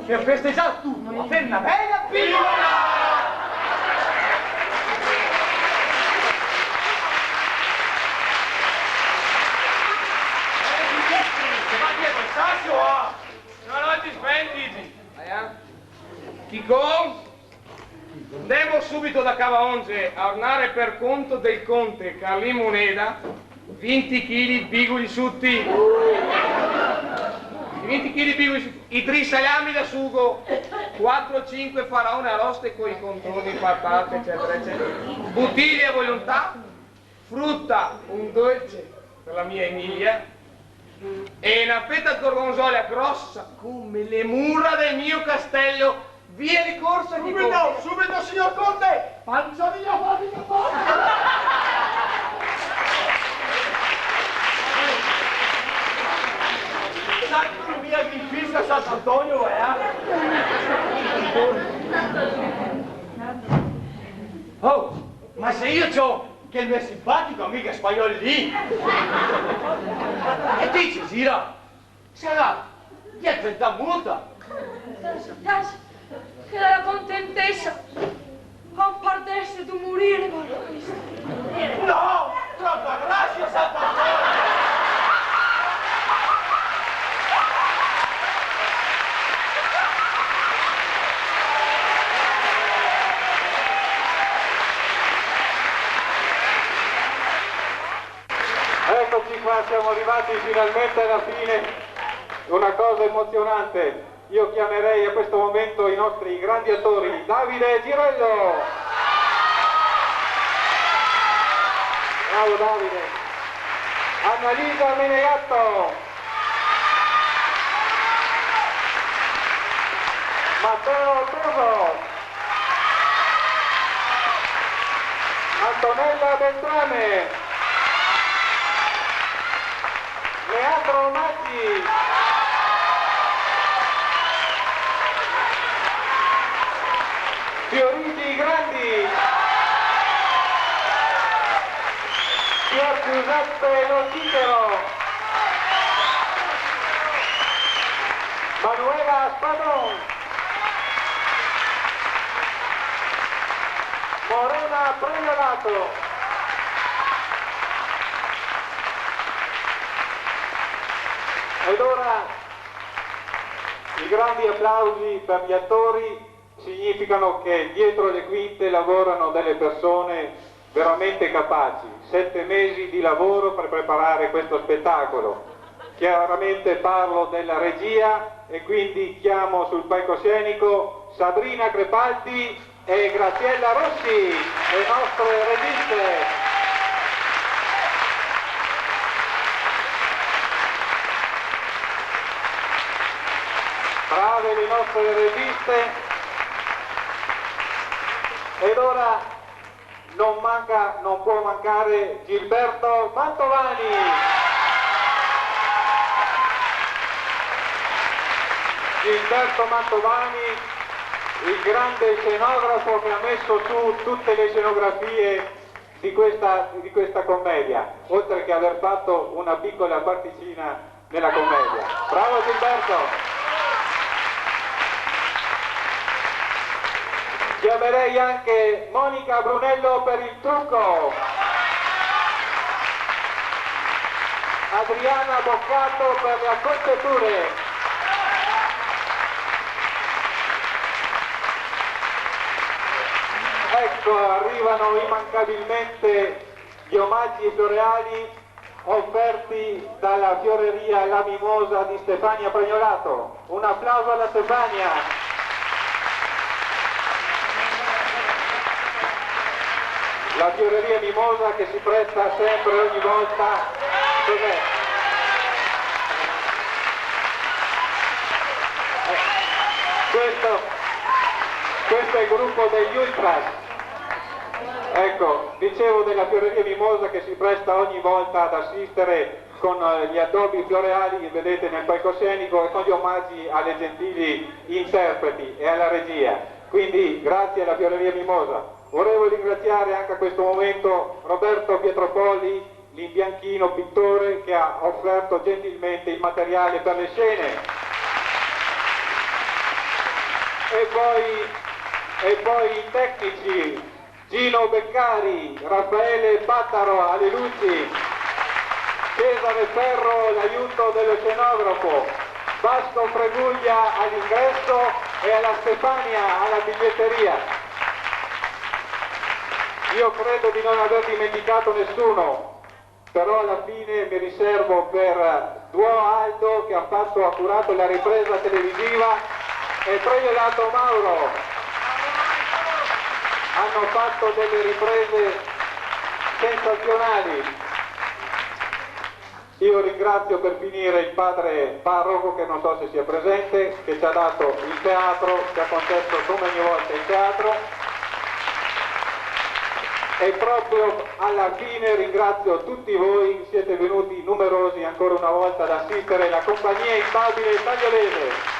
Speaker 4: per festeggiare tutto, ma per una bella pillola!
Speaker 6: Chicò, andiamo subito da Cavaonge a ornare per conto del conte Carli Moneda 20 kg bigoli sutti. 20 kg bigoli sutti, i 3 salami da sugo, 4-5 faraone arroste con i contorni, patate, eccetera, eccetera. Bottiglie a volontà, frutta, un dolce per la mia Emilia e una fetta di gorgonzola grossa come le mura del mio castello. Via di corsa di
Speaker 7: Subito, subito, signor Conte! Panzolina fabbrica
Speaker 4: Sacco mia grifisca Sant'Antonio, Oh, ma se io c'ho che il mio simpatico amico spagnolo lì! E dici, Gira, sarà dietro da multa!
Speaker 2: Che la contentessa non pardesse di morire, guarda questo.
Speaker 4: No! Troppa grazia, Sant'Antonio!
Speaker 1: Eccoci qua, siamo arrivati finalmente alla fine. Una cosa emozionante. Io chiamerei a questo momento i nostri grandi attori, Davide Girello. Bravo Davide. Annalisa Menegatto. Matteo Turbo. Antonella Beltrame. Leandro Maggi. Fioriti Grandi, Pier Giuseppe Locitero, Manuela Spadon, Morena Pregliolato, ed ora i grandi applausi per gli attori significano che dietro le quinte lavorano delle persone veramente capaci. 7 mesi di lavoro per preparare questo spettacolo. Chiaramente parlo della regia e quindi chiamo sul palcoscenico Sabrina Crepaldi e Graziella Rossi, le nostre registe. Brave le nostre registe. Ed ora non può mancare Gilberto Mantovani. Gilberto Mantovani, il grande scenografo che ha messo su tutte le scenografie di questa commedia, oltre che aver fatto una piccola particina nella commedia. Bravo Gilberto! Chiamerei anche Monica Brunello per il trucco, Adriana Boccato per le acconciature, ecco arrivano immancabilmente gli omaggi floreali offerti dalla fioreria La Mimosa di Stefania Pregliolato. Un applauso alla Stefania. La fioreria Mimosa che si presta sempre ogni volta. Questo è il gruppo degli Ultras. Ecco, dicevo della fioreria Mimosa che si presta ogni volta ad assistere con gli addobbi floreali che vedete nel palcoscenico e con gli omaggi alle gentili interpreti e alla regia. Quindi grazie alla fioreria Mimosa. Vorrei ringraziare anche a questo momento Roberto Pietropoli, l'imbianchino pittore che ha offerto gentilmente il materiale per le scene. e poi i tecnici Gino Beccari, Raffaele Pattaro alle luci, Cesare Ferro l'aiuto dello scenografo, Vasco Freguglia all'ingresso e alla Stefania alla biglietteria. Io credo di non aver dimenticato nessuno, però alla fine mi riservo per Duo Aldo che ha curato la ripresa televisiva e Prelelato Mauro. Hanno fatto delle riprese sensazionali. Io ringrazio per finire il padre parroco, che non so se sia presente, che ci ha dato il teatro, ci ha concesso come ogni volta il teatro, e proprio alla fine ringrazio tutti voi, siete venuti numerosi ancora una volta ad assistere la compagnia instabile tagliolese.